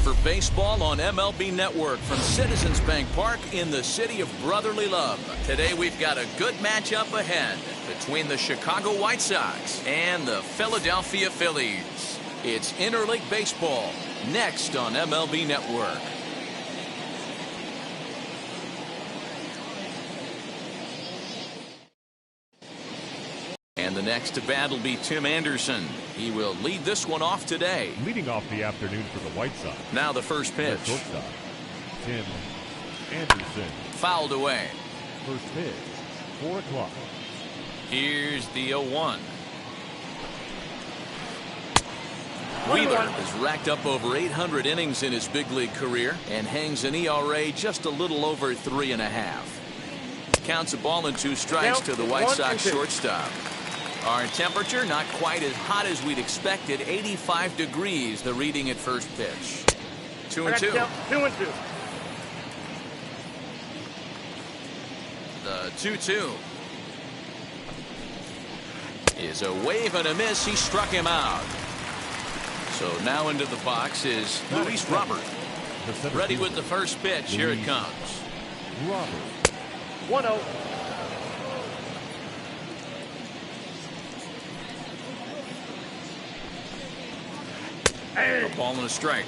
For baseball on MLB Network from Citizens Bank Park in the city of brotherly love. Today we've got a good matchup ahead between the Chicago White Sox and the Philadelphia Phillies. It's interleague baseball next on MLB Network. And the next to bat will be Tim Anderson. He will lead this one off today. Leading off the afternoon for the White Sox. Now the first pitch. Tim Anderson. Fouled away. First pitch, 4 o'clock. Here's the 0-1. Wheeler has racked up over 800 innings in his big league career and hangs an ERA just a little over 3.5. Counts a ball and 2 strikes to the White Sox shortstop. Our temperature not quite as hot as we'd expected. 85 degrees, the reading at first pitch. 2-2. 2-2. The 2-2 is a wave and a miss. He struck him out. So now into the box is Luis Robert. Ready with the first pitch. Here it comes. Robert. 1-0. A ball and a strike.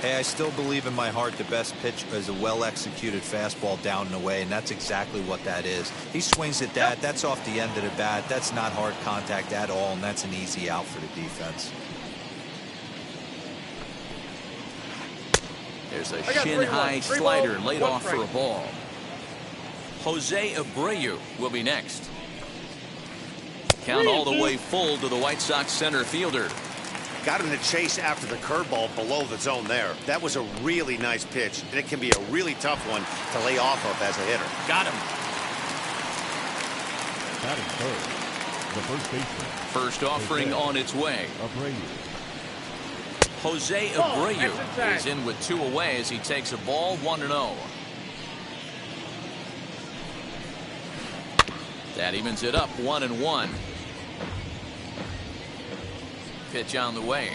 Hey, I still believe in my heart the best pitch is a well-executed fastball down and away, and that's exactly what that is. He swings at that. That's off the end of the bat. That's not hard contact at all, and that's an easy out for the defense. There's a shin-high slider laid off for a ball. Jose Abreu will be next. Count all the way full to the White Sox center fielder. Got him to chase after the curveball below the zone there. That was a really nice pitch, and it can be a really tough one to lay off of as a hitter. Got him. Batting third, the first baseman. First offering on its way. Abreu. Jose Abreu is in with 2 away as he takes a ball 1-0. That evens it up 1-1. Pitch on the way.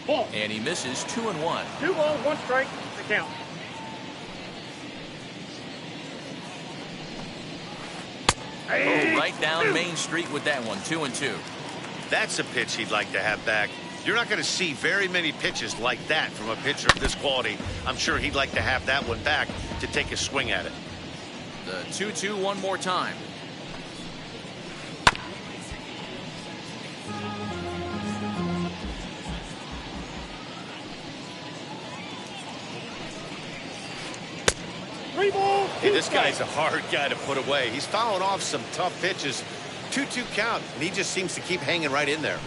Ball. And he misses 2-1. 2 balls, 1 strike to count. Oh, right down Main Street with that one. 2-2. That's a pitch he'd like to have back. You're not going to see very many pitches like that from a pitcher of this quality. I'm sure he'd like to have that one back to take a swing at it. The 2-2 one more time. Hey, this guy's a hard guy to put away. He's fouling off some tough pitches. 2-2 count, and he just seems to keep hanging right in there.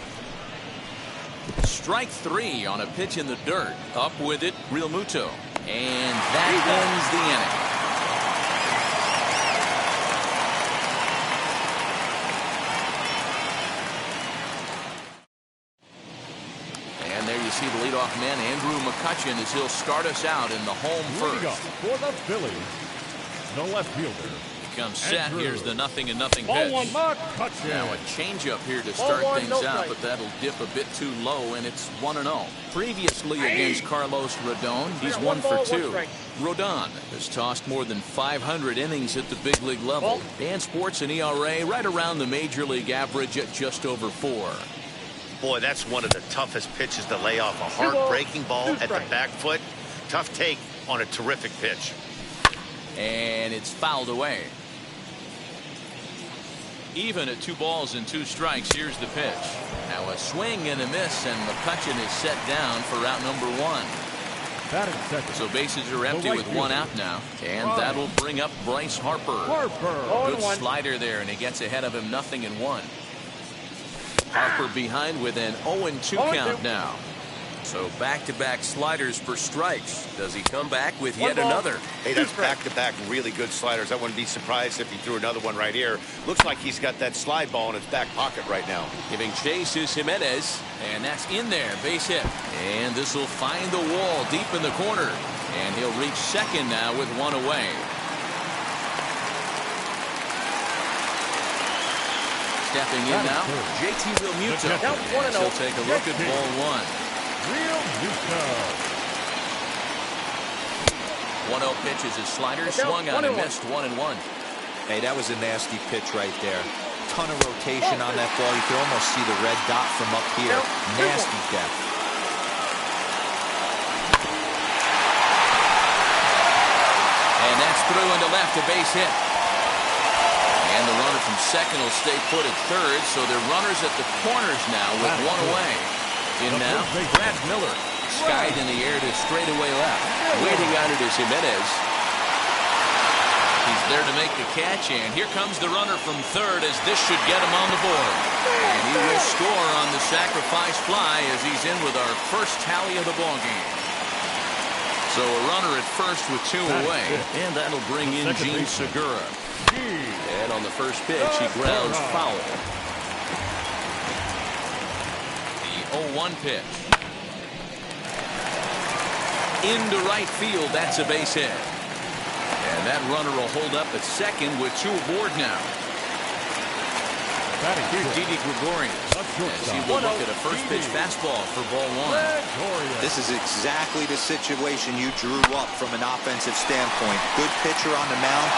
Strike 3 on a pitch in the dirt. Up with it, Real Muto. And that ends the inning. And there you see the leadoff man, Andrew McCutchen, as he'll start us out in the home first. For the Phillies, the left fielder. Comes set. Here's the 0-0 pitch. McCutchen. Now a changeup here to start things out, but that'll dip a bit too low, and it's 1-0. Previously against Carlos Rodon, he's 1 for 2. Rodon has tossed more than 500 innings at the big league level and sports an ERA right around the major league average at just over 4. Boy, that's one of the toughest pitches to lay off. A heartbreaking ball at the back foot. Tough take on a terrific pitch. And it's fouled away. Even at 2 balls and 2 strikes, here's the pitch. Now a swing and a miss, and McCutcheon is set down for out number 1. Batting second. So bases are empty with 1 out now. And that'll bring up Bryce Harper. Good slider there, and he gets ahead of him 0-1. Harper behind with an 0-2 count now. So back-to-back sliders for strikes. Does he come back with yet another? Hey, that's back-to-back really good sliders. I wouldn't be surprised if he threw another one right here. Looks like he's got that slide ball in his back pocket right now. Giving chase is Jimenez, and that's in there, base hit. And this will find the wall deep in the corner. And he'll reach second now with 1 away. Stepping in now, JT Realmuto. And he'll take a look at ball 1. Real Muto. 1-0 pitch is his slider, swung on and missed 1-1. Hey, that was a nasty pitch right there. Ton of rotation on that ball. You could almost see the red dot from up here. Nasty depth. And that's through into left, a base hit. And the runner from second will stay put at third, so they're runners at the corners now with 1 away. In now, Brad Miller. Skied in the air to straightaway left. Waiting on it is Jimenez. He's there to make the catch, and here comes the runner from third as this should get him on the board. And he will score on the sacrifice fly as he's in with our first tally of the ballgame. So a runner at first with 2 away, and that'll bring in Gene Segura. And on the first pitch, he grounds foul. 0-1 pitch. Into right field, that's a base hit. And that runner will hold up at second with 2 aboard now. Here's Didi Gregorius as he will look at a first pitch fastball for ball 1. This is exactly the situation you drew up from an offensive standpoint. Good pitcher on the mound.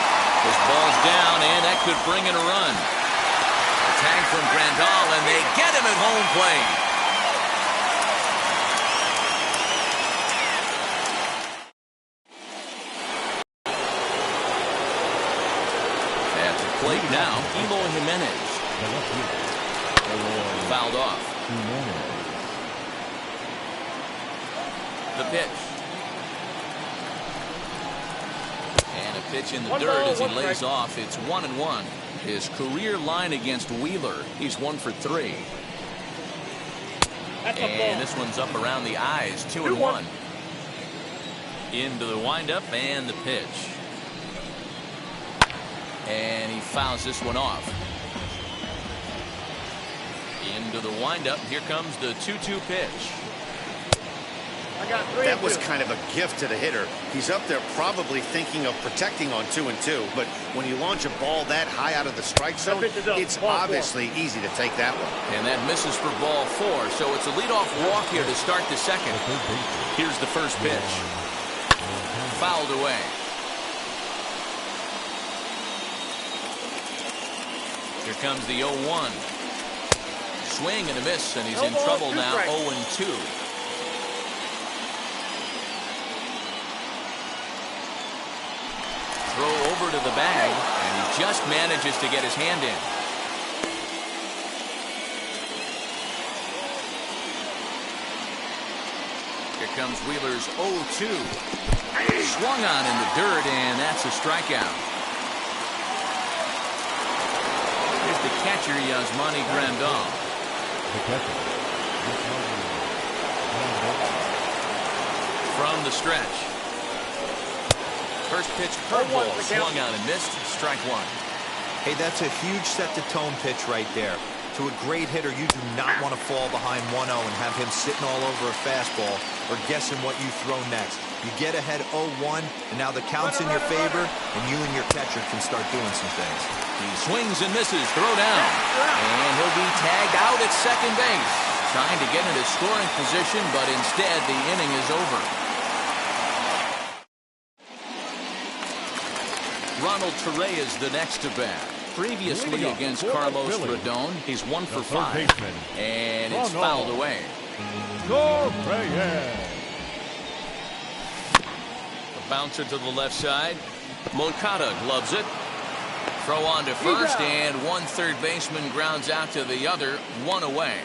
This ball's down, and that could bring in a run. A tag from Grandal, and they get him at home plate. Plate now, Eloy Jimenez. Fouled off. The pitch. And a pitch in the dirt as he lays off. It's 1-1. His career line against Wheeler, he's 1 for 3. And this one's up around the eyes, 2-1. Into the windup and the pitch. And he fouls this one off. Into the windup. Here comes the 2-2 pitch. That was kind of a gift to the hitter. He's up there probably thinking of protecting on 2-2, but when you launch a ball that high out of the strike zone, it's obviously easy to take that one. And that misses for ball 4, so it's a leadoff walk here to start the second. Here's the first pitch. Fouled away. Here comes the 0-1. Swing and a miss, and he's in trouble now, 0-2. Throw over to the bag, and he just manages to get his hand in. Here comes Wheeler's 0-2. Swung on in the dirt, and that's a strikeout. The catcher, Yasmani Grandal. From the stretch. First pitch curveball, swung on and missed. Strike 1. Hey, that's a huge set-the-tone pitch right there. To a great hitter, you do not want to fall behind 1-0 and have him sitting all over a fastball or guessing what you throw next. You get ahead 0-1, and now the count's in your favor, and you and your catcher can start doing some things. He swings and misses, throw down. And he'll be tagged out at second base. Trying to get into scoring position, but instead the inning is over. Ronald Torre is the next to bat. Previously against Carlos Rodon, he's 1 for 5. And it's fouled away. A bouncer to the left side. Moncada gloves it. Throw on to first, and one third baseman grounds out to the other, one away.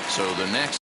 So the next.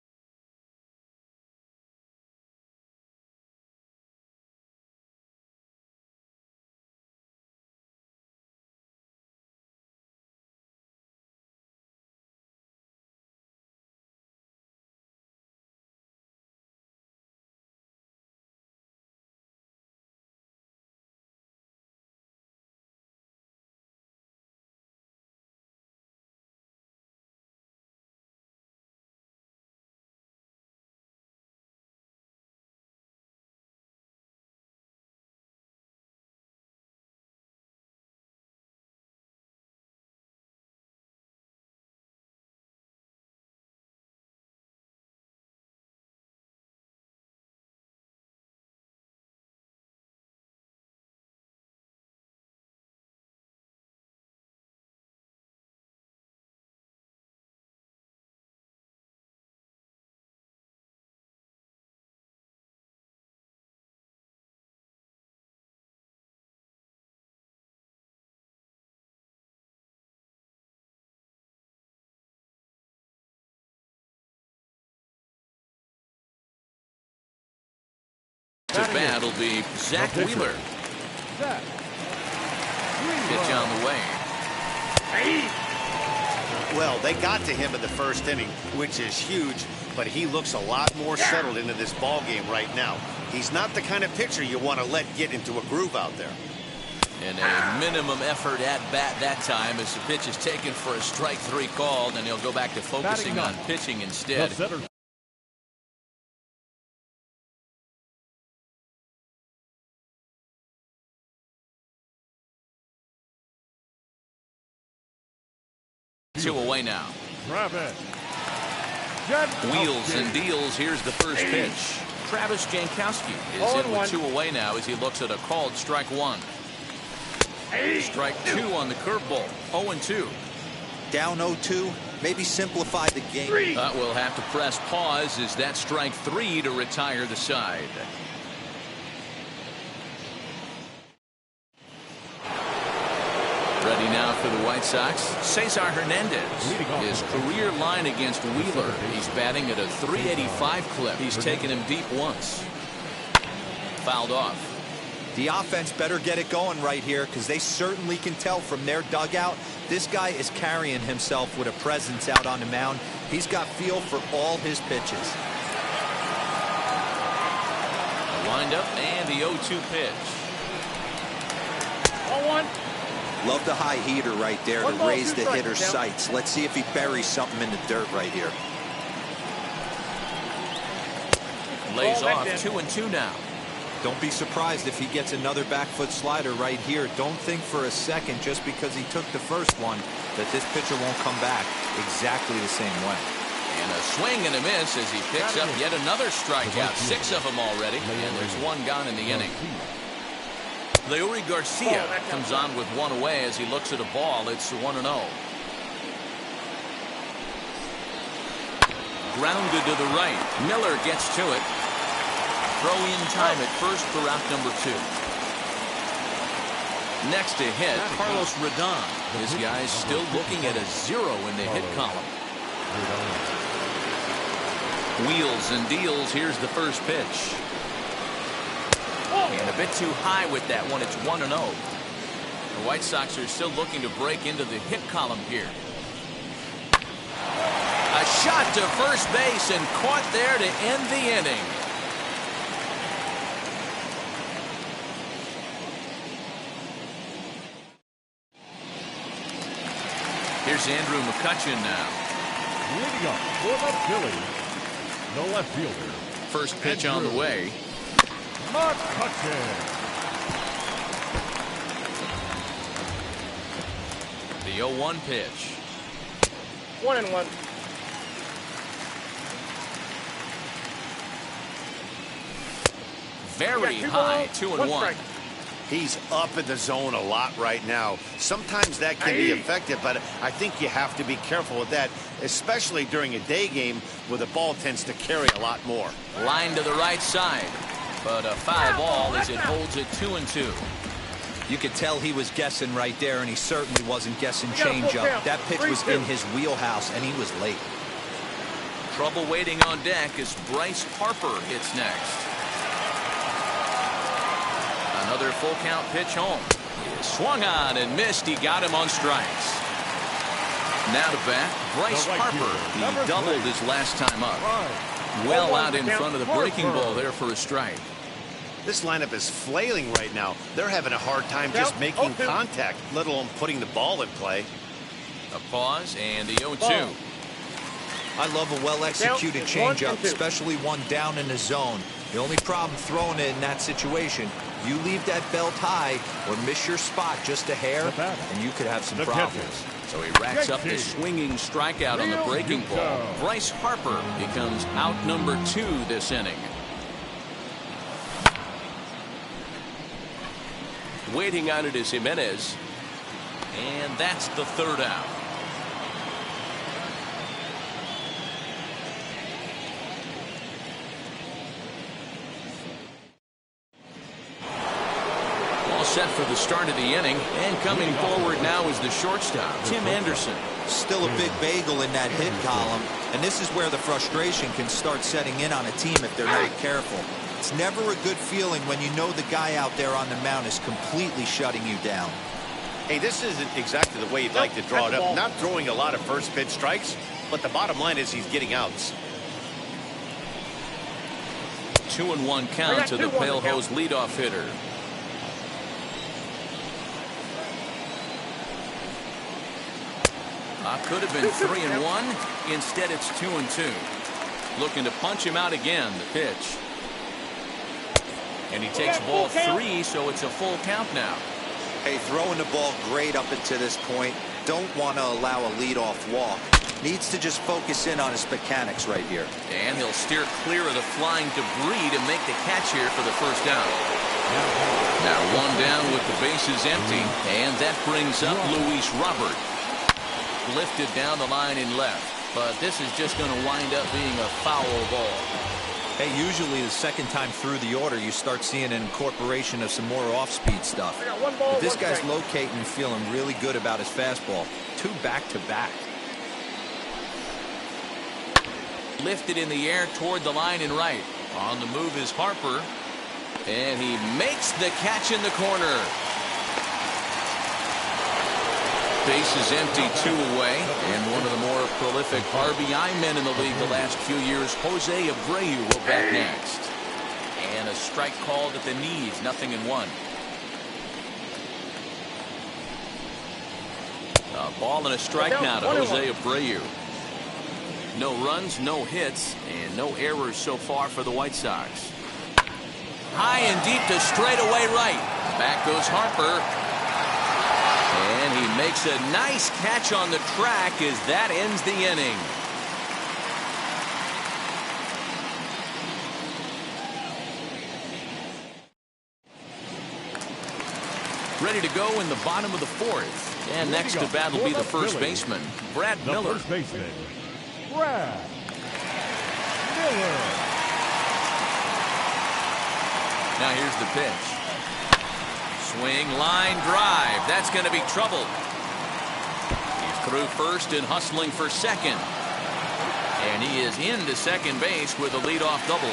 To bat will be Zach Wheeler. Pitch on the way. Well, they got to him in the first inning, which is huge, but he looks a lot more settled into this ball game right now. He's not the kind of pitcher you want to let get into a groove out there. And a minimum effort at bat that time as the pitch is taken for a strike three called, and he'll go back to focusing on pitching instead. Two away now. Wheels and deals. Here's the first pitch. Travis Jankowski is in with two away now as he looks at a called strike one. Strike two on the curveball. 0-2. Down 0-2. Maybe simplify the game. We'll have to press pause as that strike three to retire the side. Ready now for the White Sox, Cesar Hernandez. His career line against Wheeler. He's batting at a .385 clip. He's taken him deep once. Fouled off. The offense better get it going right here because they certainly can tell from their dugout. This guy is carrying himself with a presence out on the mound. He's got feel for all his pitches. A windup and the 0-2 pitch. 0-1. Love the high heater right there to raise the hitter's sights. Let's see if he buries something in the dirt right here. Lays off 2-2 now. Don't be surprised if he gets another back foot slider right here. Don't think for a second just because he took the first one that this pitcher won't come back exactly the same way. And a swing and a miss as he picks up yet another strikeout. 6 of them already, and there's one gone in the inning. Leury Garcia comes on with one away as he looks at a ball. It's 1-0. Grounded to the right. Miller gets to it. Throw in time at first for out number 2. Next to hit, Carlos Rodon. This guy's still looking at a 0 in the hit column. Wheels and deals. Here's the first pitch. And a bit too high with that one. It's 1-0. The White Sox are still looking to break into the hit column here. A shot to first base and caught there to end the inning. Here's Andrew McCutchen now. Leading up for the Phillies, the left fielder. First pitch on the way. McCutchen. The 0-1 pitch. 1-1. Very high. 2-1. He's up in the zone a lot right now. Sometimes that can be effective, but I think you have to be careful with that, especially during a day game where the ball tends to carry a lot more. Line to the right side, but a foul ball as it holds it 2-2. You could tell he was guessing right there, and he certainly wasn't guessing changeup. That pitch was in his wheelhouse, and he was late. Trouble waiting on deck as Bryce Harper hits next. Another full count pitch home. He swung on and missed. He got him on strikes. Now to bat, Bryce Harper. He doubled his last time up. Well out in front of the breaking ball there for a strike. This lineup is flailing right now. They're having a hard time just making contact, let alone putting the ball in play. A pause and the 0-2. I love a well-executed changeup, especially one down in the zone. The only problem throwing it in that situation, you leave that belt high or miss your spot just a hair, and you could have some problems. So he racks up the swinging strikeout on the breaking ball. Bryce Harper becomes out number 2 this inning. Waiting on it is Jimenez. And that's the 3rd out. All set for the start of the inning. And coming forward now is the shortstop, Tim Anderson. Still a big bagel in that hit column. And this is where the frustration can start setting in on a team if they're not careful. It's never a good feeling when you know the guy out there on the mound is completely shutting you down. Hey, this isn't exactly the way you'd like to draw it up. Not throwing a lot of first pitch strikes, but the bottom line is he's getting outs. 2-1 count to the Pale Hose leadoff hitter. Could have been 3-1. Instead, it's 2-2. Looking to punch him out again. The pitch. And he takes ball 3, so it's a full count now. Hey, throwing the ball great up until this point. Don't want to allow a leadoff walk. Needs to just focus in on his mechanics right here. And he'll steer clear of the flying debris to make the catch here for the first down. Now 1 down with the bases empty. And that brings up Luis Robert. Lifted down the line in left. But this is just going to wind up being a foul ball. Hey, usually the second time through the order, you start seeing an incorporation of some more off-speed stuff. But this guy's locating and feeling really good about his fastball. 2 back-to-back. Lifted in the air toward the line and right. On the move is Harper. And he makes the catch in the corner. Bases empty, 2 away. And one of the more prolific RBI men in the league the last few years, Jose Abreu, will bat next. And a strike called at the knees, 0-1. A ball and a strike now to Jose Abreu. No runs, no hits, and no errors so far for the White Sox. High and deep to straightaway right. Back goes Harper. And he makes a nice catch on the track as that ends the inning. Ready to go in the bottom of the 4th. And next to bat will be the first baseman, Brad Miller. First baseman, Brad Miller. Now here's the pitch. Swing, line, drive. That's going to be trouble. He's through first and hustling for second. And he is into second base with a leadoff double.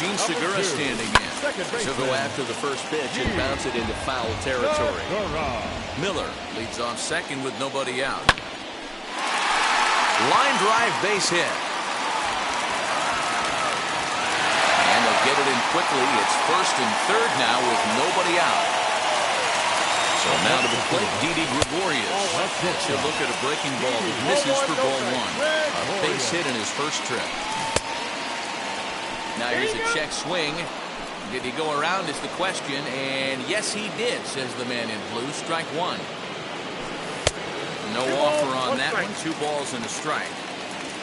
Gene Segura standing in. He'll go after the first pitch and bounce it into foul territory. Miller leads off second with nobody out. Line drive, base hit. Get it in quickly. It's first and third now with nobody out. So now to the plate, Didi Gregorius. He'll look at a breaking ball that misses for ball 1. A base hit in his first trip. Now here's a check swing. Did he go around is the question, and yes he did, says the man in blue. Strike 1. No offer on that one. 2 balls and a strike.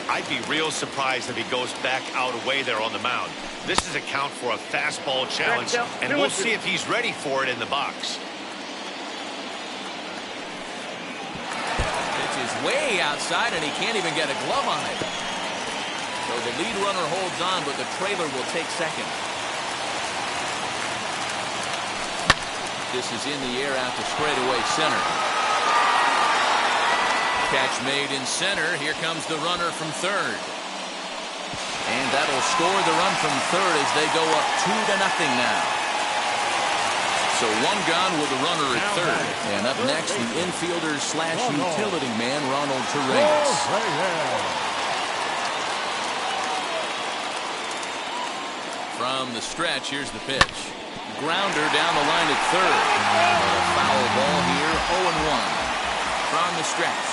I'd be real surprised if he goes back out away there on the mound. This is a count for a fastball challenge, and we'll see if he's ready for it in the box. Pitch is way outside, and he can't even get a glove on it. So the lead runner holds on, but the trailer will take second. This is in the air out to straightaway center. Catch made in center. Here comes the runner from third. And that'll score the run from third as they go up 2-0 now. So one gone with a runner at third. And up next, the infielder slash utility man, Ronald Torres. From the stretch, here's the pitch. Grounder down the line at third. But a foul ball here, 0-1. From the stretch.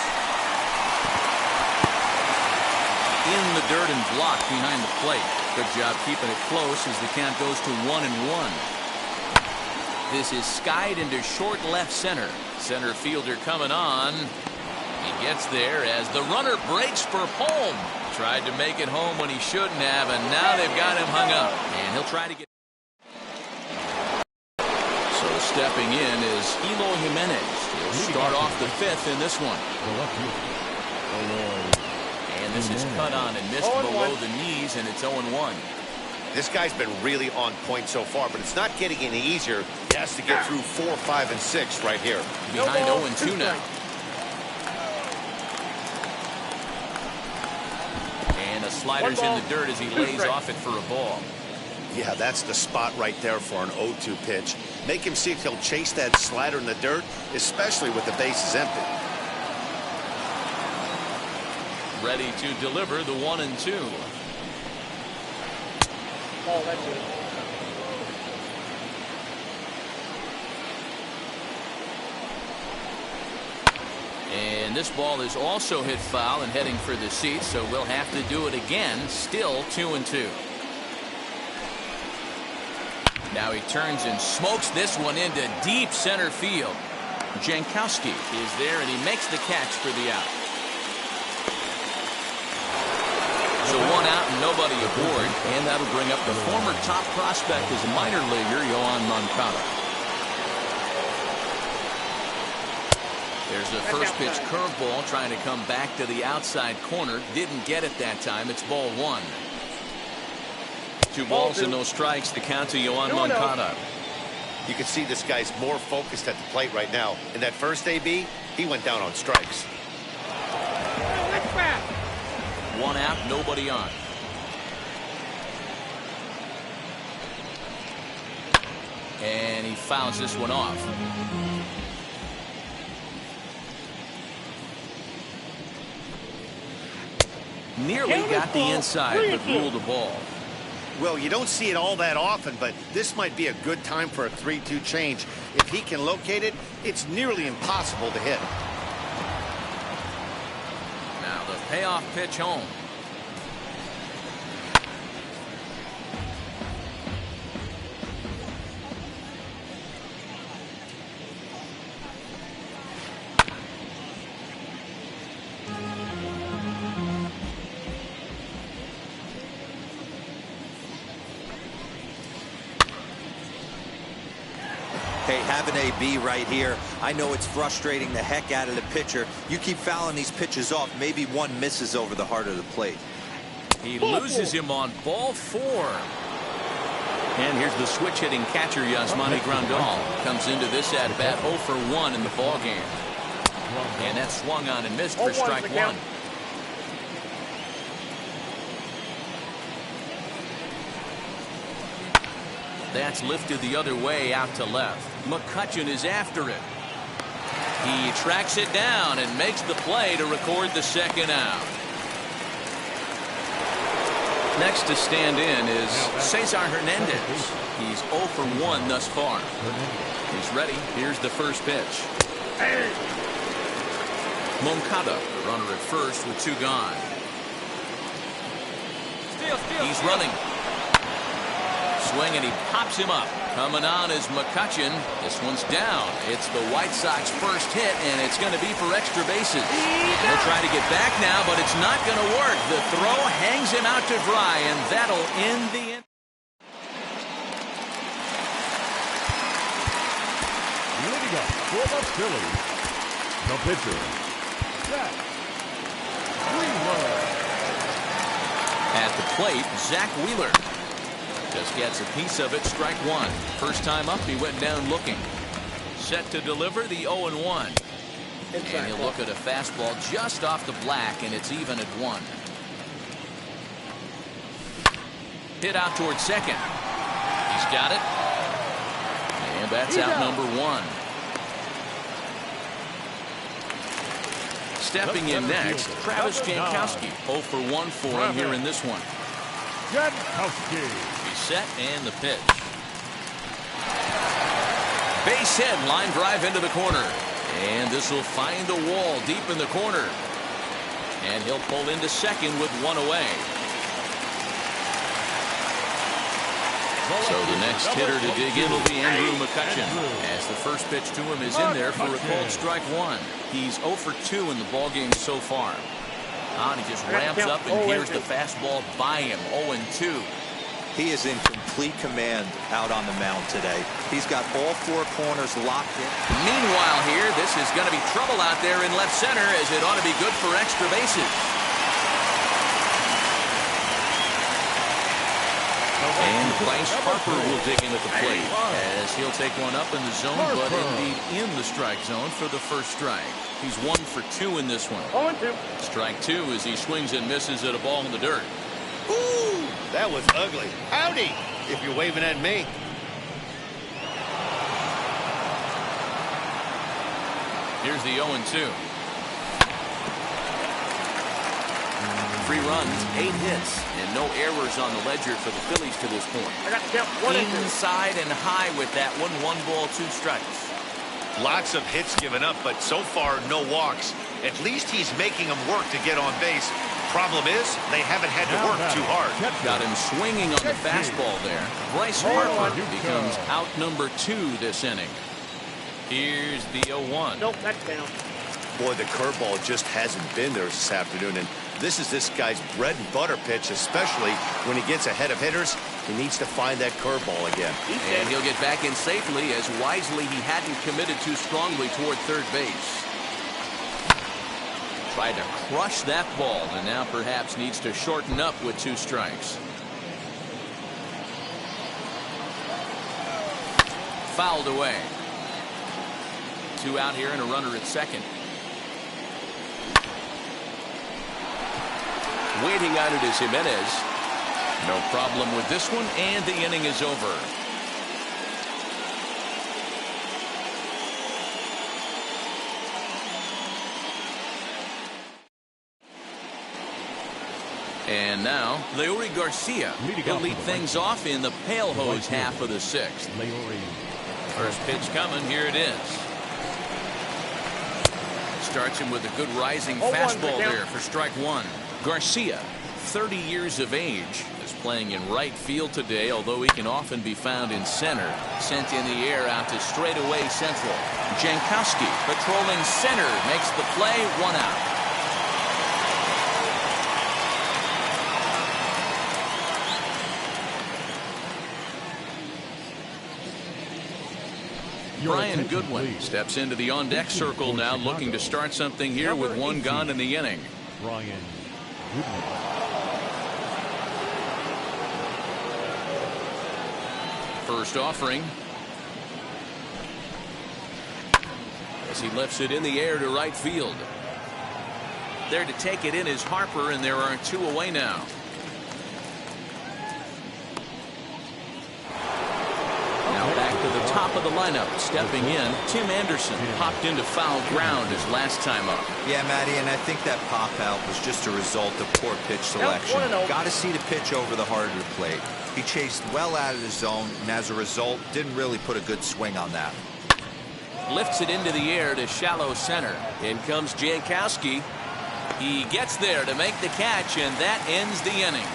In the dirt and blocked behind the plate. Good job keeping it close as the count goes to 1-1. This is skied into short left center. Center fielder coming on. He gets there as the runner breaks for home. Tried to make it home when he shouldn't have, and now they've got him hung up. And he'll try to get... So stepping in is Eloy Jimenez. He'll start off the fifth in this one. And this is cut on and missed below the knees, and it's 0-1. This guy's been really on point so far, but it's not getting any easier. He has to get through 4, 5, and 6 right here. Behind 0-2 now. And a slider's in the dirt as he lays off it for a ball. Yeah, that's the spot right there for an 0-2 pitch. Make him see if he'll chase that slider in the dirt, especially with the bases empty. Ready to deliver the 1-2. Oh, that's it. And this ball is also hit foul and heading for the seats, so we'll have to do it again. Still 2-2. Now he turns and smokes this one into deep center field. Jankowski is there, and he makes the catch for the out. So one out and nobody aboard, and that'll bring up the former top prospect as a minor leaguer, Yoan Moncada. There's a first pitch curveball trying to come back to the outside corner. Didn't get it that time. It's ball one. 2 balls and no strikes. The count to Yoan Moncada. You can see this guy's more focused at the plate right now. In that first AB, he went down on strikes. One out, nobody on. And he fouls this one off. Nearly got the inside, but ruled the ball. Well, you don't see it all that often, but this might be a good time for a 3-2 change. If he can locate it, it's nearly impossible to hit. Now the payoff pitch home. Hey, have an AB right here. I know it's frustrating the heck out of the pitcher. You keep fouling these pitches off, maybe one misses over the heart of the plate. He loses him on ball 4. And here's the switch-hitting catcher, Yasmani Grandal. Comes into this at-bat 0 for 1 in the ballgame. And that swung on and missed for strike 1. That's lifted the other way out to left. McCutchen is after it. He tracks it down and makes the play to record the second out. Next to stand in is Cesar Hernandez. He's 0 for 1 thus far. He's ready. Here's the first pitch. Moncada, the runner at first with 2 gone. He's running. Swing, and he pops him up. Coming on is McCutchen. This one's down. It's the White Sox first hit, and it's going to be for extra bases. He'll try to get back now, but it's not going to work. The throw hangs him out to dry, and that'll end the inning. Leading up for the Phillies, the pitcher, Zach Wheeler. At the plate, Zach Wheeler. Just gets a piece of it, strike 1. First time up, he went down looking. Set to deliver the 0-1. And he'll look at a fastball just off the black, and it's even at 1. Hit out towards second. He's got it. And that's out number 1. Stepping in next, Travis Jankowski. 0 for 1 for him here in this one. Jankowski. He's set and the pitch. Base hit, line drive into the corner. And this will find the wall deep in the corner. And he'll pull into second with 1 away. So the next hitter to dig in will be Andrew McCutcheon, as the first pitch to him is in there for a called strike 1. He's 0 for 2 in the ballgame so far. And he just ramps up and here's the fastball by him. 0-2. He is in complete command out on the mound today. He's got all 4 corners locked in. Meanwhile here, this is going to be trouble out there in left center, as it ought to be good for extra bases. And Bryce Harper will dig in at the plate, as he'll take one up in the zone, but indeed in the strike zone for the first strike. He's 1 for 2 in this one. 0-2. Strike 2 as he swings and misses at a ball in the dirt. Ooh, that was ugly. Howdy, if you're waving at me. Here's the 0-2. 3 runs, 8 hits, and no errors on the ledger for the Phillies to this point. I got to count 1 and 2. Inside and high with that one. 1 ball, 2 strikes. Lots of hits given up, but so far no walks. At least he's making them work to get on base. Problem is, they haven't had to work too hard. Got him swinging on the fastball there. Bryce Harper becomes out number 2 this inning. Here's the 0-1. Nope, that's down. Boy, the curveball just hasn't been there this afternoon, and this is this guy's bread and butter pitch, especially when he gets ahead of hitters. He needs to find that curveball again. And he'll get back in safely, as wisely he hadn't committed too strongly toward third base. Tried to crush that ball, and now perhaps needs to shorten up with 2 strikes. Fouled away. 2 out here and a runner at second. Waiting on it is Jimenez. No problem with this one, and the inning is over. And now, Leury Garcia. He'll lead things off in the pale hose half of the 6th. First pitch coming, here it is. Starts him with a good rising fastball there for strike 1. Garcia, 30 years of age, is playing in right field today, although he can often be found in center. Sent in the air out to straightaway central. Jankowski patrolling center, makes the play, 1 out. Brian Goodwin steps into the on-deck circle now, looking to start something here with 1 gone in the inning. Brian Goodwin. First offering. As he lifts it in the air to right field. There to take it in is Harper, and there are 2 away now. Back to the top of the lineup, stepping in, Tim Anderson popped into foul ground his last time up. Yeah, Matty, and I think that pop out was just a result of poor pitch selection. Got to see the pitch over the heart of the plate. He chased well out of the zone, and as a result, didn't really put a good swing on that. Lifts it into the air to shallow center. In comes Jankowski. He gets there to make the catch, and that ends the inning.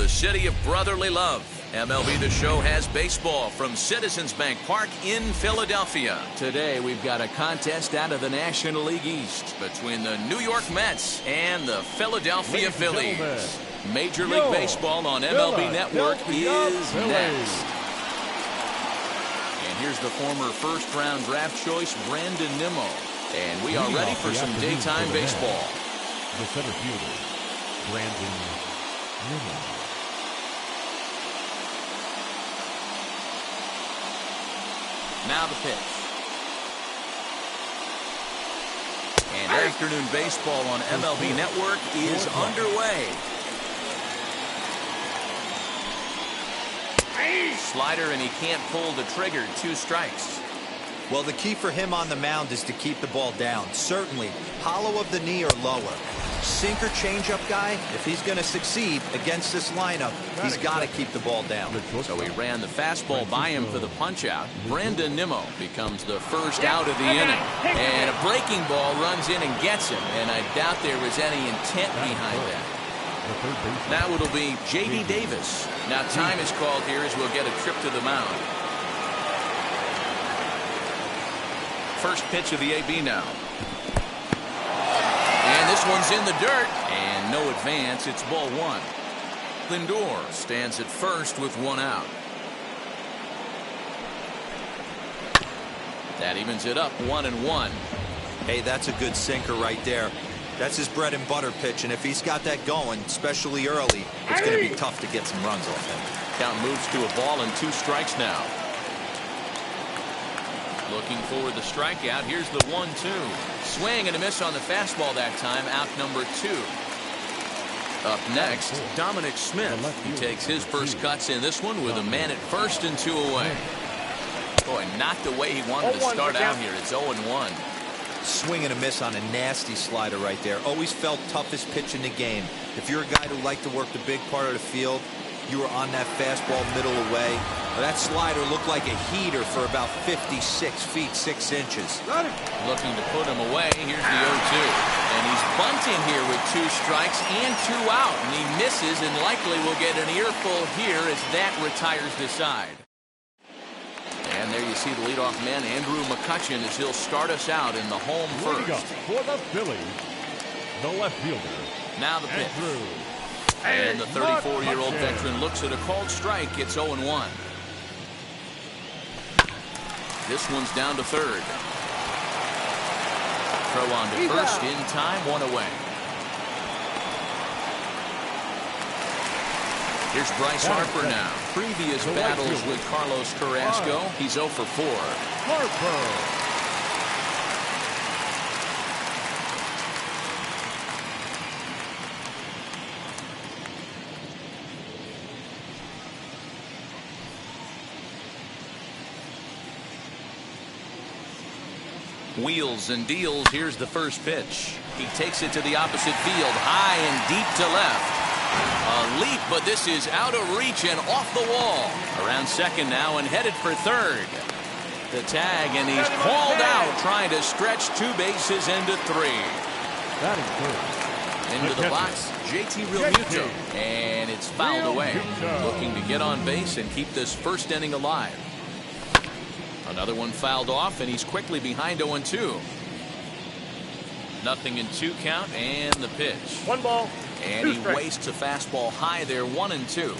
The city of brotherly love, MLB The Show has baseball from Citizens Bank Park in Philadelphia. Today we've got a contest out of the National League East between the New York Mets and the Philadelphia Phillies. Major League Baseball on MLB Network is next. And here's the former first-round draft choice, Brandon Nimmo. And we are ready for some daytime baseball. The center fielder, Brandon Nimmo. Now the pitch. And afternoon baseball on MLB Network is underway. Slider, and he can't pull the trigger. 2 strikes. Well, the key for him on the mound is to keep the ball down. Certainly, hollow of the knee or lower. Sinker changeup guy, if he's going to succeed against this lineup, he's got to keep the ball down. So he ran the fastball by him for the punch-out. Brandon Nimmo becomes the first out of the inning. And a breaking ball runs in and gets him. And I doubt there was any intent behind that. Now it'll be J.D. Davis. Now time is called here as we'll get a trip to the mound. First pitch of the AB now. And this one's in the dirt. And no advance. It's ball 1. Lindor stands at first with 1 out. That evens it up 1-1. Hey, that's a good sinker right there. That's his bread and butter pitch, and if he's got that going, especially early, it's going to be tough to get some runs off him. Count moves to a ball and 2 strikes now. Looking for the strikeout. Here's the 1-2. Swing and a miss on the fastball that time. Out number 2. Up next, Dominic Smith. He takes his first cuts in this one with a man at first and 2 away. Boy, not the way he wanted to start out here. It's 0-1. Swing and a miss on a nasty slider right there. Always felt toughest pitch in the game. If you're a guy who liked to work the big part of the field, you were on that fastball middle away. That slider looked like a heater for about 56 feet 6 inches. Looking to put him away. Here's the 0-2. And he's bunting here with 2 strikes and 2 out. And he misses and likely will get an earful here as that retires the side. And there you see the leadoff man, Andrew McCutchen, as he'll start us out in the home first. For the Phillies, the left fielder. Now the pitch. And the 34-year-old veteran looks at a called strike. It's 0-1. This one's down to third. Throw on to first in time, 1 away. Here's Bryce Harper now. Previous battles with Carlos Carrasco. He's 0 for 4. Harper. Wheels and deals. Here's the first pitch. He takes it to the opposite field. High and deep to left. A leap, but this is out of reach and off the wall. Around second now and headed for third. The tag, and he's called out, trying to stretch 2 bases into 3. Into the box, JT Realmuto. And it's fouled away. Looking to get on base and keep this first inning alive. Another one fouled off, and he's quickly behind 0-2. 0-2 count, and the pitch. 1 ball. And he wastes a fastball high there, 1-2.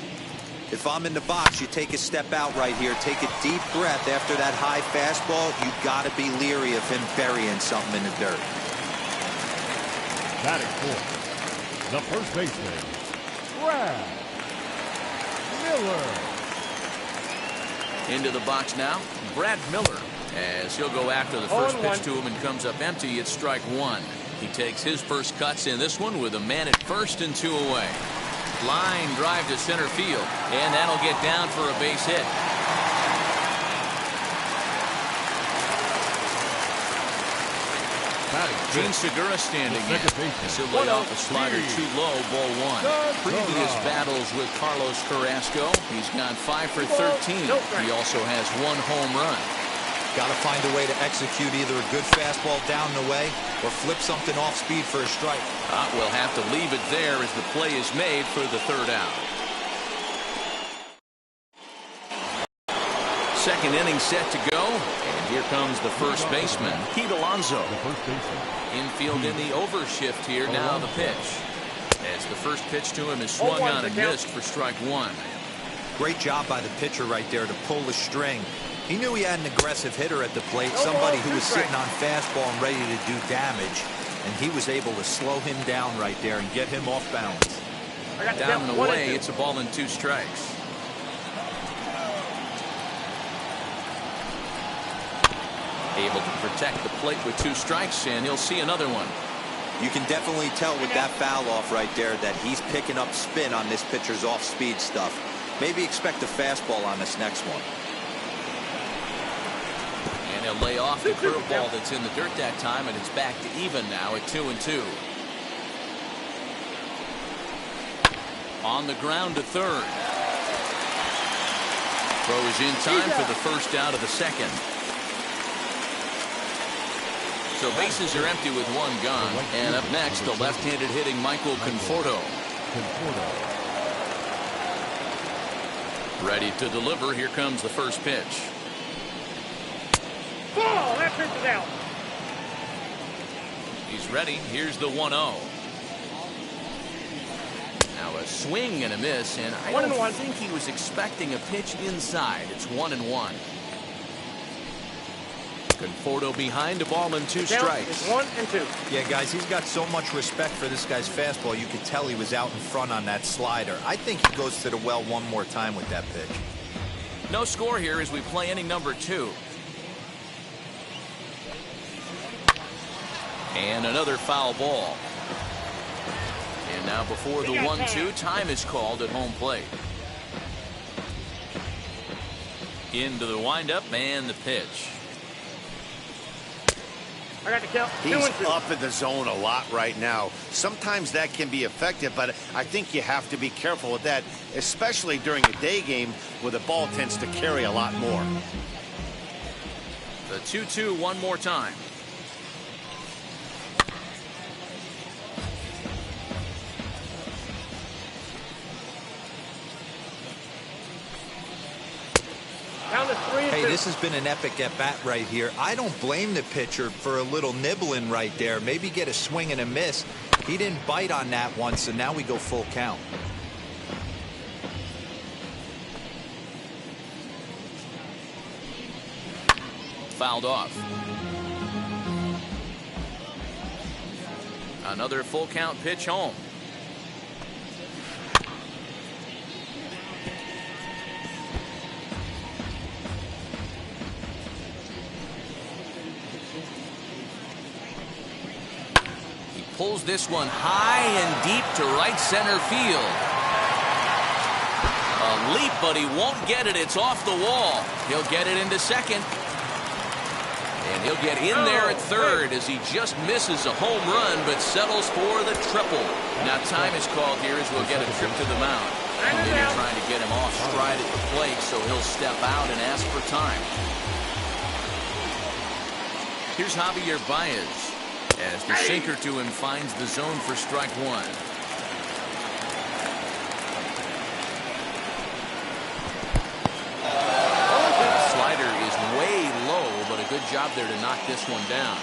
If I'm in the box, you take a step out right here. Take a deep breath after that high fastball. You've got to be leery of him burying something in the dirt. Batting fourth, the first baseman, Brad Miller. Into the box now, Brad Miller, as he'll go after the first pitch to him and comes up empty. It's strike 1. He takes his first cuts in this one with a man at first and 2 away. Line drive to center field, and that'll get down for a base hit. Gene Segura standing in. He'll lay off a slider too low, ball 1. Previous battles with Carlos Carrasco, he's gone 5 for 13. He also has 1 home run. Got to find a way to execute either a good fastball down and away or flip something off speed for a strike. We'll have to leave it there as the play is made for the 3rd out. Second inning set to go, and here comes the first baseman, Pete Alonso. Infield in the overshift here. Now the pitch. As the first pitch to him is swung on and missed for strike 1. Great job by the pitcher right there to pull the string. He knew he had an aggressive hitter at the plate, somebody who was sitting on fastball and ready to do damage, and he was able to slow him down right there and get him off balance. Down and away, it's a ball and 2 strikes. Able to protect the plate with 2 strikes, and he'll see another one. You can definitely tell with that foul off right there that he's picking up spin on this pitcher's off-speed stuff. Maybe expect a fastball on this next one. And he'll lay off the curveball that's in the dirt that time, and it's back to even now at 2-2. On the ground to third. Throw is in time for the first out of the second. So bases are empty with 1 gone. And up next, the left-handed hitting Michael Conforto. Ready to deliver. Here comes the first pitch. Ball! That pitch is out. He's ready. Here's the 1-0. Now a swing and a miss, and I don't think he was expecting a pitch inside. It's 1-1. Conforto behind a ball and 2 strikes. It's 1-2. Yeah, guys, he's got so much respect for this guy's fastball. You could tell he was out in front on that slider. I think he goes to the well one more time with that pitch. No score here as we play inning number 2. And another foul ball. And now before the 1-2, time is called at home plate. Into the windup and the pitch. I got the count. He's up in the zone a lot right now. Sometimes that can be effective, but I think you have to be careful with that, especially during a day game where the ball tends to carry a lot more. The 2-2 one more time. Hey, this has been an epic at-bat right here. I don't blame the pitcher for a little nibbling right there. Maybe get a swing and a miss. He didn't bite on that one, so now we go full count. Fouled off. Another full count pitch home. Pulls this one high and deep to right center field. A leap, but he won't get it. It's off the wall. He'll get it into second. And he'll get in there at third as he just misses a home run, but settles for the triple. Now time is called here as we'll get a trip to the mound. Maybe trying to get him off stride at the plate, so he'll step out and ask for time. Here's Javier Baez. As the sinker to him finds the zone for strike 1. Slider is way low, but a good job there to knock this one down.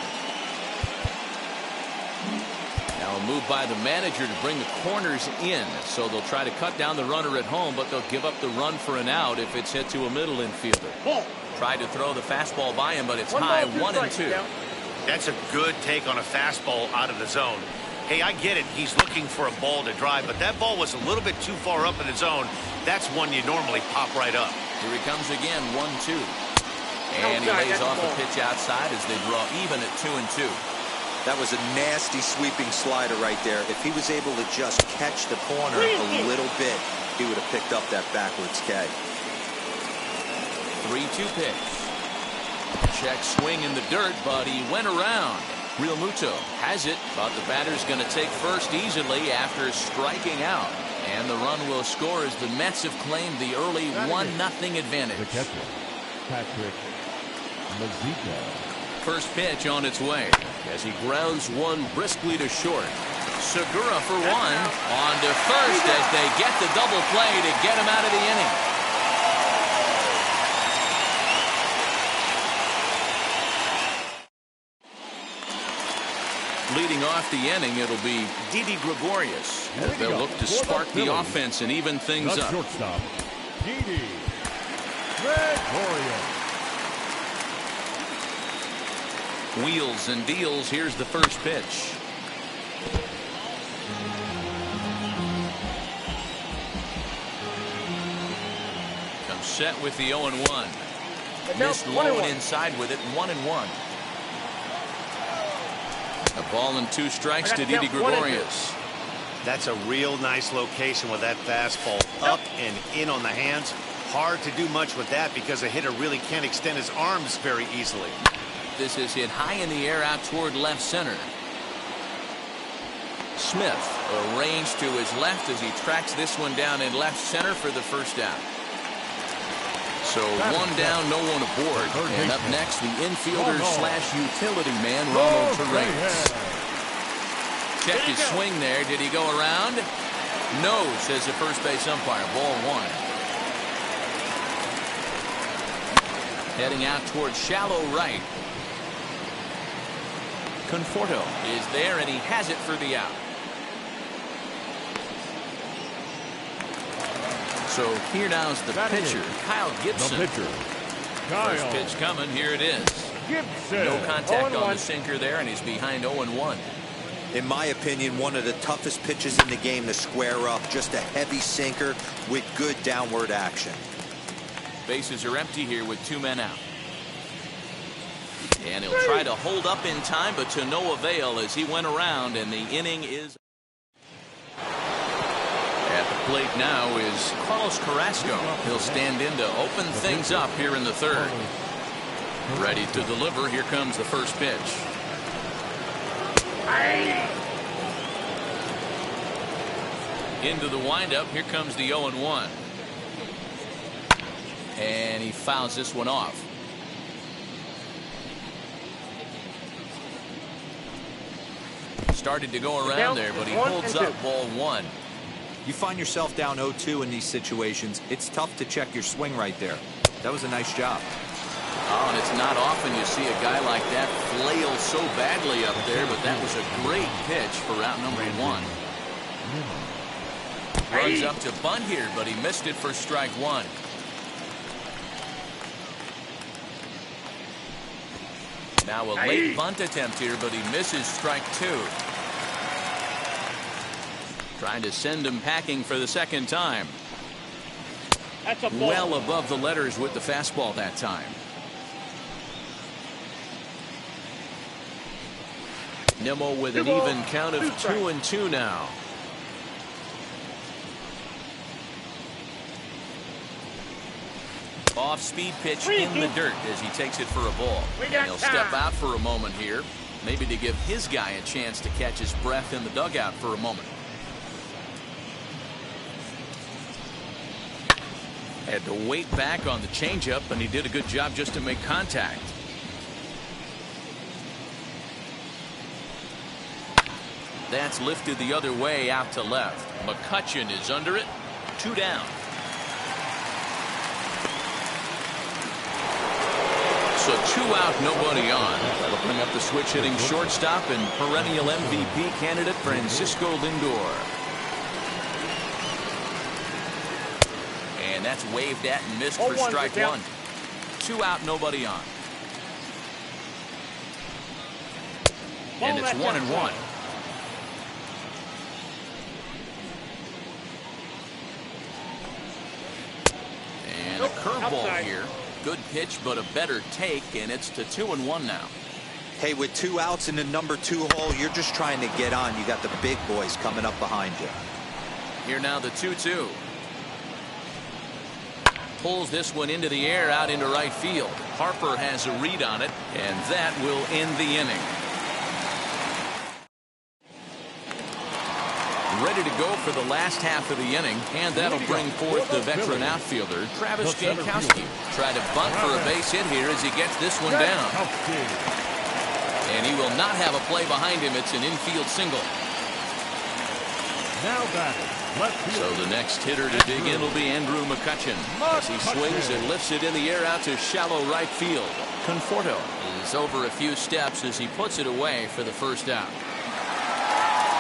Now a move by the manager to bring the corners in, so they'll try to cut down the runner at home, but they'll give up the run for an out if it's hit to a middle infielder. Tried to throw the fastball by him, but it's high, 1-2. That's a good take on a fastball out of the zone. Hey, I get it. He's looking for a ball to drive, but that ball was a little bit too far up in the zone. That's one you normally pop right up. Here he comes again, 1-2. And he lays off a pitch outside as they draw even at 2-2. That was a nasty sweeping slider right there. If he was able to just catch the corner a little bit, he would have picked up that backwards K. 3-2 pitch. Check swing in the dirt, but he went around. Real Muto has it, but the batter's going to take first easily after striking out. And the run will score as the Mets have claimed the early 1-0 advantage. The catcher, Patrick Mazika. First pitch on its way as he grounds one briskly to short. Segura for one. On to first as they get the double play to get him out of the inning. Leading off the inning, it'll be Didi Gregorius as they'll look to spark the offense and even things The up. shortstop, Didi. Victorious. Wheels and deals. Here's the first pitch. Comes set with the 0-1. Missed low and inside with it. 1-1. A ball and 2 strikes to Didi Gregorius. That's a real nice location with that fastball up and in on the hands. Hard to do much with that because a hitter really can't extend his arms very easily. This is hit high in the air out toward left center. Smith arranged to his left as he tracks this one down in left center for the first out. So 1 down, no one aboard. And up next, the infielder slash utility man, Ronald Terrace. Checked his swing there. Did he go around? No, says the first base umpire. Ball 1. Heading out towards shallow right. Conforto is there, and he has it for the out. So here now's the pitcher, Kyle Gibson. First pitch coming. Here it is. Gibson. No contact on the sinker there, and he's behind 0-1. In my opinion, one of the toughest pitches in the game to square up. Just a heavy sinker with good downward action. Bases are empty here with 2 men out. And he'll try to hold up in time, but to no avail as he went around, and the inning is. At the plate now is Carlos Carrasco. He'll stand in to open things up here in the 3rd. Ready to deliver. Here comes the first pitch. Into the windup. Here comes the 0-1. And he fouls this one off. Started to go around there, but he holds up. Ball 1. You find yourself down 0-2 in these situations, it's tough to check your swing right there. That was a nice job. Oh, and it's not often you see a guy like that flail so badly up there, but that was a great pitch for out number 1. Runs up to bunt here, but he missed it for strike 1. Now a late bunt attempt here, but he misses strike 2. Trying to send him packing for the 2nd time. That's a ball. Well above the letters with the fastball that time. Nimmo with an even count of 2-2 now. Off-speed pitch in the dirt as he takes it for a ball. And he'll step out for a moment here, maybe to give his guy a chance to catch his breath in the dugout for a moment. Had to wait back on the changeup, and he did a good job just to make contact. That's lifted the other way out to left. McCutchen is under it. 2 down. So 2 out, nobody on. That'll bring up the switch hitting shortstop and perennial MVP candidate Francisco Lindor. And that's waved at and missed for strike 1. 2 out, nobody on. And it's 1-1. And a curveball here. Good pitch, but a better take, and it's to 2-1 now. Hey, with 2 outs in the number 2 hole, you're just trying to get on. You got the big boys coming up behind you. Here now the 2-2. Pulls this one into the air out into right field. Harper has a read on it, and that will end the inning. Ready to go for the last half of the inning, and that'll bring forth the veteran outfielder, Travis Jankowski. Try to bunt for a base hit here as he gets this one down. And he will not have a play behind him. It's an infield single. Now batting. So the next hitter to dig in will be Andrew McCutchen as he swings and lifts it in the air out to shallow right field. Conforto is over a few steps as he puts it away for the first out.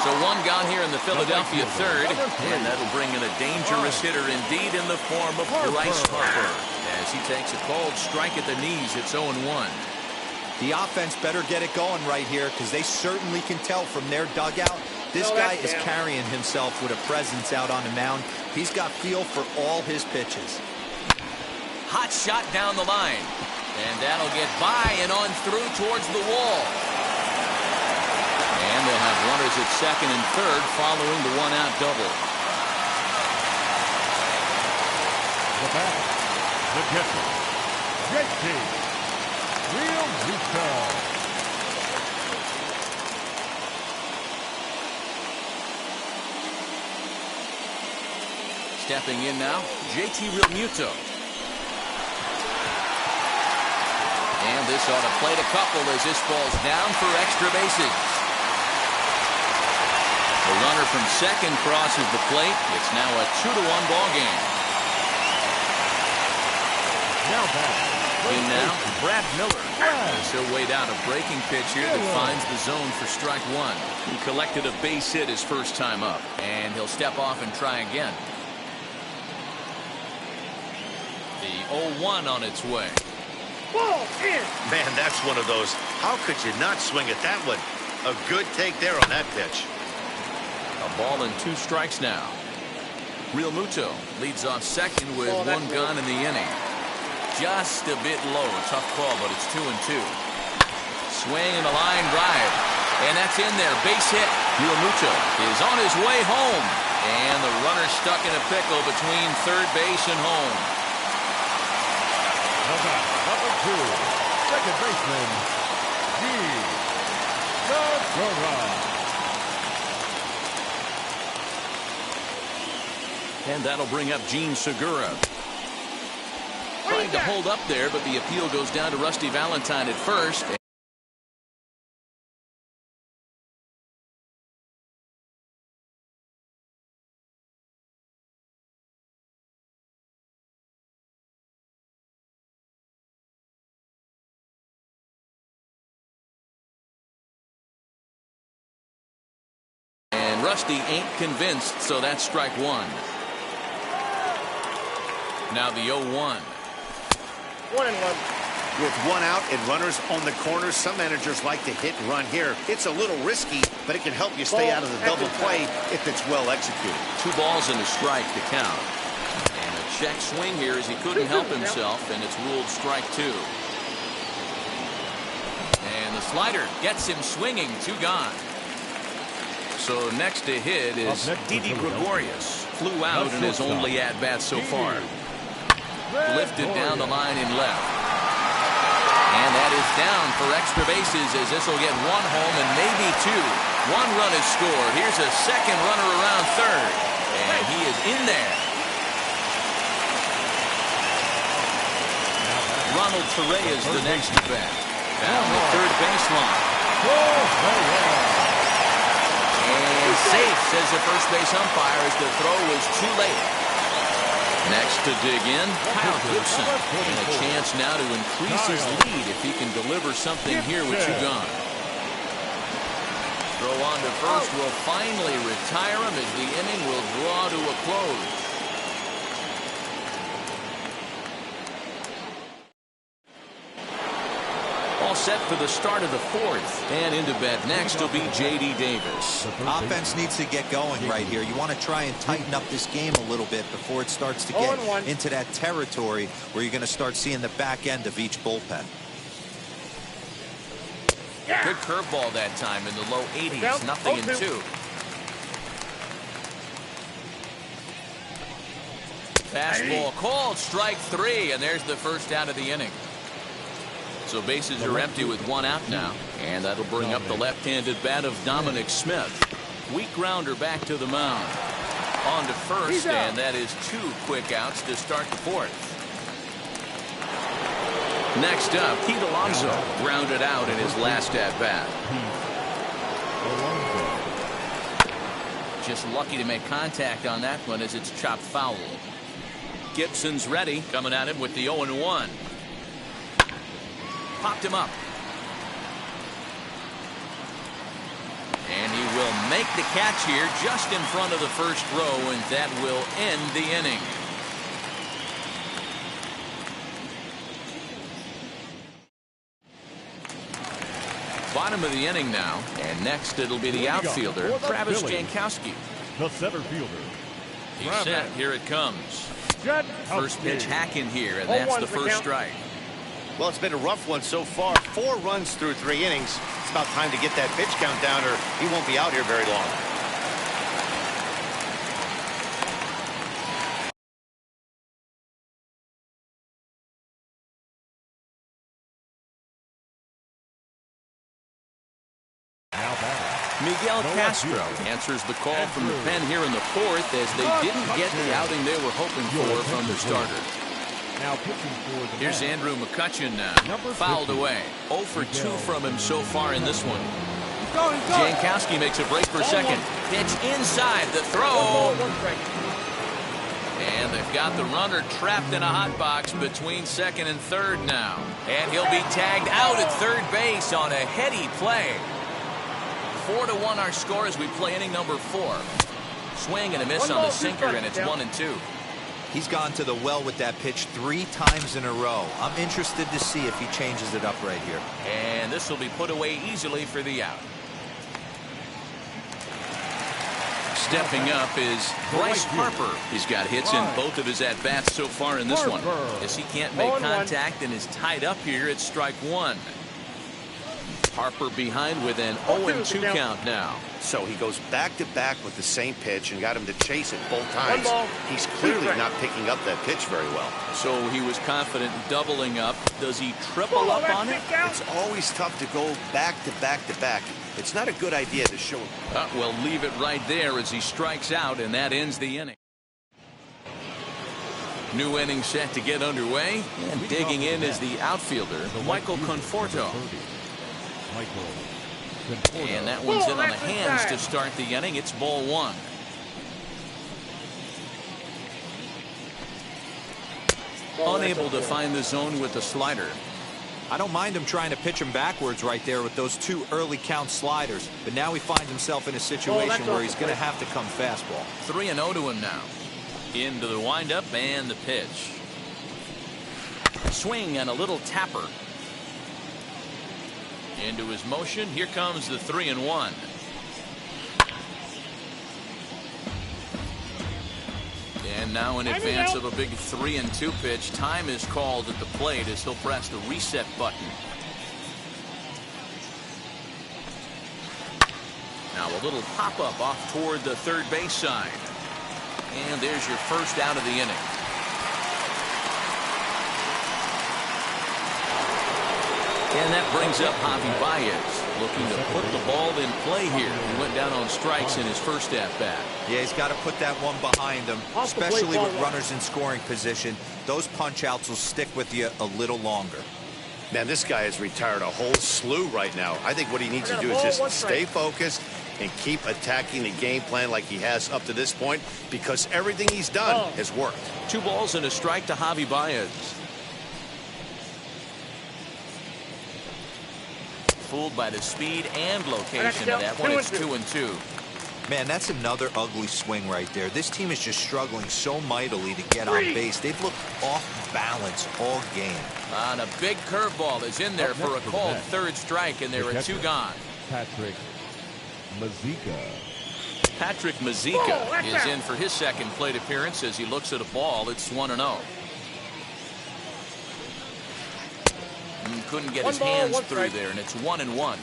So So one gone here in the Philadelphia third, and that'll bring in a dangerous hitter indeed in the form of Bryce Harper. As he takes a cold strike at the knees, it's 0-1. The offense better get it going right here because they certainly can tell from their dugout. This guy is carrying himself with a presence out on the mound. He's got feel for all his pitches. Hot shot down the line. And that'll get by and on through towards the wall. And they'll have runners at second and third following the one-out double. The batter, the catcher, JT Realmuto. Stepping in now, JT Realmuto. And this ought to plate a couple as this ball's down for extra bases. The runner from second crosses the plate. It's now a 2-1 ball game. Now back. In now, Brad Miller. He'll wait out a breaking pitch here that finds the zone for strike one. He collected a base hit his first time up, and he'll step off and try again. The 0-1 on its way. Ball in. Man, that's one of those. How could you not swing at that one? A good take there on that pitch. A ball and 2 strikes now. Realmuto leads off second with one gone in the inning. Just a bit low. Tough call, but it's 2-2. Swing and a line drive. And that's in there. Base hit. Realmuto is on his way home. And the runner stuck in a pickle between third base and home. Number 2, second baseman, Segura. And that'll bring up Gene Segura. Trying to hold up there, but the appeal goes down to Rusty Valentine at first. And Rusty ain't convinced, so that's strike one. Now the 0-1. 1-1. With one out and runners on the corners, some managers like to hit and run here. It's a little risky, but it can help you stay out of the double play if it's well executed. 2 balls and a strike to count. And a check swing here as he couldn't help himself, and it's ruled strike 2. And the slider gets him swinging. 2 gone. So next to hit is Didi Gregorius. Flew out in his only at-bat so far. Lifted down the line in left. And that is down for extra bases as this will get 1 home and maybe 2. 1 run is scored. Here's a second runner around third. And he is in there. Ronald Torre is the next at bat. Down the third baseline. And safe, says the first base umpire, as the throw was too late. Next to dig in, Kyle Gibson. And a chance now to increase his lead if he can deliver something here with 2 gone. Throw on to first will finally retire him as the inning will draw to a close. All set for the start of the 4th. And into bat next will be J.D. Davis. Offense needs to get going right here. You want to try and tighten up this game a little bit before it starts to get into that territory where you're going to start seeing the back end of each bullpen. Good curveball that time in the low 80s. Nothing in 2. Fastball called, strike 3, and there's the first out of the inning. So bases are empty with 1 out now, and that'll bring up the left-handed bat of Dominic Smith. Weak grounder back to the mound. On to first, and that is 2 quick outs to start the 4th. Next up, Pete Alonso grounded out in his last at-bat. Just lucky to make contact on that one as it's chopped foul. Gibson's ready, coming at him with the 0-1. Popped him up. And he will make the catch here just in front of the first row, and that will end the inning. Bottom of the inning now, and next it'll be the outfielder, Travis Jankowski. The center fielder. He's set. Here it comes. First pitch hack in here, and that's the first strike. Well, it's been a rough one so far. 4 runs through 3 innings. It's about time to get that pitch count down, or he won't be out here very long. Miguel Castro answers the call from the pen here in the 4th, as they didn't get the outing they were hoping for from the starter. Now pitching for the Here's Andrew McCutchen now. Fouled away. 0 for 2 from him so far in this one. Jankowski makes a break for second. Pitch inside the throw. And they've got the runner trapped in a hot box between second and third now. And he'll be tagged out at third base on a heady play. 4-1 our score as we play inning number 4. Swing and a miss on the sinker, and it's 1-2. He's gone to the well with that pitch 3 times in a row. I'm interested to see if he changes it up right here. And this will be put away easily for the out. Stepping up is Bryce Harper. He's got hits in both of his at-bats so far in this one. As he can't make contact and is tied up here at strike 1. Harper behind with an 0-2 count now. So he goes back-to-back with the same pitch and got him to chase it both times. He's clearly not picking up that pitch very well. So he was confident doubling up. Does he triple up on it? It's always tough to go back-to-back-to-back. It's not a good idea to show him. Well, leave it right there as he strikes out, and that ends the inning. New inning set to get underway, and digging in is the outfielder, Michael Conforto. And that one's in on the hands to start the inning. It's ball 1. Unable to find the zone with the slider. I don't mind him trying to pitch him backwards right there with those 2 early count sliders, but now he finds himself in a situation where he's going to have to come fastball. 3-0 to him now. Into the windup and the pitch. Swing and a little tapper. Into his motion. Here comes the 3-1. And now in advance of a big 3-2 pitch, time is called at the plate as he'll press the reset button. Now a little pop-up off toward the third base side. And there's your first out of the inning. And that brings up Javi Baez, looking to put the ball in play here. He went down on strikes in his first at-bat. Yeah, he's got to put that one behind him, especially with runners in scoring position. Those punch-outs will stick with you a little longer. Man, this guy has retired a whole slew right now. I think what he needs to do is just stay focused and keep attacking the game plan like he has up to this point, because everything he's done has worked. 2 balls and a strike to Javi Baez. Fooled by the speed and location of that one. It's 2-2. Man, that's another ugly swing right there. This team is just struggling so mightily to get on base. They've looked off balance all game. On a big curveball is in there for a called third strike, and there are 2 gone. Patrick Mazeika. Patrick Mazeika is in for his second plate appearance as he looks at a ball. It's 1-0. Couldn't get his hands through there, and it's 1-1.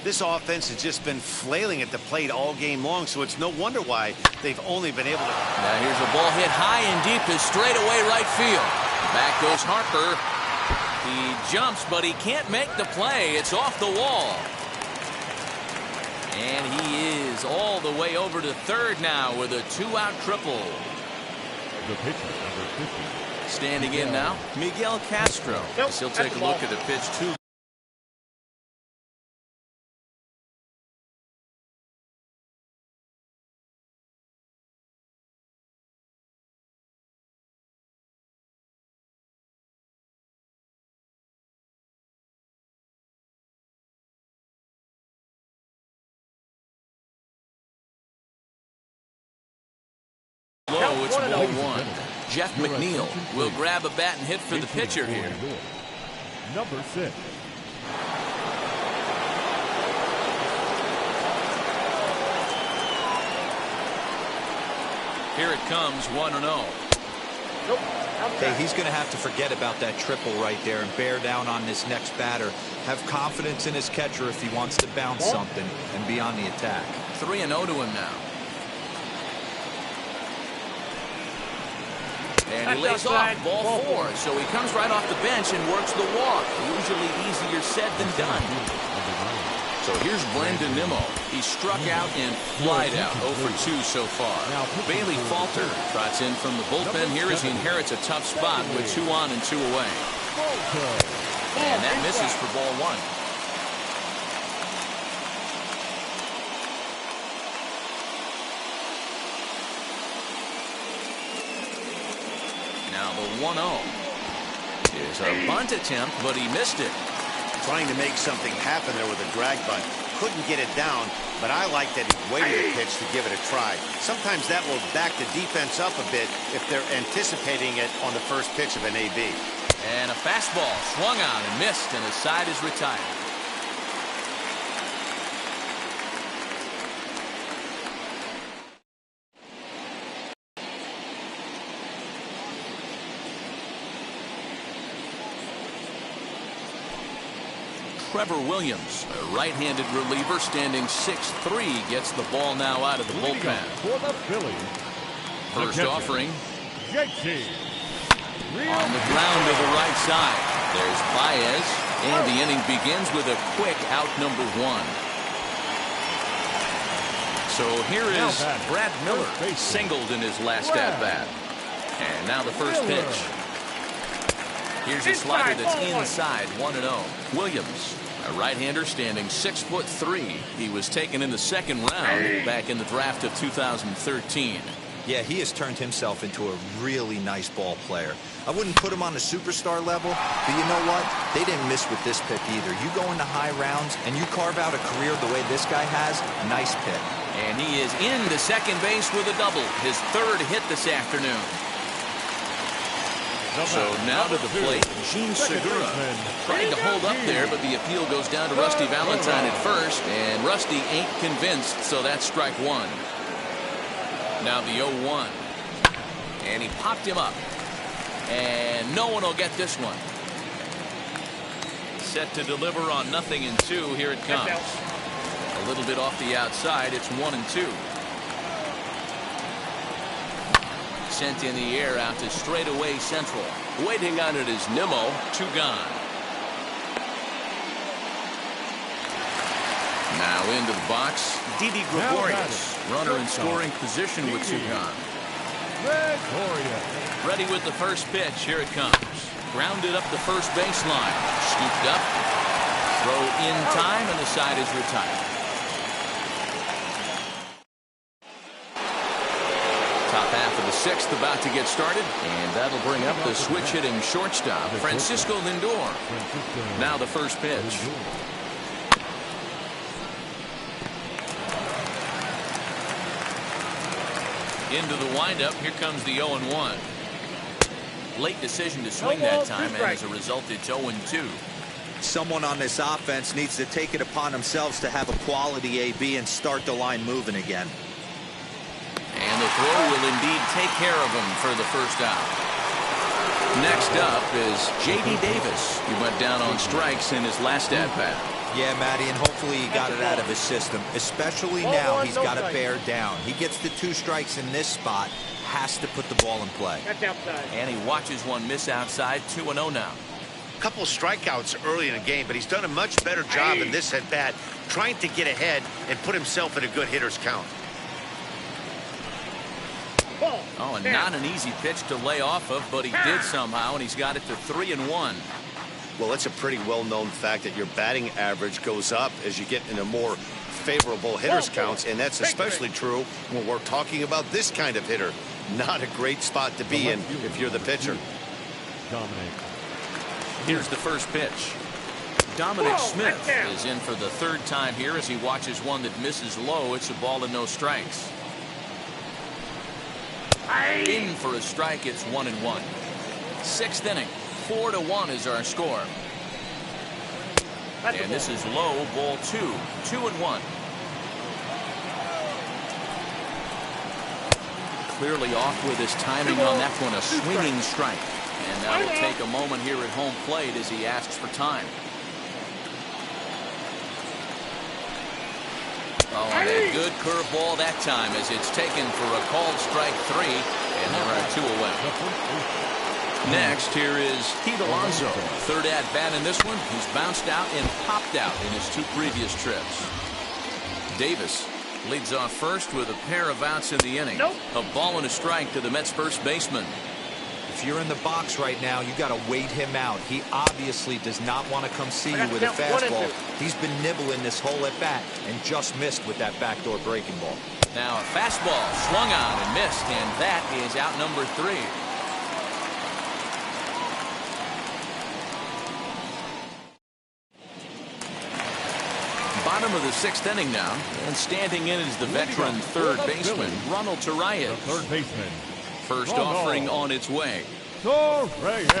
This offense has just been flailing at the plate all game long, so it's no wonder why they've only been able to. Now here's a ball hit high and deep to straightaway right field. Back goes Harper. He jumps, but he can't make the play. It's off the wall. And he is all the way over to third now with a 2-out triple. The pitcher, number 50. Standing in now, Miguel Castro. He'll take a look at the pitch 2. It's ball one. Jeff McNeil will grab a bat and hit for the pitcher here. Number 6. Here it comes, 1-0. Hey, he's going to have to forget about that triple right there and bear down on this next batter. Have confidence in his catcher if he wants to bounce something and be on the attack. 3-0 to him now. And he lays off ball 4, so he comes right off the bench and works the walk. Usually easier said than done. So here's Brandon Nimmo. He struck out and flied out 0 for 2 so far. Bailey Falter trots in from the bullpen here as he inherits a tough spot with 2 on and 2 away. And that misses for ball 1. Now the 1-0 is a bunt attempt, but he missed it. Trying to make something happen there with a drag bunt. Couldn't get it down, but I like that he waited a pitch to give it a try. Sometimes that will back the defense up a bit if they're anticipating it on the first pitch of an AB. And a fastball swung out and missed, and the side is retired. Trevor Williams, a right-handed reliever standing 6'3", gets the ball now out of the bullpen. For the Phillies, First offering. JT. On the ground to the right side. There's Baez, and the inning begins with a quick out number 1. So here is Brad Miller, singled in his last at-bat. And now the first pitch. Here's a slider that's inside, 1-0. Williams, a right-hander standing 6'3". He was taken in the second round back in the draft of 2013. Yeah, he has turned himself into a really nice ball player. I wouldn't put him on the superstar level, but you know what? They didn't miss with this pick either. You go into high rounds and you carve out a career the way this guy has, nice pick. And he is into second base with a double, his 3rd hit this afternoon. So now to the plate, Gene Segura trying to hold up there, but the appeal goes down to Rusty Valentine at first, and Rusty ain't convinced, so that's strike 1. Now the 0-1, and he popped him up, and no one will get this one. Set to deliver on 0-2. Here it comes. A little bit off the outside. It's 1-2. Sent in the air out to straightaway central. Waiting on it is Nimmo. 2 gone. Now into the box, Didi Gregorius. Runner in scoring position with 2 gone. Ready with the first pitch. Here it comes. Grounded up the first baseline. Scooped up. Throw in time, and the side is retired. Top half of the 6th about to get started, and that'll bring up the switch-hitting shortstop, Francisco Lindor. Now the first pitch. Into the windup, here comes the 0-1. Late decision to swing that time, and as a result, it's 0-2. Someone on this offense needs to take it upon themselves to have a quality AB and start the line moving again. And the throw will indeed take care of him for the first out. Next up is J.D. Davis. He went down on strikes in his last at-bat. Yeah, Matty, and hopefully he got it out of his system. Especially now, he's got to bear down. He gets the 2 strikes in this spot, has to put the ball in play. That's outside. And he watches one miss outside, 2-0 now. A couple strikeouts early in the game, but he's done a much better job in this at-bat, trying to get ahead and put himself in a good hitter's count. Oh, and not an easy pitch to lay off of, but he did somehow, and he's got it to 3-1. Well, it's a pretty well-known fact that your batting average goes up as you get into more favorable hitters counts, and that's especially true when we're talking about this kind of hitter. Not a great spot to be in if you're the pitcher. Here's the first pitch. Dominic Smith is in for the 3rd time here as he watches one that misses low. It's a ball and no strikes. In for a strike, it's 1-1. Sixth inning, 4-1 is our score. And this is low, ball 2, 2-1. Clearly off with his timing on that one, a swinging strike. And now he'll take a moment here at home plate as he asks for time. Oh, and a good curveball that time as it's taken for a called strike 3, and there are 2 away. Next, here is Pete Alonso. Third at bat in this one. He's bounced out and popped out in his 2 previous trips. Davis leads off first with a pair of outs in the inning. A ball and a strike to the Mets first baseman. If you're in the box right now, you got to wait him out. He obviously does not want to come see you with a fastball. He's been nibbling this whole at bat and just missed with that backdoor breaking ball. Now a fastball swung on and missed, and that is out number 3. Bottom of the 6th inning now, and standing in is the veteran third baseman, Ronald Torreyes. The third baseman. First offering on its way. Torreyes.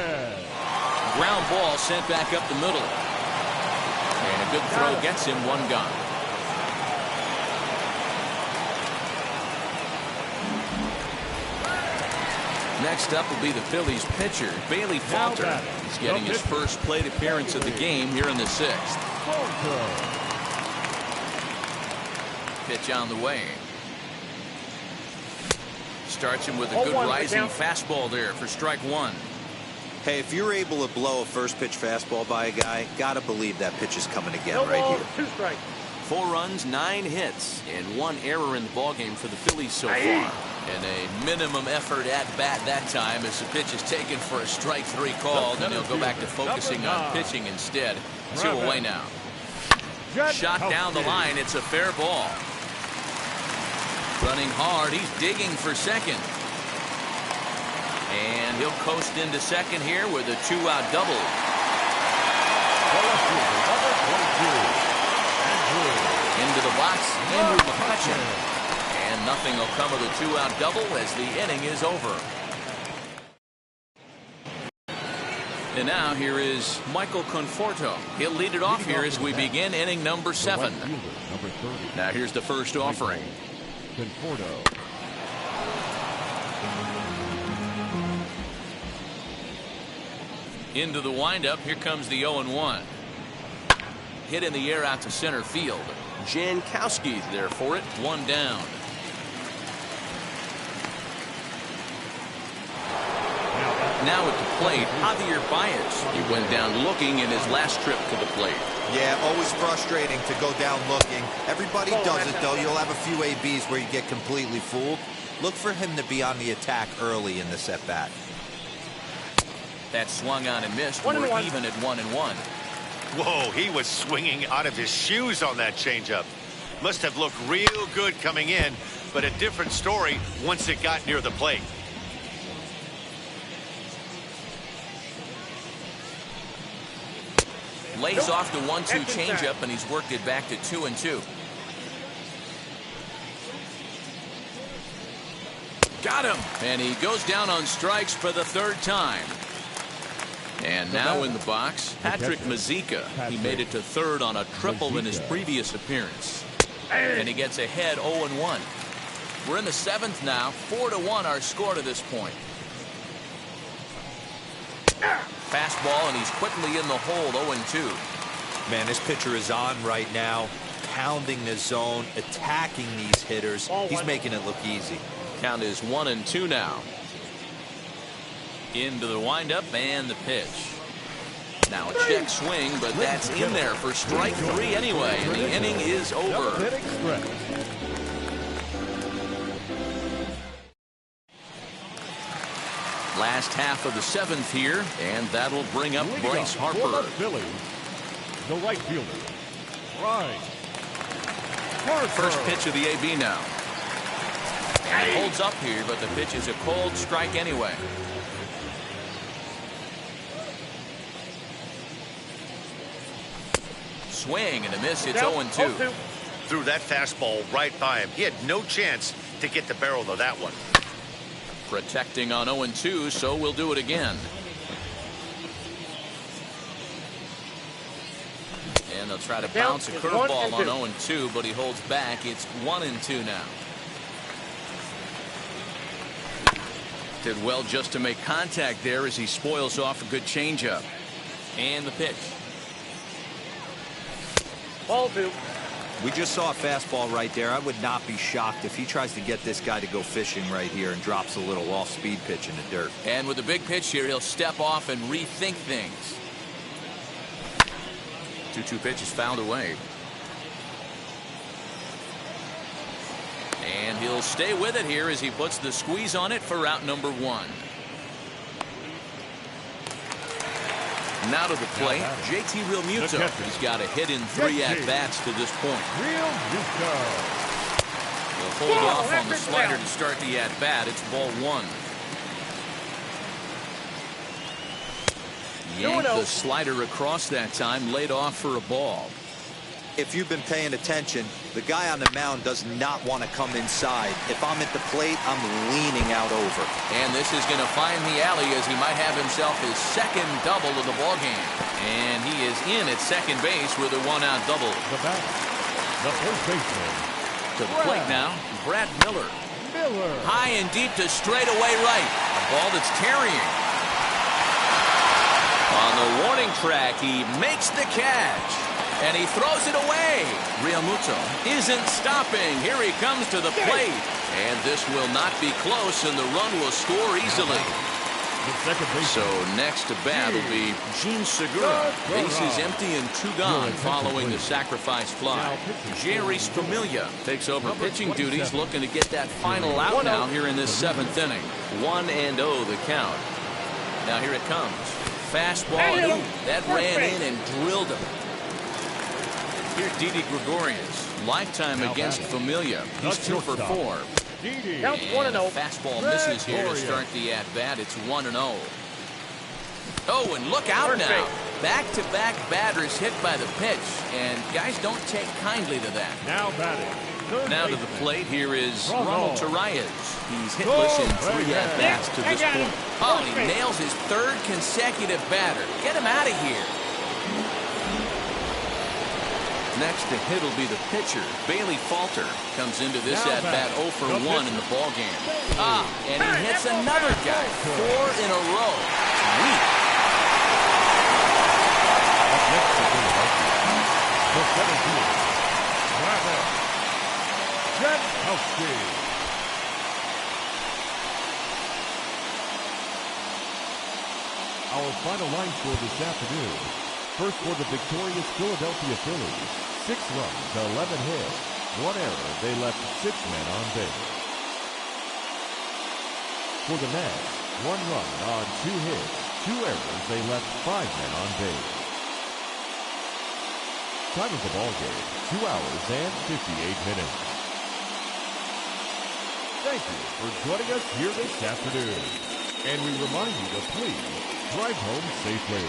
Ground ball sent back up the middle. And a good throw gets him 1 gone. Next up will be the Phillies pitcher, Bailey Falter. He's getting his first plate appearance of the game here in the 6th. Pitch on the way. Starts him with a good rising fastball there for strike 1. Hey, if you're able to blow a first pitch fastball by a guy, gotta believe that pitch is coming again right here. 2 strikes. 4 runs, 9 hits, and 1 error in the ballgame for the Phillies so far. And a minimum effort at bat that time as the pitch is taken for a strike 3 call. Then he'll go back to focusing on pitching instead. 2 away now. Shot down the line. It's a fair ball. Running hard. He's digging for second. And he'll coast into second here with a 2-out double. Into the box, Andrew McCutcheon. And nothing will come of the 2-out double as the inning is over. And now here is Michael Conforto. He'll lead it off here as we begin inning number 7. Now here's the first offering. Conforto. Into the windup. Here comes the 0-1. Hit in the air out to center field. Jankowski's there for it. 1 down. Now at the plate, Javier Baez. He went down looking in his last trip to the plate. Yeah, always frustrating to go down looking. Everybody does it, though. You'll have a few ABs where you get completely fooled. Look for him to be on the attack early in the at-bat. That swung on and missed. We're even at 1-1. Whoa, he was swinging out of his shoes on that changeup. Must have looked real good coming in, but a different story once it got near the plate. Lays off the 1-2 changeup, and he's worked it back to 2-2. Got him! And he goes down on strikes for the 3rd time. And now in the box, Patrick Mazeika. He made it to 3rd on a triple in his previous appearance. And he gets ahead 0-1. We're in the 7th now. 4-1 our score to this point. Fastball, and he's quickly in the hold, 0-2. Man, this pitcher is on right now, pounding the zone, attacking these hitters. He's making it look easy. Count is 1-2 now. Into the windup and the pitch. Now a check swing, but that's in there for strike 3 anyway, and the inning is over. Last half of the 7th here, and that'll bring up Bryce Harper. The right fielder, Bryce Harper. First pitch of the AB now. And it holds up here, but the pitch is a cold strike anyway. Swing and a miss. It's 0-2. Threw that fastball right by him. He had no chance to get the barrel of that one. Protecting on 0-2, so we'll do it again. And they'll try to bounce a curveball on 0-2, but he holds back. It's 1-2 now. Did well just to make contact there as he spoils off a good changeup. And the pitch. Ball 2. We just saw a fastball right there. I would not be shocked if he tries to get this guy to go fishing right here and drops a little off-speed pitch in the dirt. And with a big pitch here, he'll step off and rethink things. 2-2 pitch is fouled away. And he'll stay with it here as he puts the squeeze on it for out number 1. Now to the plate, JT Realmuto. He's got a hit in 3 at-bats to this point. Realmuto. He'll hold off on the slider to start the at-bat. It's ball 1. Yanked the slider across that time, laid off for a ball. If you've been paying attention, the guy on the mound does not want to come inside. If I'm at the plate, I'm leaning out over. And this is going to find the alley as he might have himself his second double of the ballgame. And he is in at second base with a 1-out double. The batter, the first baseman. To the plate now, Brad Miller. High and deep to straightaway right. A ball that's carrying. On the warning track, he makes the catch. And he throws it away. Realmuto isn't stopping. Here he comes to the plate. And this will not be close, and the run will score easily. So next to bat will be Gene Segura. Bases empty and 2 gone following the sacrifice fly. Jerry Familia takes over pitching duties, looking to get that final out now here in this 7th inning. 1-0 the count. Now here it comes. Fastball. Ooh, that ran in and drilled him. Here's Didi Gregorius. Lifetime against Familia. He's 2 for 4. Counts 1-0. Fastball misses here to start the at-bat. It's 1-0. Oh, and look out now. Back-to-back batters hit by the pitch. And guys don't take kindly to that. Now batting. Now to the plate, here is Ronald Torreyes. He's hitless in 3 at-bats to this point. Oh, he nails his 3rd consecutive batter. Get him out of here. Next to hit will be the pitcher. Bailey Falter comes into this at-bat 0 for 1 in the ballgame. And he hits another guy. 4 in a row. Sweet. Our final line score this afternoon. First for the victorious Philadelphia Phillies. 6 runs, 11 hits, 1 error. They left 6 men on base. For the Mets, 1 run on 2 hits, 2 errors. They left 5 men on base. Time of the ball game, 2 hours and 58 minutes. Thank you for joining us here this afternoon. And we remind you to please drive home safely.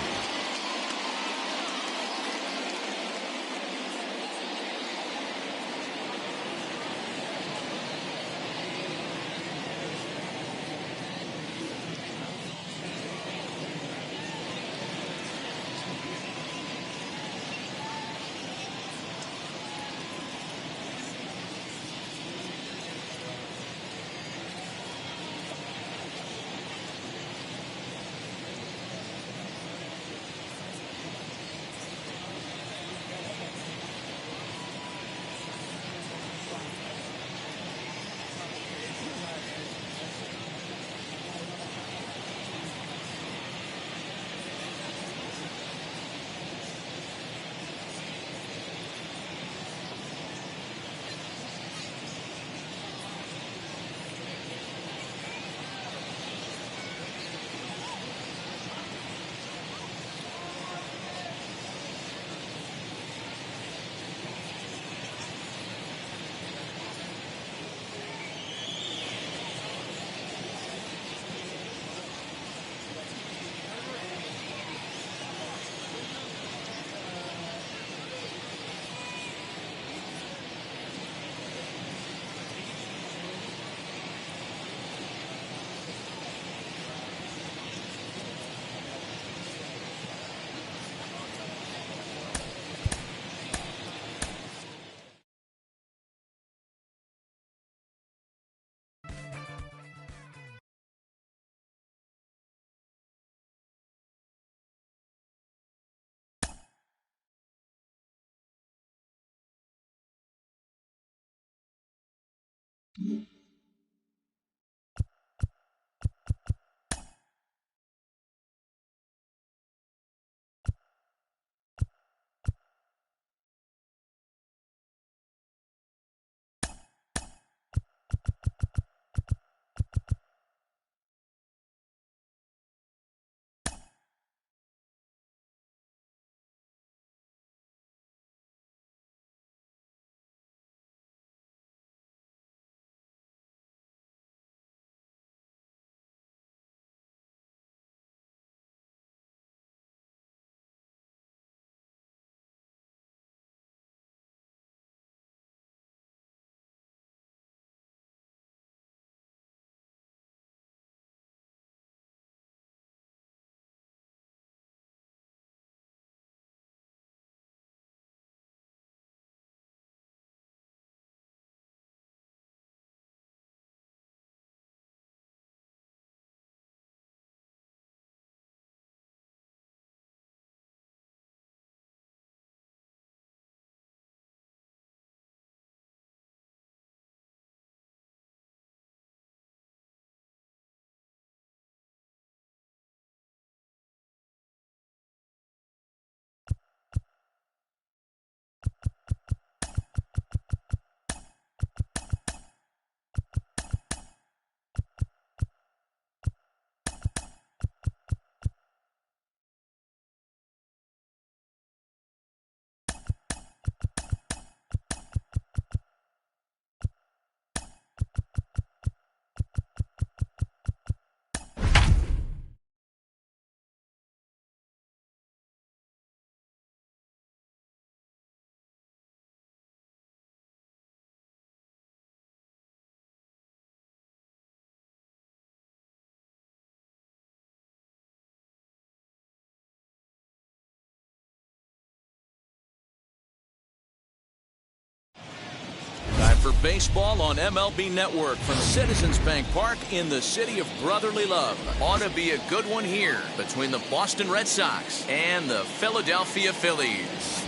Time for baseball on MLB Network from Citizens Bank Park in the city of brotherly love. Ought to be a good one here between the Boston Red Sox and the Philadelphia Phillies.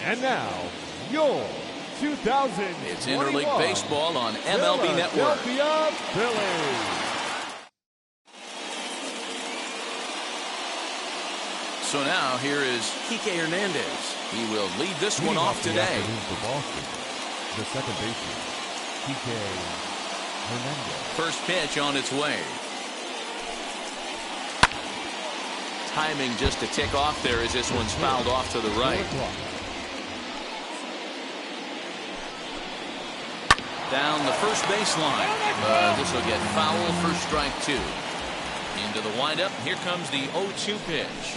And now, your 2000. It's interleague baseball on MLB Network. Philadelphia Phillies. So now here is Kike Hernandez. He will lead this one off today. For Boston, the second baseman, Kike Hernandez. First pitch on its way. Timing just a tick off there as this one's fouled off to the right. Down the first baseline. This will get foul for strike two. Into the windup. Here comes the 0-2 pitch.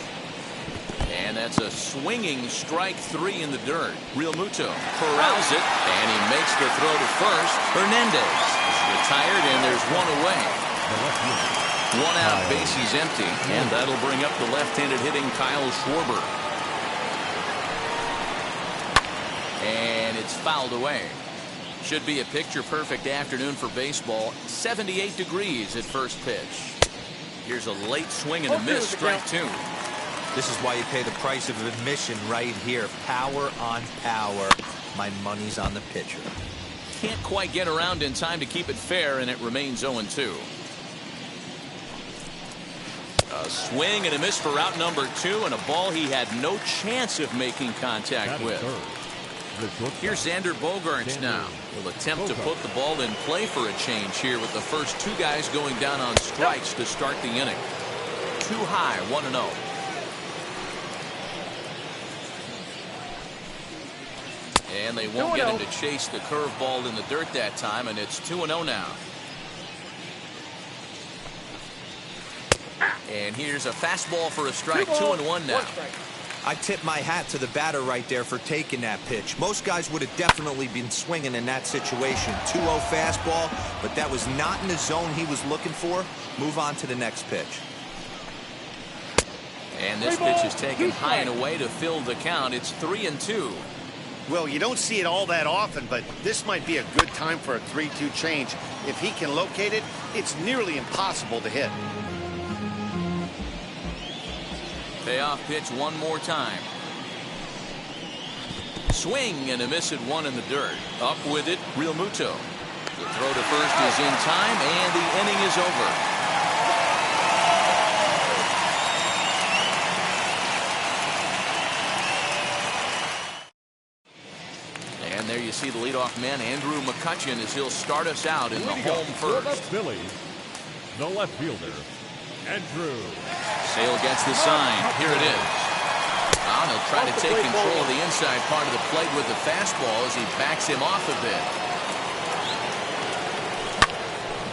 And that's a swinging strike three in the dirt. Real Muto corrals it, and he makes the throw to first. Hernandez is retired, and there's one away. One out, bases empty, and that'll bring up the left-handed hitting Kyle Schwarber. And it's fouled away. Should be a picture-perfect afternoon for baseball. 78 degrees at first pitch. Here's a late swing and a miss, strike two. This is why you pay the price of admission right here. Power on power. My money's on the pitcher. Can't quite get around in time to keep it fair, and it remains 0-2. A swing and a miss for out number two, and a ball he had no chance of making contact with. Here's Xander Bogaerts now. Will attempt to put the ball in play for a change here with the first two guys going down on strikes to start the inning. Too high, 1-0. And they won't get him to chase the curveball in the dirt that time, and it's 2-0 now. And here's a fastball for a strike, 2-1 now. I tip my hat to the batter right there for taking that pitch. Most guys would have definitely been swinging in that situation. 2-0 fastball, but that was not in the zone he was looking for. Move on to the next pitch. And this pitch is taken high and away to fill the count. It's 3-2. Well, you don't see it all that often, but this might be a good time for a 3-2 change. If he can locate it, it's nearly impossible to hit. Payoff pitch one more time. Swing and a miss at one in the dirt. Up with it, Real Muto. The throw to first is in time, and the inning is over. And there you see the leadoff man, Andrew McCutcheon, as he'll start us out in the home first. The Phillies, the left fielder, Andrew. Sale gets the sign. Here it is. Oh, he'll try to take control of the inside part of the plate with the fastball as he backs him off a bit.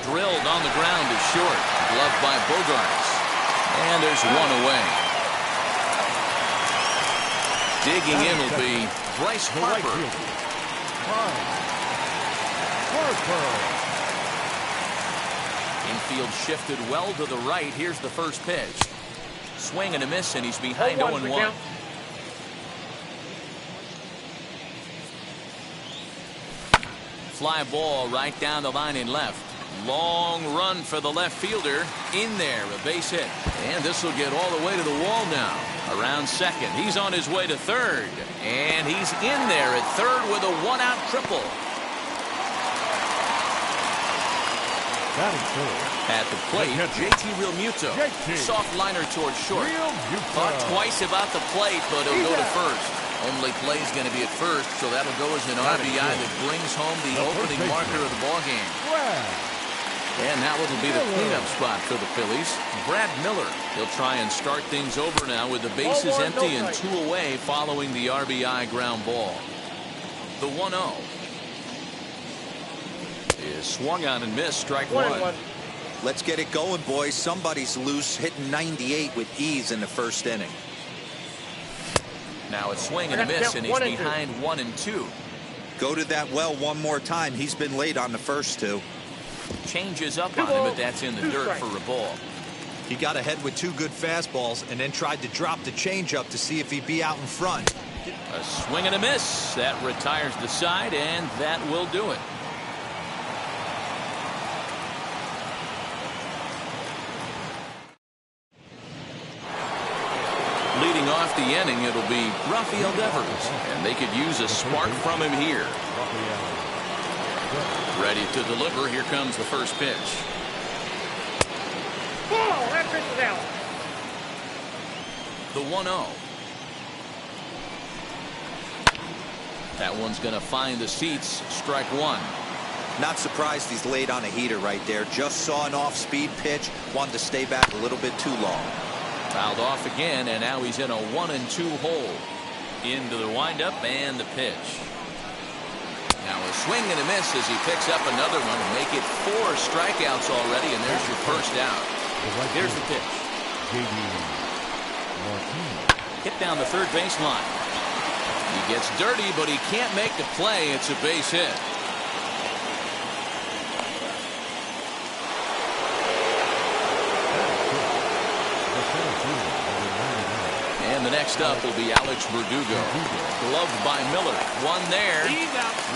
Drilled on the ground is short. Gloved by Bogarts. And there's one away. Digging in will be Bryce Harper. Infield shifted well to the right. Here's the first pitch. Swing and a miss, and he's behind 0-1. Fly ball right down the line in left. Long run for the left fielder. In there, a base hit. And this will get all the way to the wall now. Around second. He's on his way to third. And he's in there at third with a one-out triple. At the plate, JT Realmuto. Soft liner towards short. Thought twice about the plate, but he'll go to first. Only play's going to be at first, so that'll go as an RBI that brings home the opening marker of the ballgame. And now it'll be the cleanup spot for the Phillies. Brad Miller. He'll try and start things over now with the bases empty and 2 away following the RBI ground ball. The 1-0 is swung on and missed. Strike one. Let's get it going, boys. Somebody's loose, hitting 98 with ease in the first inning. Now a swing and a miss, and he's behind 1-2. Go to that well one more time. He's been late on the first two. Changes up on him, but that's in the dirt for a ball. He got ahead with 2 good fastballs and then tried to drop the changeup to see if he'd be out in front. A swing and a miss. That retires the side, and that will do it. Leading off the inning, it'll be Rafael Devers, and they could use a spark from him here. Ready to deliver. Here comes the first pitch. Ball, that pitch is out. The 1-0. That one's going to find the seats. Strike one. Not surprised he's laid on a heater right there. Just saw an off-speed pitch. Wanted to stay back a little bit too long. Fouled off again, and now he's in a 1-2 hole. Into the windup and the pitch. Now a swing and a miss as he picks up another one to make it 4 strikeouts already, and there's your first out. Here's the pitch. Hit down the third baseline. He gets dirty, but he can't make the play. It's a base hit. And the next up will be Alex Verdugo. Gloved by Miller. One there.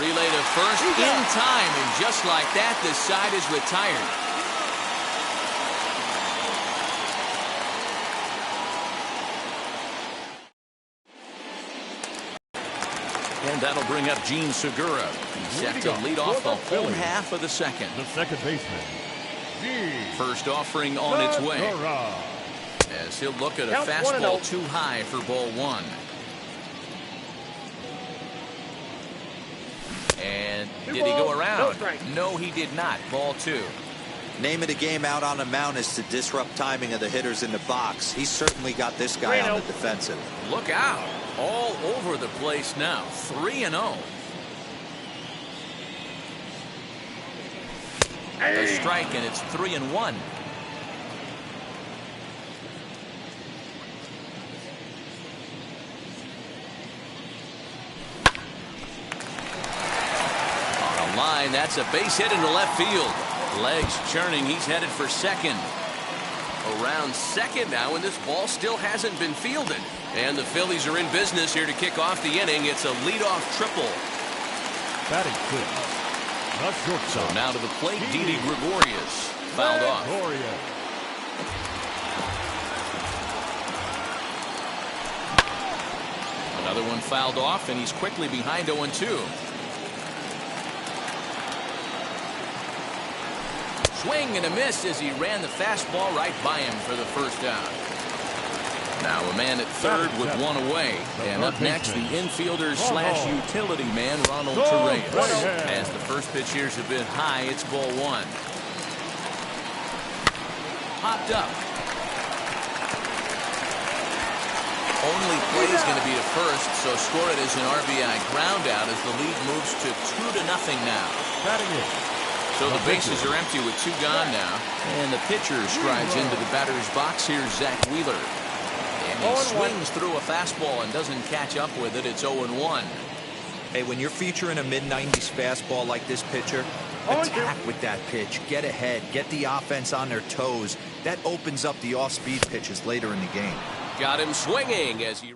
Relay to first in time. And just like that, the side is retired. And that'll bring up Gene Segura. He's set to lead off the whole half of the second. The second baseman, First offering on its way. As he'll look at a fastball too high for ball one. And did he go around? No, he did not. Ball two. Name of the game out on the mound is to disrupt timing of the hitters in the box. He's certainly got this guy on the defensive. Look out. All over the place now. 3-0. A strike, and it's 3-1. On a line, that's a base hit into left field. Legs churning. He's headed for second. Around second now, and this ball still hasn't been fielded. And the Phillies are in business here to kick off the inning. It's a leadoff triple. batting fifth. So now to the plate, Didi Gregorius. Fouled off. Another one fouled off, and he's quickly behind 0-2. Swing and a miss as he ran the fastball right by him for the first down. Now a man at third with one away. And up next, the infielder slash utility man, Ronald Torreyes. As the first pitch here's a bit high, it's ball one. Popped up. Only play is going to be to first, so score it as an RBI ground out as the lead moves to 2-0 now. Batting it. So the bases are empty with two gone now. And the pitcher strides into the batter's box. Here's Zach Wheeler. And he swings through a fastball and doesn't catch up with it. It's 0-1. Hey, when you're featuring a mid-90s fastball like this pitcher, attack with that pitch. Get ahead. Get the offense on their toes. That opens up the off-speed pitches later in the game. Got him swinging as he...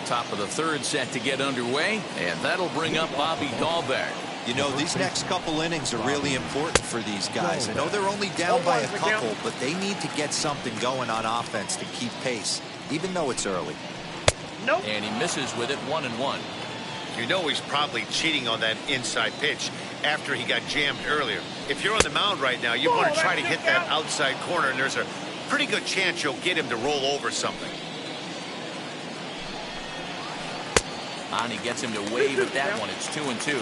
Top of the third set to get underway. And that'll bring up Bobby Dahlberg. You know, these next couple innings are really important for these guys. I know they're only down by a couple, but they need to get something going on offense to keep pace, even though it's early. Nope. And he misses with it 1-1. You know he's probably cheating on that inside pitch after he got jammed earlier. If you're on the mound right now, you want to try to hit that outside corner, and there's a pretty good chance you'll get him to roll over something. And he gets him to wave at that one. It's 2-2.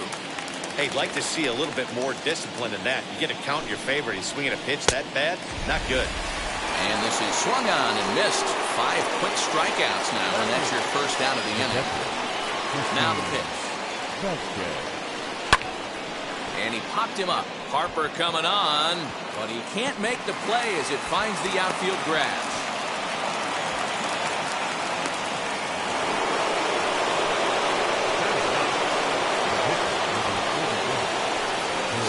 Hey, like to see a little bit more discipline than that. You get a count in your favor, and he's swinging a pitch that bad? Not good. And this is swung on and missed. 5 quick strikeouts now, and that's your first down of the inning. Now the pitch. And he popped him up. Harper coming on, but he can't make the play as it finds the outfield grass.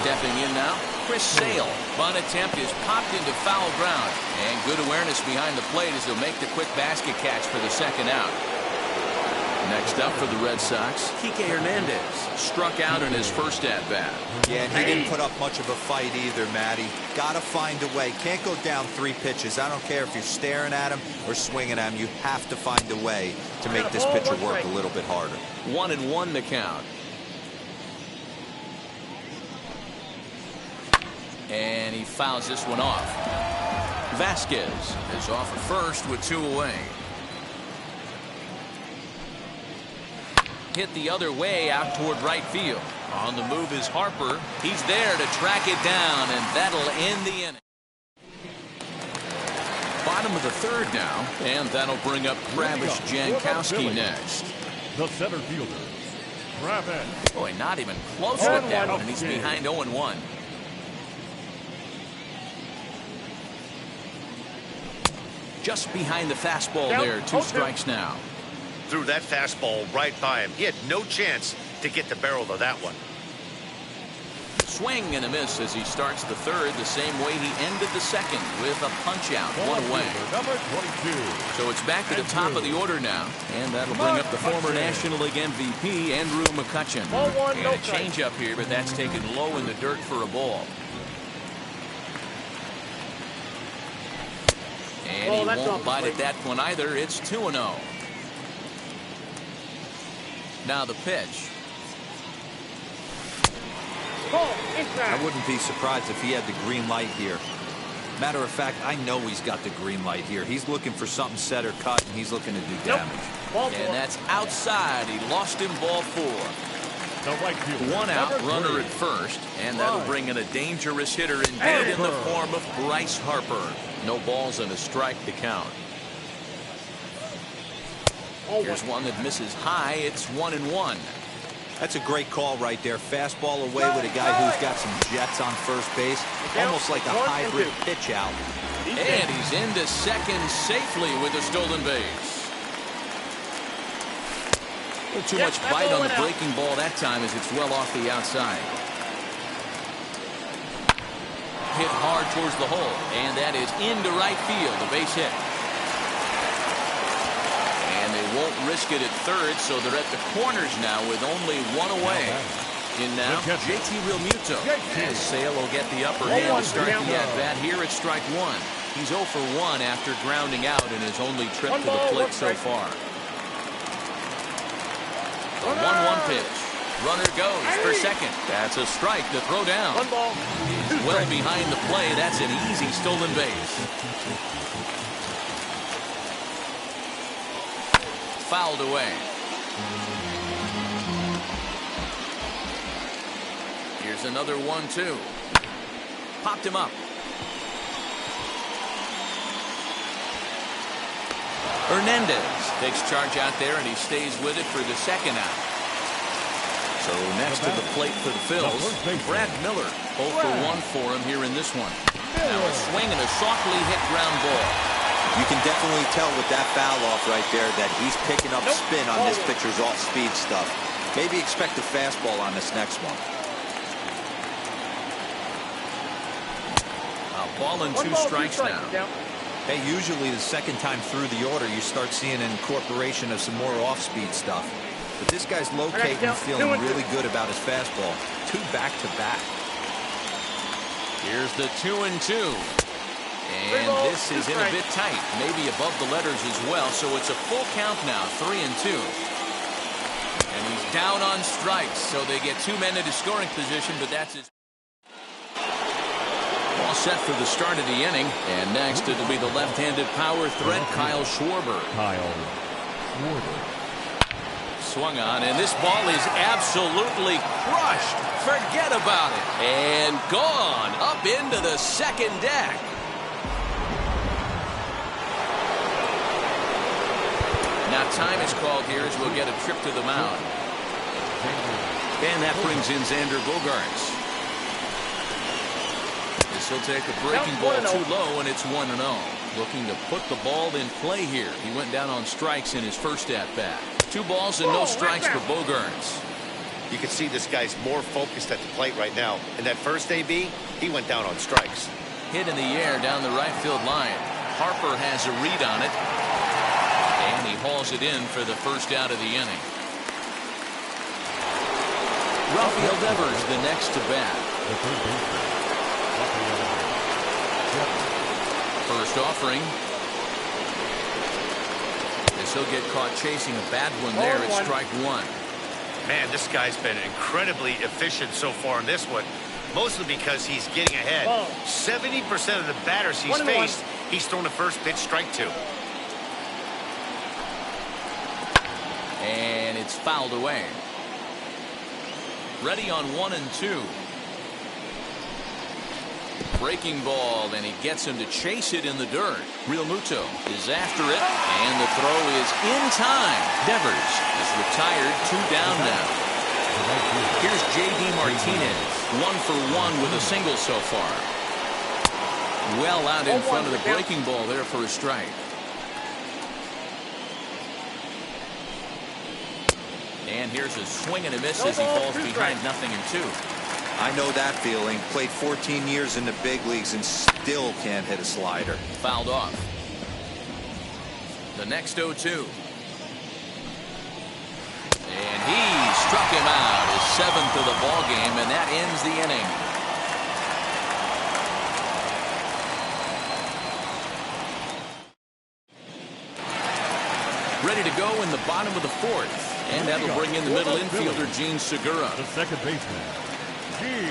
Stepping in now, Chris Sale. Bunt attempt is popped into foul ground. And good awareness behind the plate as he'll make the quick basket catch for the second out. Next up for the Red Sox, Kike Hernandez. Struck out in his first at-bat. Yeah, and he didn't put up much of a fight either, Matty. Got to find a way. Can't go down 3 pitches. I don't care if you're staring at him or swinging at him. You have to find a way to make this pitcher work a little bit harder. 1-1 to count. And he fouls this one off. Vasquez is off at first with 2 away. Hit the other way out toward right field. On the move is Harper. He's there to track it down, and that'll end the inning. Bottom of the third now, and that'll bring up Travis Jankowski next. The center fielder, Travis. Boy, not even close with that one, and he's behind 0-1. Just behind the fastball there. 2 strikes now. Threw that fastball right by him. He had no chance to get the barrel of that one. Swing and a miss as he starts the third the same way he ended the second with a punch out. 1 away. Number 22. So it's back to the top of the order now. And that'll bring up the former National League MVP, Andrew McCutchen. And a changeup here, but that's taken low in the dirt for a ball. And he won't bite at that one either. It's 2-0. Now the pitch. I wouldn't be surprised if he had the green light here. Matter of fact, I know he's got the green light here. He's looking for something set or cut, and he's looking to do damage. And that's outside. He lost him, ball 4. The right fielder, 1 out, number 3. runner at first, and that'll bring in a dangerous hitter indeed in the form of Bryce Harper. No balls and a strike to count. Here's one that misses high. It's 1-1. That's a great call right there. Fastball away with a guy who's got some jets on first base. Almost like a hybrid pitch out. And he's into second safely with a stolen base. A little too much bite on the breaking ball that time as it's well off the outside. Hit hard towards the hole, and that is into right field, the base hit. And they won't risk it at third, so they're at the corners now with only 1 away. In now, JT Realmuto. As Sale will get the upper hand to start the at-bat here at strike 1. He's 0 for 1 after grounding out in his only trip to the plate so far. The 1-1 pitch. Runner goes for second. That's a strike to throw down. One ball. He's well behind the play. That's an easy stolen base. Fouled away. Here's another 1-2. Popped him up. Hernandez takes charge out there, and he stays with it for the second out. So next to the plate for the Phils, Brad Miller. 0 for 1 for him here in this one. Now a swing and a softly hit ground ball. You can definitely tell with that foul off right there that he's picking up spin on this pitcher's off-speed stuff. Maybe expect a fastball on this next one. A ball and 2 strikes now. Hey, usually the second time through the order, you start seeing an incorporation of some more off-speed stuff. But this guy's locating and feeling really good about his fastball. 2 back-to-back. Here's the 2-2. And this is in a bit tight, maybe above the letters as well, so it's a full count now, 3-2. And he's down on strikes, so they get 2 men into scoring position, but that's his. All set for the start of the inning, and next it'll be the left-handed power threat, Kyle Schwarber. Swung on, and this ball is absolutely crushed. Forget about it. And gone up into the second deck. Now time is called here as we'll get a trip to the mound. And that brings in Xander Bogaerts. This will take a breaking ball too low, and it's 1-0. Looking to put the ball in play here. He went down on strikes in his first at-bat. 2 balls and no strikes for Bogaerts. You can see this guy's more focused at the plate right now. In that first AB, he went down on strikes. Hit in the air down the right field line. Harper has a read on it. And he hauls it in for the first out of the inning. Rafael Devers the next to bat. First offering. This he'll get caught chasing a bad one there. It's strike 1. Man, this guy's been incredibly efficient so far in this one. Mostly because he's getting ahead. 70% of the batters he's faced, he's thrown the first pitch, strike 2. And it's fouled away. Ready on 1-2. Breaking ball, and he gets him to chase it in the dirt. Real Muto is after it, and the throw is in time. Devers is retired, 2 down now. Here's J.D. Martinez, 1 for 1 with a single so far. Well out in front of the breaking ball there for a strike. And here's a swing and a miss as he falls behind 0-2. I know that feeling. Played 14 years in the big leagues and still can't hit a slider. Fouled off. The next 0-2. And he struck him out, his 7th of the ball game, and that ends the inning. Ready to go in the bottom of the 4th. And that'll bring in the middle infielder, Gene Segura. The second baseman, Gene.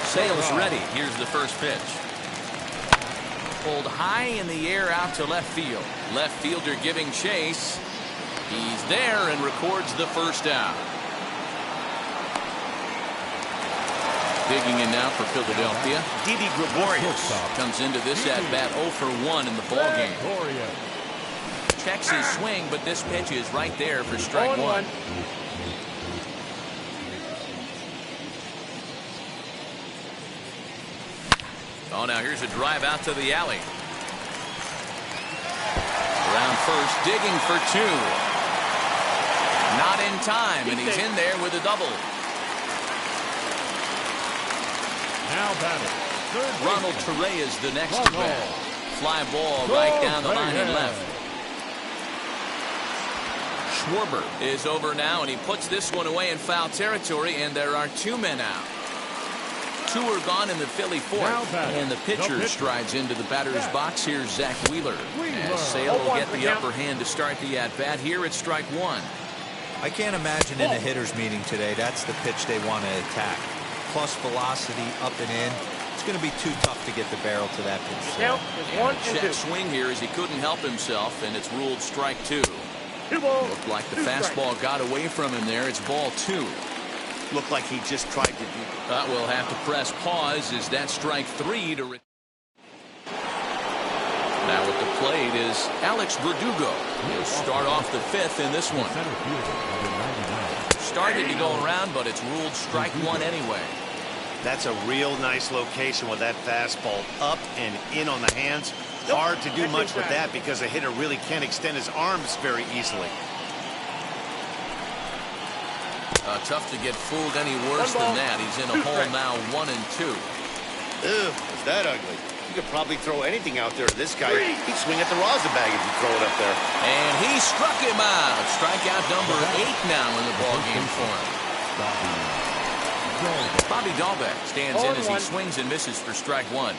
Sale's ready. Here's the first pitch. Pulled high in the air out to left field. Left fielder giving chase. He's there and records the first out. Digging in now for Philadelphia. Didi Gregorius comes into this at-bat 0 for 1 in the ballgame. Checks his swing, but this pitch is right there for strike 1. Oh, now here's a drive out to the alley. Around first, digging for 2. Not in time, and he's in there with a double. Now batting, Ronald Torre is the next to bat. Fly ball right down the line and left. Schwarber is over now, and he puts this one away in foul territory, and there are 2 men out. 2 are gone in the Philly 4th, and the pitcher strides into the batter's box. Here's Zach Wheeler. As Sale will get the upper hand to start the at-bat here at strike 1. I can't imagine in a hitter's meeting today that's the pitch they want to attack. Plus velocity up and in. It's going to be too tough to get the barrel to that pitch. Now is 1 and 2. Check swing here as he couldn't help himself, and it's ruled strike 2. 2 balls. Looked like the 2 fastball strikes. got away from him there. It's ball 2. Looked like he just tried to do. We'll have to press pause. Is that strike 3 to? Now at the plate is Alex Verdugo. He'll start off the 5th in this one. Center fielder, number 99. Started to go around, but it's ruled strike 1 anyway. That's a real nice location with that fastball up and in on the hands. Hard to do much with that because a hitter really can't extend his arms very easily. Tough to get fooled any worse than that. He's in a hole now, 1 and 2. Ugh, is that ugly? You could probably throw anything out there to this guy. He'd swing at the rosin bag if you throw it up there. And he struck him out. Strikeout number 8 now in the ballgame for him. Bobby Dahlbeck stands in as he swings and misses for strike 1.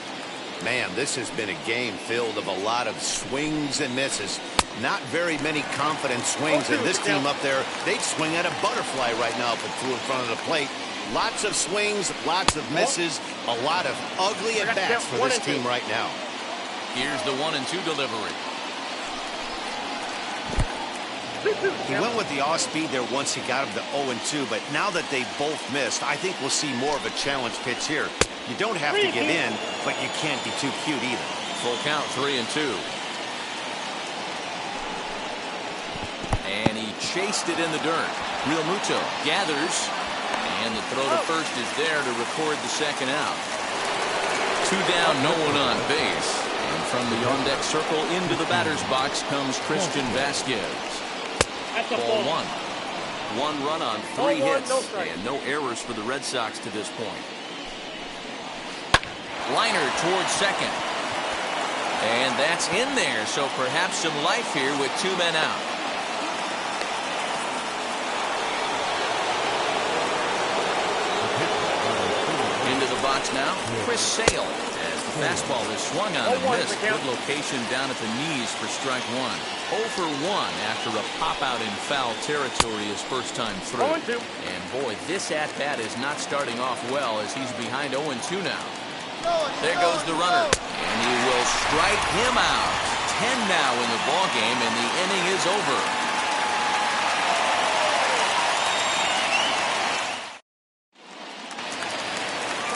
Man, this has been a game filled of a lot of swings and misses. Not very many confident swings, and this team up there, they'd swing at a butterfly right now if it flew in front of the plate. Lots of swings, lots of misses, a lot of ugly at-bats for this team right now. Here's the 1 and 2 delivery. He went with the off-speed there once he got him to 0-2, but now that they both missed, I think we'll see more of a challenge pitch here. You don't have to give in, but you can't be too cute either. Full count, 3 and 2. And he chased it in the dirt. Real Muto gathers, and the throw to first is there to record the second out. 2 down, no one on base. And from the on-deck circle into the batter's box comes Christian Vasquez. Ball 1. 1 run on 3 hits, and no errors for the Red Sox to this point. Liner towards second. And that's in there, so perhaps some life here with 2 men out. Into the box now, Chris Sale, as the fastball is swung on and missed. Good location down at the knees for strike 1. 0 for 1 after a pop-out in foul territory his first time through. And boy, this at-bat is not starting off well as he's behind 0-2 now. There goes the runner, and he will strike him out. 10 now in the ballgame, and the inning is over.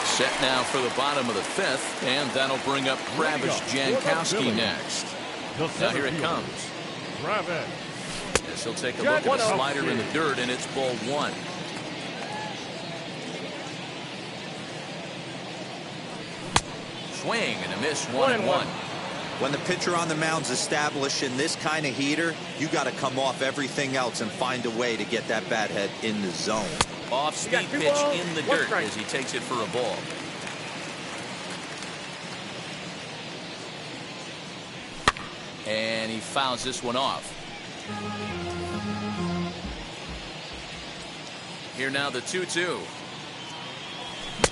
Set now for the bottom of the 5th, and that'll bring up Travis Jankowski next. Now here it comes. Yes, he'll take a look at a slider in the dirt, and it's ball 1. Swing and a miss, 1-1. When the pitcher on the mound's established in this kind of heater, you got to come off everything else and find a way to get that bat head in the zone. Off-speed pitch in the dirt as he takes it for a ball. And he fouls this one off. Here now the 2-2.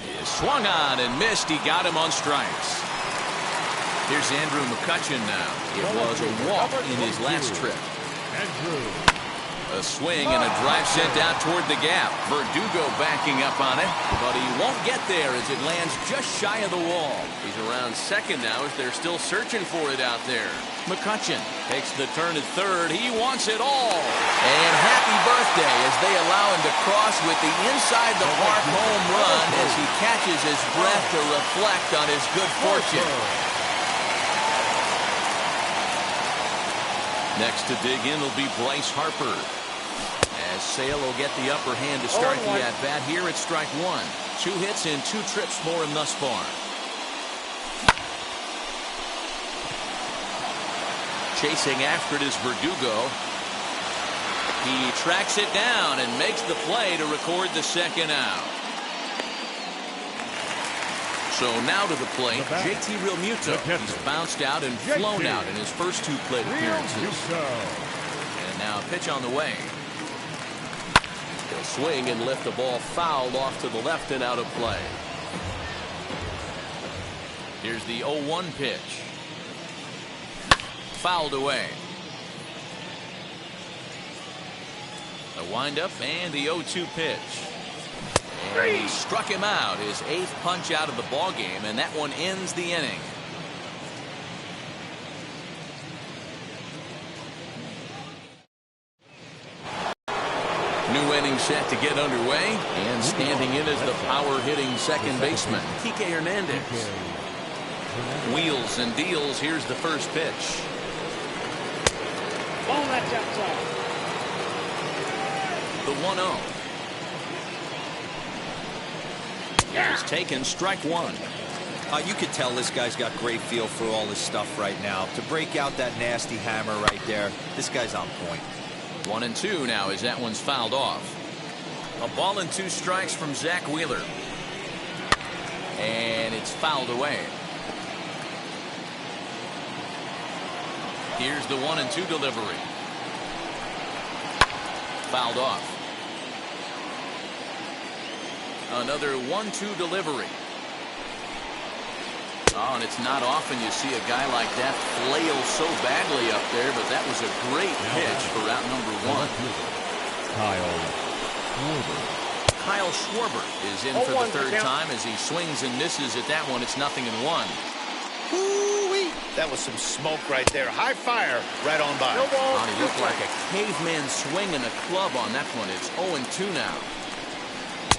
He swung on and missed. He got him on strikes. Here's Andrew McCutchen now. It was a walk in his last trip. A swing and a drive sent out toward the gap. Verdugo backing up on it, but he won't get there as it lands just shy of the wall. He's around second now as they're still searching for it out there. McCutchen takes the turn at third. He wants it all. And happy birthday as they allow him to cross with the inside the park home run as he catches his breath to reflect on his good fortune. Next to dig in will be Bryce Harper. As Sale will get the upper hand to start the at-bat. Here it's strike 1. 2 hits and 2 trips for him thus far. Chasing after it is Verdugo. He tracks it down and makes the play to record the second out. So now to the plate, JT Realmuto. He's bounced out and flown out in his first 2 plate appearances. And now a pitch on the way. He'll swing and lift the ball foul off to the left and out of play. Here's the 0-1 pitch. Fouled away. The windup and the 0-2 pitch. And he struck him out, his 8th punch out of the ball game, and that one ends the inning. New inning set to get underway, and standing in is the power-hitting second baseman, Kike Hernandez. Wheels and deals. Here's the first pitch. Ball, that's outside. The 1-0. Is taken, strike one. You could tell this guy's got great feel for all this stuff right now. To break out that nasty hammer right there, this guy's on point. 1-2 now as that one's fouled off. A ball and 2 strikes from Zach Wheeler. And it's fouled away. Here's the 1-2 delivery. Fouled off. Another 1-2 delivery. Oh, and it's not often you see a guy like that flail so badly up there, but that was a great pitch for route number 1. Kyle Schwarber is in for the third time as he swings and misses at that one. It's 0-1. Woo-wee. That was some smoke right there. High fire right on by. No ball, Oh, he looked like a caveman swinging a club on that one. It's 0-2 now.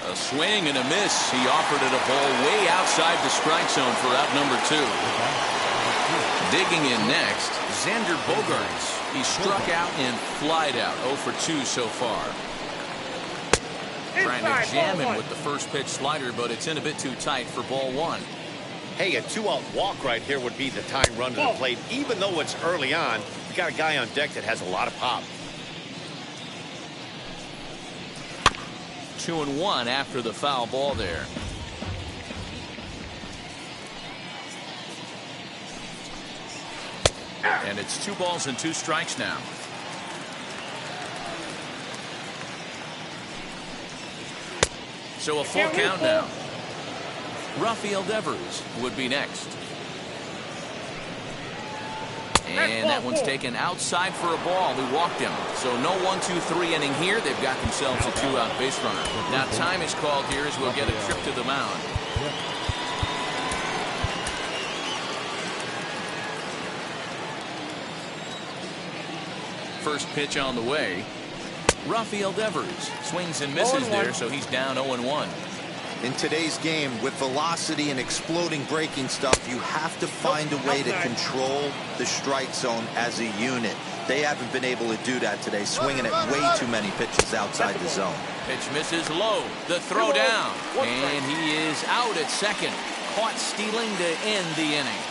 A swing and a miss. He offered it a ball way outside the strike zone for out number 2. Digging in next, Xander Bogaerts. He struck out and flied out. 0 for 2 so far. Trying to jam him with the first pitch slider, but it's in a bit too tight for ball 1. Hey, a 2-out walk right here would be the tying run to the plate. Even though it's early on, you got a guy on deck that has a lot of pop. 2-1 after the foul ball there. And it's 2 balls and 2 strikes now. So a full count now. Rafael Devers would be next. And that one's taken outside for a ball. We walked him. So no 1-2-3 inning here. They've got themselves a 2-out base runner. Now time is called here as we'll get a trip to the mound. First pitch on the way. Rafael Devers swings and misses there, so he's down 0-1. In today's game, with velocity and exploding breaking stuff, you have to find a way to control the strike zone as a unit. They haven't been able to do that today, swinging at way too many pitches outside the zone. Pitch misses low. The throw down. And he is out at second. Caught stealing to end the inning.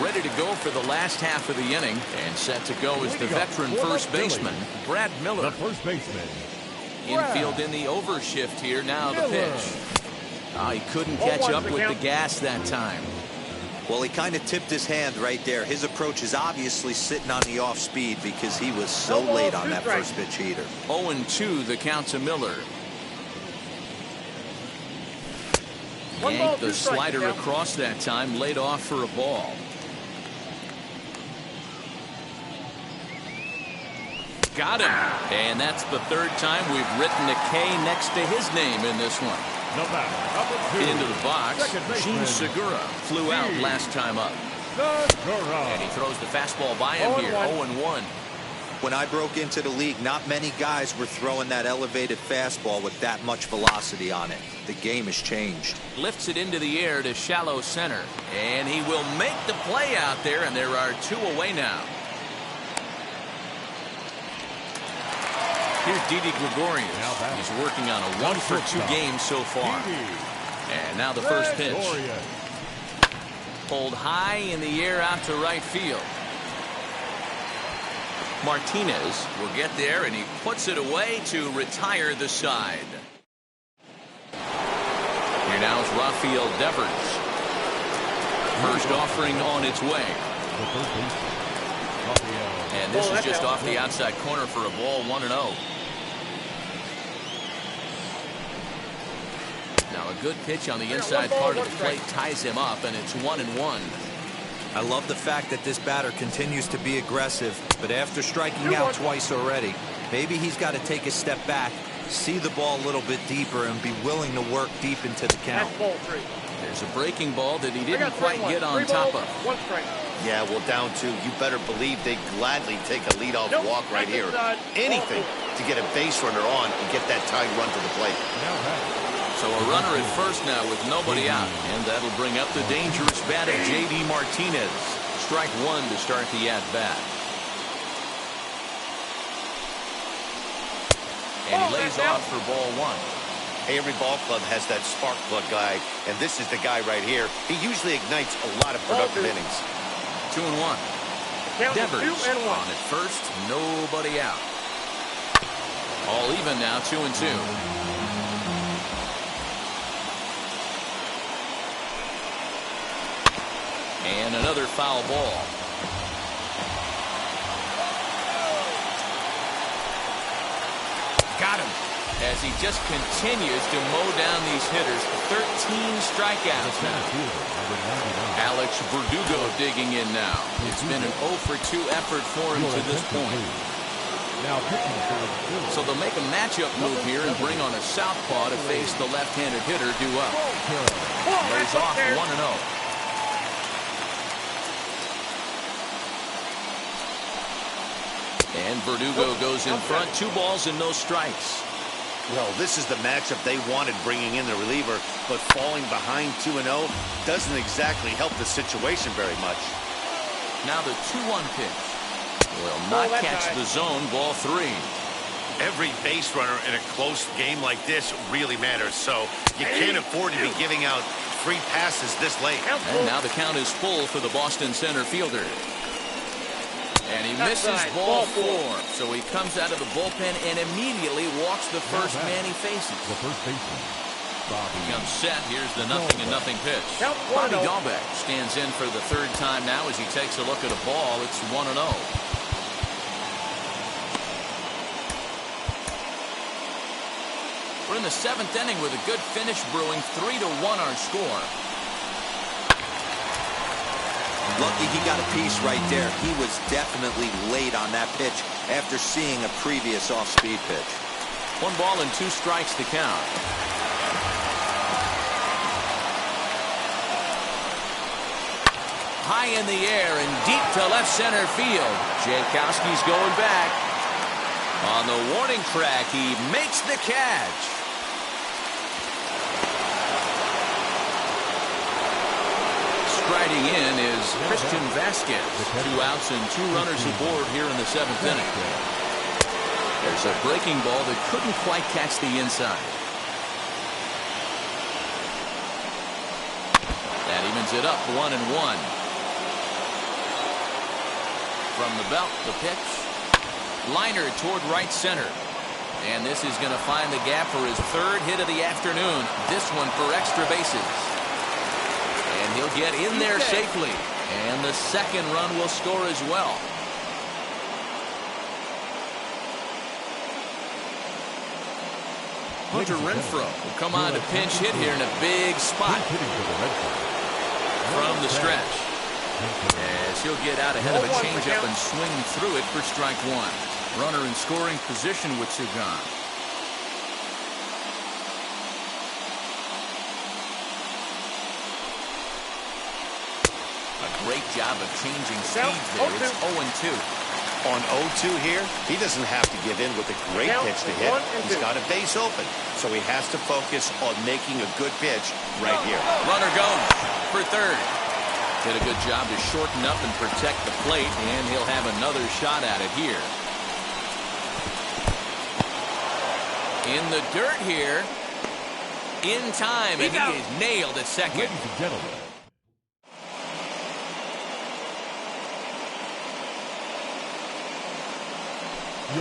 Ready to go for the last half of the inning, and set to go is the veteran first baseman, Brad Miller. The first baseman. Infield in the overshift here. Now the pitch. Oh, he couldn't catch up with the gas that time. Well, he kind of tipped his hand right there. His approach is obviously sitting on the off speed because he was so late on that first pitch heater. 0-2 the count to Miller. Yanked the slider across that time, laid off for a ball. Got him. And that's the third time we've written a K next to his name in this one. Into the box, Gene Segura flew out last time up. And he throws the fastball by him here, 0-1. When I broke into the league, not many guys were throwing that elevated fastball with that much velocity on it. The game has changed. Lifts it into the air to shallow center. And he will make the play out there, and there are 2 away now. Here's Didi Gregorius. He's working on a 1 for 2 game so far. And now the first pitch. Pulled high in the air out to right field. Martinez will get there, and he puts it away to retire the side. Here now is Rafael Devers. First offering on its way. And this is just off the outside corner for a ball, 1-0. Now a good pitch on the inside part of the plate ties him up, and it's 1-1. I love the fact that this batter continues to be aggressive, but after striking out twice already, maybe he's got to take a step back, see the ball a little bit deeper, and be willing to work deep into the count. That's ball 3. There's a breaking ball that he didn't quite get on top of. 1 strike. Yeah, well, down 2. You better believe they gladly take a leadoff walk right here. Anything to get a base runner on and get that tying run to the plate. So a runner at first now with nobody out, and that'll bring up the dangerous batter, J.D. Martinez. Strike 1 to start the at-bat. And he lays off for ball 1. Hey, every ball club has that spark plug guy, and this is the guy right here. He usually ignites a lot of productive innings. 2-1. Devers 2-1. on at first, nobody out. All even now, 2-2. And another foul ball. Got him. As he just continues to mow down these hitters. 13 strikeouts now. Alex Verdugo digging in now. It's been an 0 for 2 effort for him to this point. So they'll make a matchup move here and bring on a southpaw to face the left-handed hitter due up. Lays off 1-0. And Verdugo goes in front, 2 balls and no strikes. Well, this is the matchup they wanted bringing in the reliever, but falling behind 2-0 doesn't exactly help the situation very much. Now the 2-1 pitch. Will not catch the zone, ball 3. Every base runner in a close game like this really matters, so you can't afford to be giving out free passes this late. And now the count is full for the Boston center fielder. And he misses ball 4. So he comes out of the bullpen and immediately walks the first man he faces. The first baseman, Bobby. Comes set. Here's the 0-0 pitch. Bobby Dahlbeck stands in for the 3rd time now as he takes a look at a ball. It's 1-0. We're in the 7th inning with a good finish brewing. 3-1 our score. Lucky he got a piece right there. He was definitely late on that pitch after seeing a previous off-speed pitch. 1 ball and 2 strikes to count. High in the air and deep to left center field. Jankowski's going back. On the warning track, he makes the catch. Striding in is Christian Vasquez. 2 outs and 2 runners aboard here in the 7th inning. There's a breaking ball that couldn't quite catch the inside. That evens it up 1-1. From the belt, the pitch. Liner toward right center. And this is going to find the gap for his 3rd hit of the afternoon. This one for extra bases. And he'll get in there safely. And the 2nd run will score as well. Hunter Renfroe will come on to pinch hit here in a big spot. From the stretch. As he'll get out ahead of a changeup and swing through it for strike 1. Runner in scoring position with 2 gone. Great job of changing speeds there. It's 0-2. On 0-2 here, he doesn't have to give in with a great pitch to hit. He's got a base open, so he has to focus on making a good pitch right here. Runner goes for 3rd. Did a good job to shorten up and protect the plate, and he'll have another shot at it here. In the dirt here. In time, and he is nailed at 2nd. Ladies and gentlemen.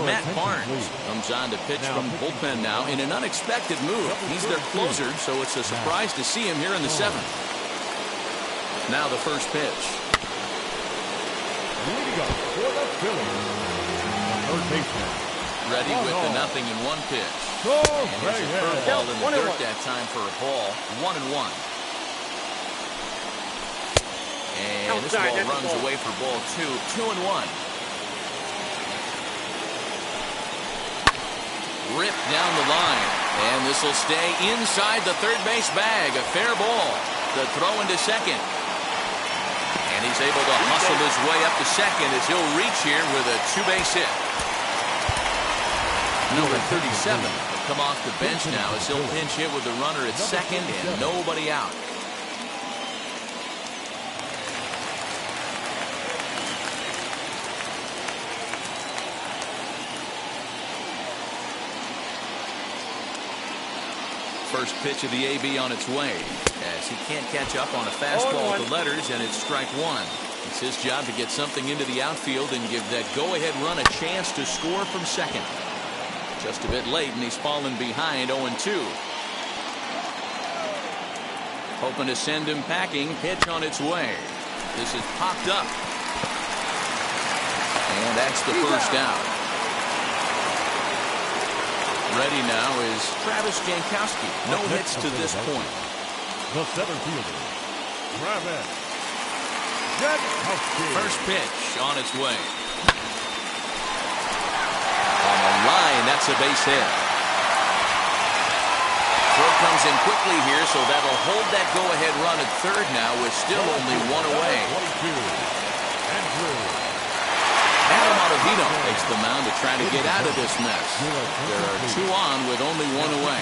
Matt Barnes comes on to pitch from the bullpen now in an unexpected move. He's their closer, so it's a surprise to see him here in the 7th. Now the first pitch. Leading up for the Phillies, the 3rd baseman. Ready with the 0-1 pitch. And here's a curveball in the dirt that time for a ball. 1-1. And this ball runs away for ball 2, 2-1. Ripped down the line. And this will stay inside the third base bag. A fair ball. The throw into second. And he's able to hustle his way up to second as he'll reach here with a two-base hit. Number 37 will come off the bench now as he'll pinch hit with the runner at second and nobody out. First pitch of the AB on its way as he can't catch up on a fastball with the letters, and it's strike one. It's his job to get something into the outfield and give that go-ahead run a chance to score from second. Just a bit late, and he's fallen behind 0-2. Hoping to send him packing. Pitch on its way. This is popped up. And that's the first out. Ready now is Travis Jankowski. No hits to this point. The center fielder, Travis Jankowski. First pitch on its way. On the line, that's a base hit. Throw comes in quickly here, so that'll hold that go-ahead run at third now with still only one away. Adam Ottavino takes the mound to try to get out of this mess. There are two on with only one away.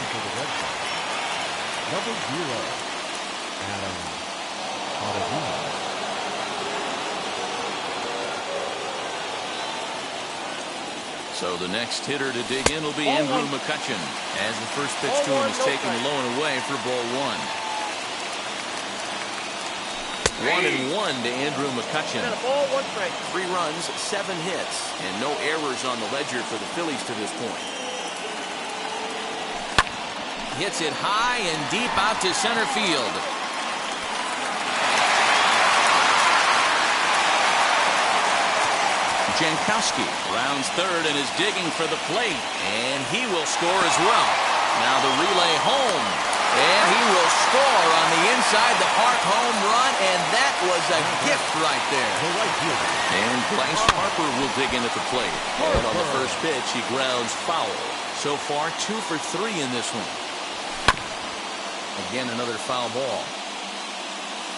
Number 0, Adam Ottavino. So the next hitter to dig in will be Andrew McCutchen as the first pitch to him is taken low and away for ball 1. 1-1 to Andrew McCutchen. 3 runs, 7 hits, and no errors on the ledger for the Phillies to this point. Hits it high and deep out to center field. Jankowski rounds third and is digging for the plate, and he will score as well. Now the relay home, and he will score on the inside the park home run, and that was a gift right there. And Bryce Harper will dig in at the plate. And on the first pitch, he grounds foul. So far, 2 for 3 in this one. Again, another foul ball.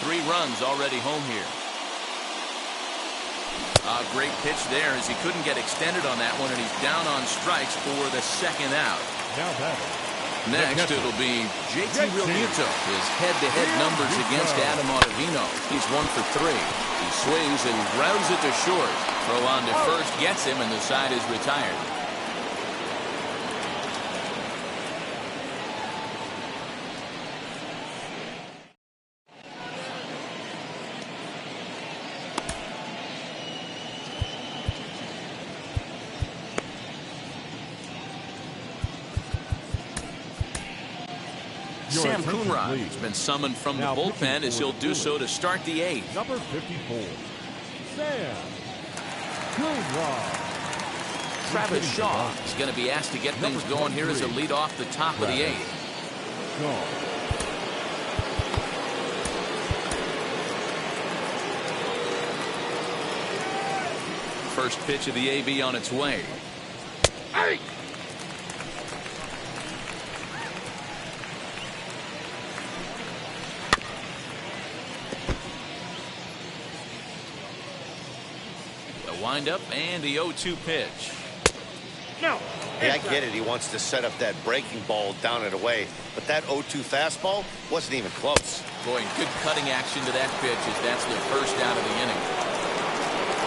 3 runs already home here. A great pitch there as he couldn't get extended on that one, and he's down on strikes for the second out. Next, it'll be JT Realmuto. His head-to-head numbers against Adam Ottavino. He's 1 for 3. He swings and grounds it to short. Throw on to first gets him, and the side is retired. Sam Coonrod has been summoned from the bullpen as he'll do so to start the 8th. Number 54, Sam Coonrod. Travis Shaw is going to be asked to get things going here as a lead off the top of the 8th. First pitch of the AB on its way. Hey! Wind up and the 0-2 pitch. No. Hey, I get it. He wants to set up that breaking ball down and away, but that 0-2 fastball wasn't even close. Boy, good cutting action to that pitch as that's the first out of the inning.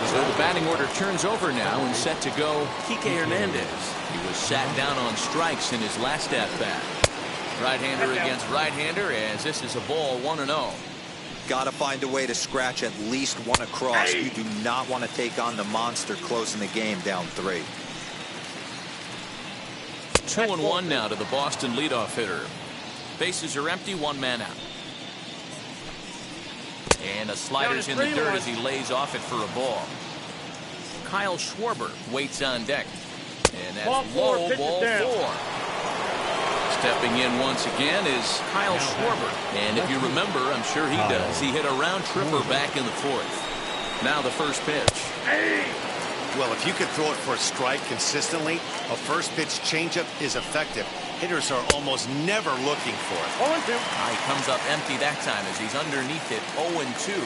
So the batting order turns over now and set to go Kike Hernandez. He was sat down on strikes in his last at bat. Right-hander against right-hander as this is a ball 1-0. Got to find a way to scratch at least one across. You do not want to take on the monster closing the game down 3. 2-1 now to the Boston leadoff hitter. Bases are empty, 1 man out. And a slider's in the dirt as he lays off it for a ball. Kyle Schwarber waits on deck. And that's low, ball 4. Stepping in once again is Kyle Schwarber. And if you remember, I'm sure he does, he hit a round tripper back in the fourth. Now the first pitch. Well, if you can throw it for a strike consistently, a first pitch changeup is effective. Hitters are almost never looking for it. 0-2. He comes up empty that time as he's underneath it, 0-2.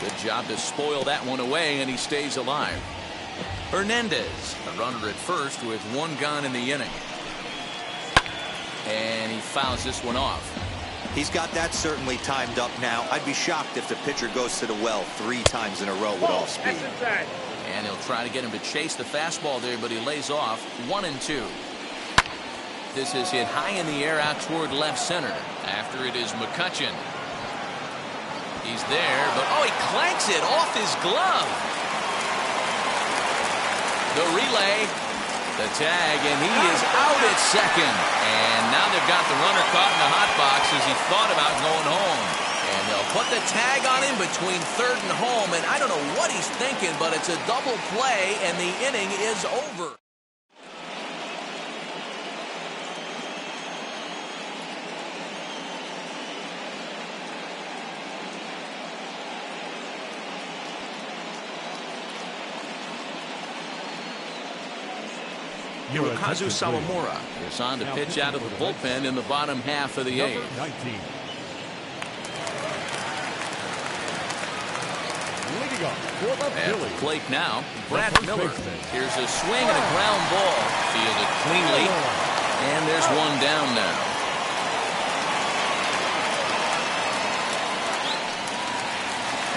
Good job to spoil that one away, and he stays alive. Hernandez, a runner at first with one gone in the inning. And he fouls this one off. He's got that certainly timed up now. I'd be shocked if the pitcher goes to the well 3 times in a row with off speed. And he'll try to get him to chase the fastball there, but he lays off 1-2. This is hit high in the air out toward left center. After it is McCutchen. He's there, but oh, he clanks it off his glove. The relay, the tag, and he is out at second. And now they've got the runner caught in the hot box as he thought about going home. And they'll put the tag on him between third and home. And I don't know what he's thinking, but it's a double play, and the inning is over. Hirokazu Sawamura is on to pitch out of the bullpen in the bottom half of the eighth. At the plate now, Brad Miller. Here's a swing and a ground ball. Fielded cleanly. And there's one down now.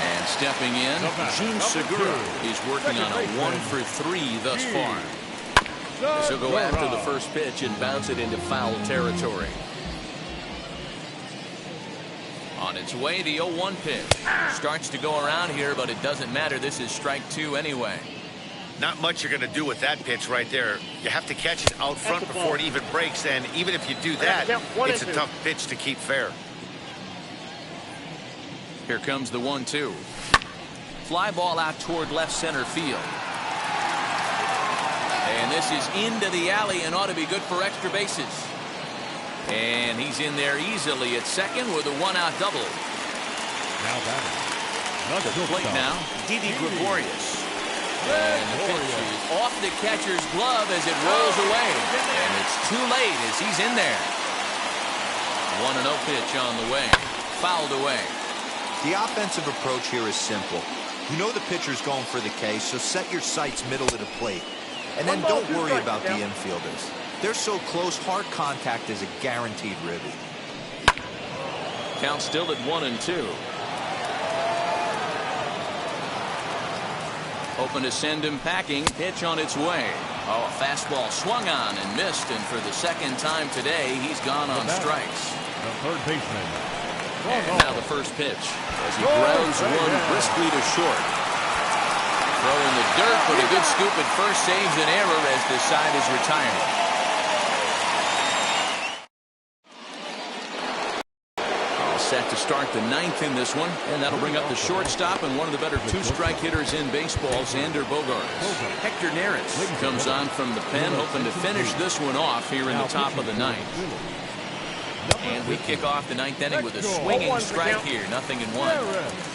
And stepping in, Gene Segura. He's working on a 1-for-3 thus far. This will go after the first pitch and bounce it into foul territory. On its way, the 0-1 pitch. Starts to go around here, but it doesn't matter. This is strike 2 anyway. Not much you're going to do with that pitch right there. You have to catch it out front before it even breaks, and even if you do that, it's a tough pitch to keep fair. Here comes the 1-2. Fly ball out toward left center field. And this is into the alley and ought to be good for extra bases. And he's in there easily at second with a 1-out double. Now batting. To the plate now, Didi Gregorius. And the pitch is off the catcher's glove as it rolls away. And it's too late as he's in there. 1-0 pitch on the way. Fouled away. The offensive approach here is simple. You know the pitcher's going for the K, so set your sights middle of the plate. And then don't worry about the infielders. They're so close, hard contact is a guaranteed ribby. Count still at 1-2. Hoping to send him packing. Pitch on its way. Oh, a fastball swung on and missed, and for the second time today, he's gone on strikes. The third baseman. And now the first pitch as he grounds one briskly to short. Throw in the dirt, but a good scoop at first saves an error as this side is retired. All set to start the ninth in this one, and that'll bring up the shortstop and one of the better two-strike hitters in baseball, Xander Bogaerts. Hector Neris comes on from the pen, hoping to finish this one off here in the top of the ninth. And we kick off the ninth inning with a swinging strike here, 0-1.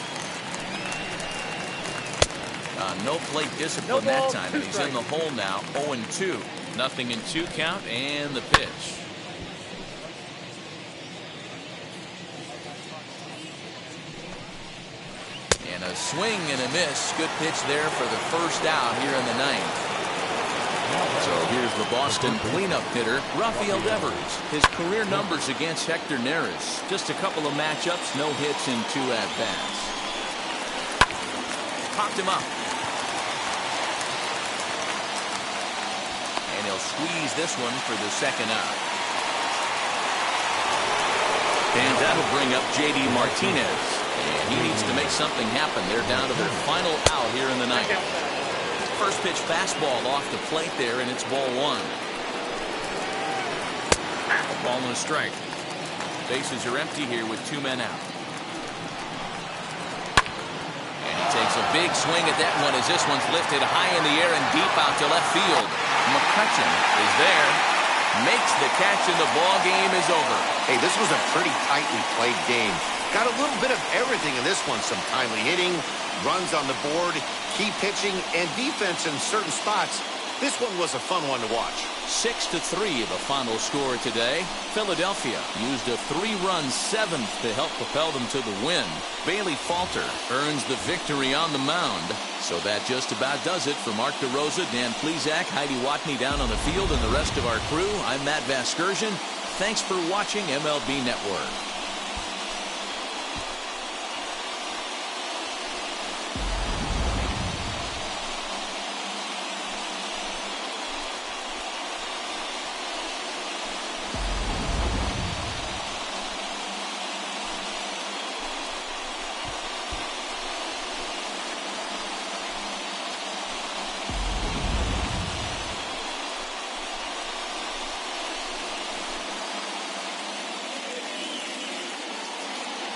No plate discipline that time, and he's in the hole now, 0-2. 0-2 count, and the pitch. And a swing and a miss. Good pitch there for the first out here in the ninth. So here's the Boston cleanup hitter, Rafael Devers. His career numbers against Hector Neris. Just a couple of matchups, no hits in 2 at-bats. Popped him up. And he'll squeeze this one for the second out. And that'll bring up J.D. Martinez. And he needs to make something happen. They're down to their final out here in the ninth. First pitch fastball off the plate there, and it's ball 1. A ball and a strike. Bases are empty here with 2 men out. And he takes a big swing at that one as this one's lifted high in the air and deep out to left field. McCutchen is there. Makes the catch and the ball game is over. Hey, this was a pretty tightly played game. Got a little bit of everything in this one. Some timely hitting, runs on the board, key pitching, and defense in certain spots. This one was a fun one to watch. 6-3 the final score today. Philadelphia used a 3-run seventh to help propel them to the win. Bailey Falter earns the victory on the mound. So that just about does it for Mark DeRosa, Dan Plesac, Heidi Watney down on the field, and the rest of our crew. I'm Matt Vasgersian. Thanks for watching MLB Network.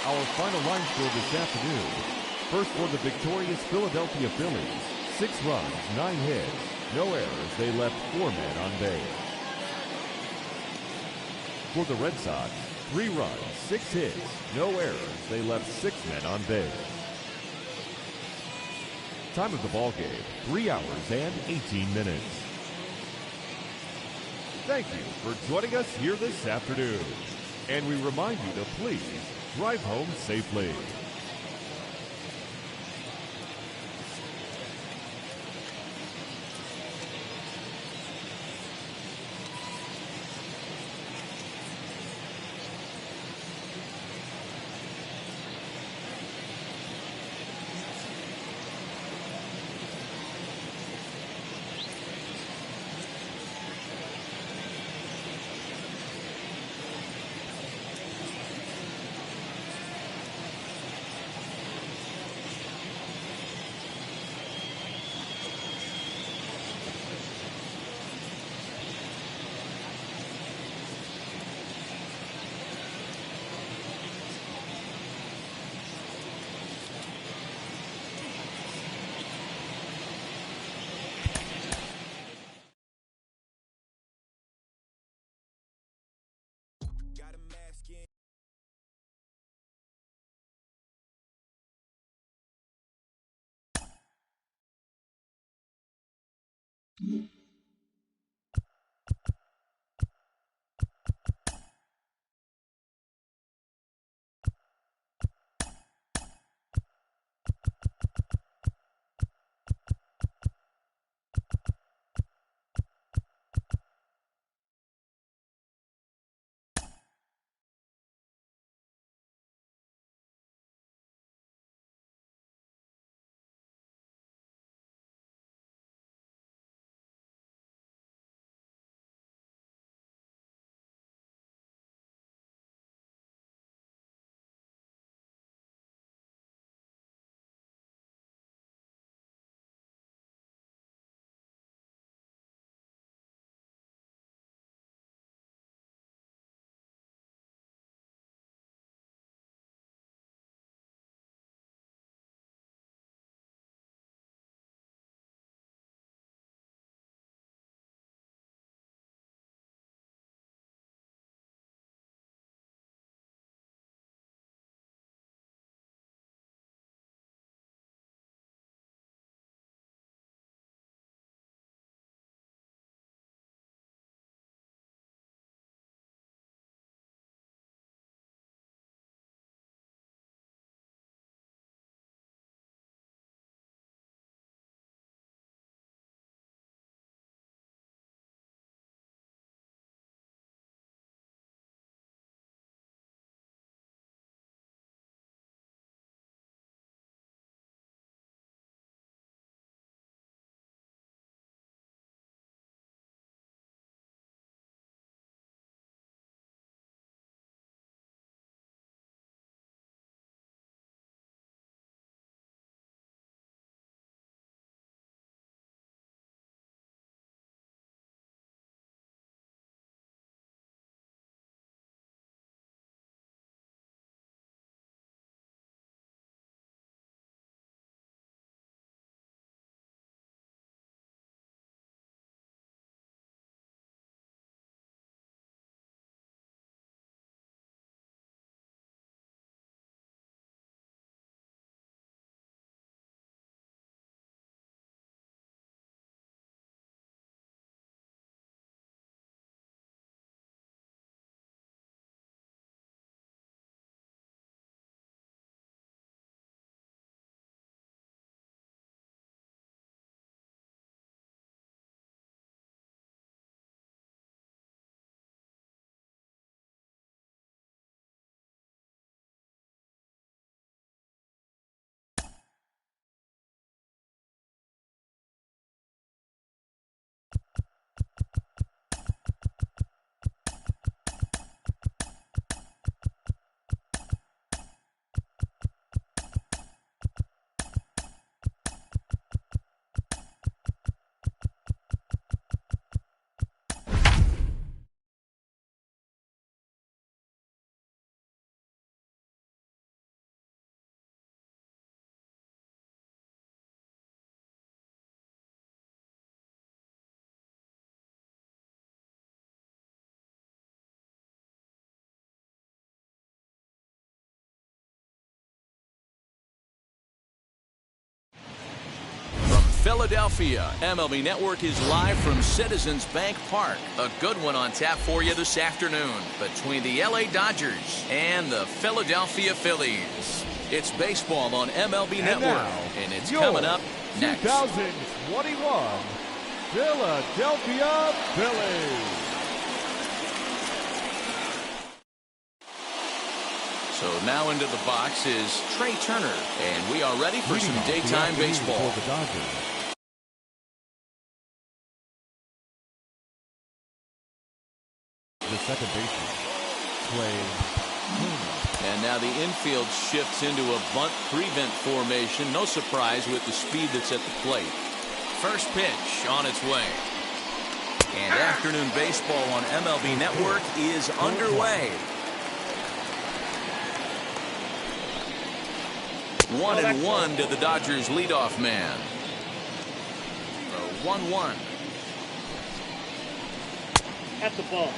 Our final line score this afternoon. First for the victorious Philadelphia Phillies. 6 runs, 9 hits, no errors. They left 4 men on base. For the Red Sox, 3 runs, 6 hits, no errors. They left 6 men on base. Time of the ball game, 3 hours and 18 minutes. Thank you for joining us here this afternoon. And we remind you to please drive home safely. Philadelphia. MLB Network is live from Citizens Bank Park. A good one on tap for you this afternoon between the LA Dodgers and the Philadelphia Phillies. It's baseball on MLB Network, and it's coming up next. 2021 Philadelphia Phillies. So now into the box is Trey Turner, and we are ready for some daytime baseball. For the Dodgers. The second baseman, Trey Turner. And now the infield shifts into a bunt prevent formation. No surprise with the speed that's at the plate. First pitch on its way. And afternoon baseball on MLB Network is underway. 1-1 to the Dodgers leadoff man. 1-1. At the ball.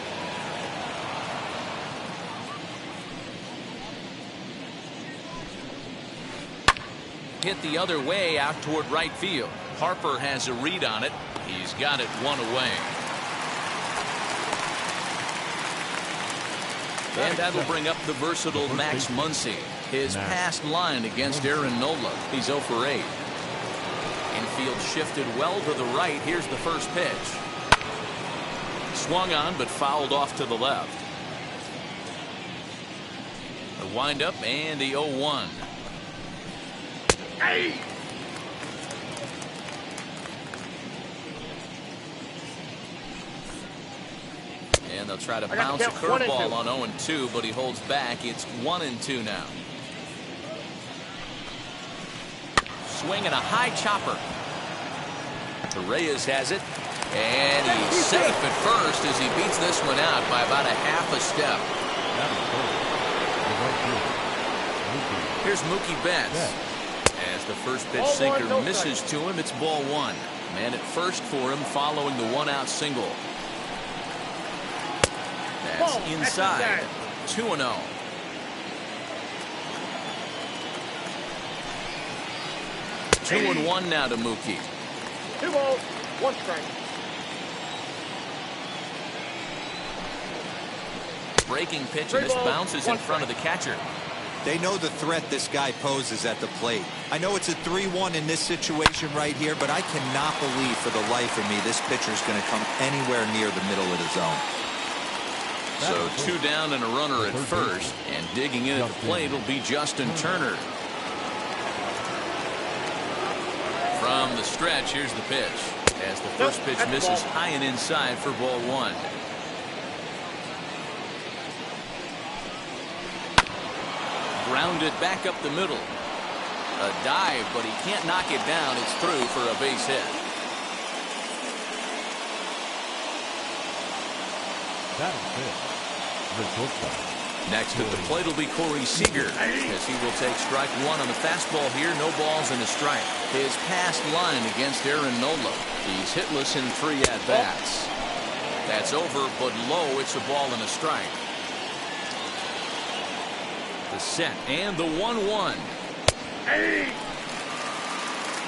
Hit the other way out toward right field. Harper has a read on it. He's got it one away. And that'll bring up the versatile Max Muncy. His past line against Aaron Nola. He's 0 for 8. Infield shifted well to the right. Here's the first pitch. Swung on but fouled off to the left. The windup and the 0-1. Hey! And they'll try to bounce a curveball on 0-2, but he holds back. It's 1-2 now. Swing and a high chopper. Reyes has it, and he's safe at first as he beats this one out by about a half a step. Here's Mookie Betts. As the first pitch sinker misses to him, it's ball one. Man at first for him following the one-out single. That's inside. 2-0. Two and one now to Mookie. 2 balls, 1 strike. Breaking pitch, and this bounces in front of the catcher. They know the threat this guy poses at the plate. I know it's a 3-1 in this situation right here, but I cannot believe for the life of me this pitcher is going to come anywhere near the middle of the zone. So 2 down and a runner at first, and digging in at the plate will be Justin Turner. From the stretch, here's the pitch. As the first pitch misses high and inside for ball one. Grounded back up the middle. A dive, but he can't knock it down. It's through for a base hit. That's it. The shortstop. Next at the plate will be Corey Seager, as he will take strike one on the fastball here. No balls and a strike. His past line against Aaron Nola. He's hitless in 3 at-bats. That's over, but low. It's a ball and a strike. The set and the 1-1.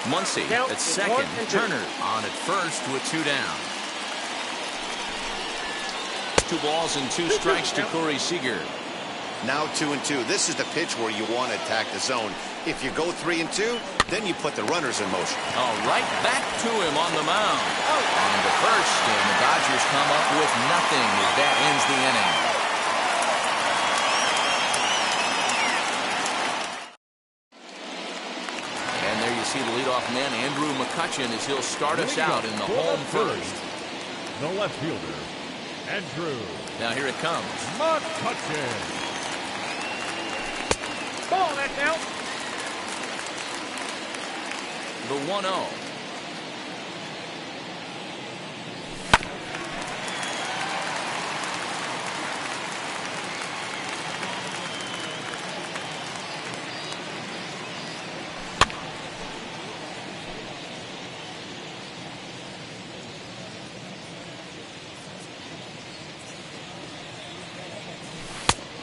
Muncy at second. Turner on at first with 2 down. 2 balls and 2 strikes to Corey Seager. Now 2-2. This is the pitch where you want to attack the zone. If you go 3-2, then you put the runners in motion. All right, back to him on the mound. On the first, and the Dodgers come up with nothing as that ends the inning. And there you see the leadoff man, Andrew McCutchen, as he'll start us out in the home first. The left fielder, Andrew. Now here it comes. McCutchen. Ball, that's out. The 1-0.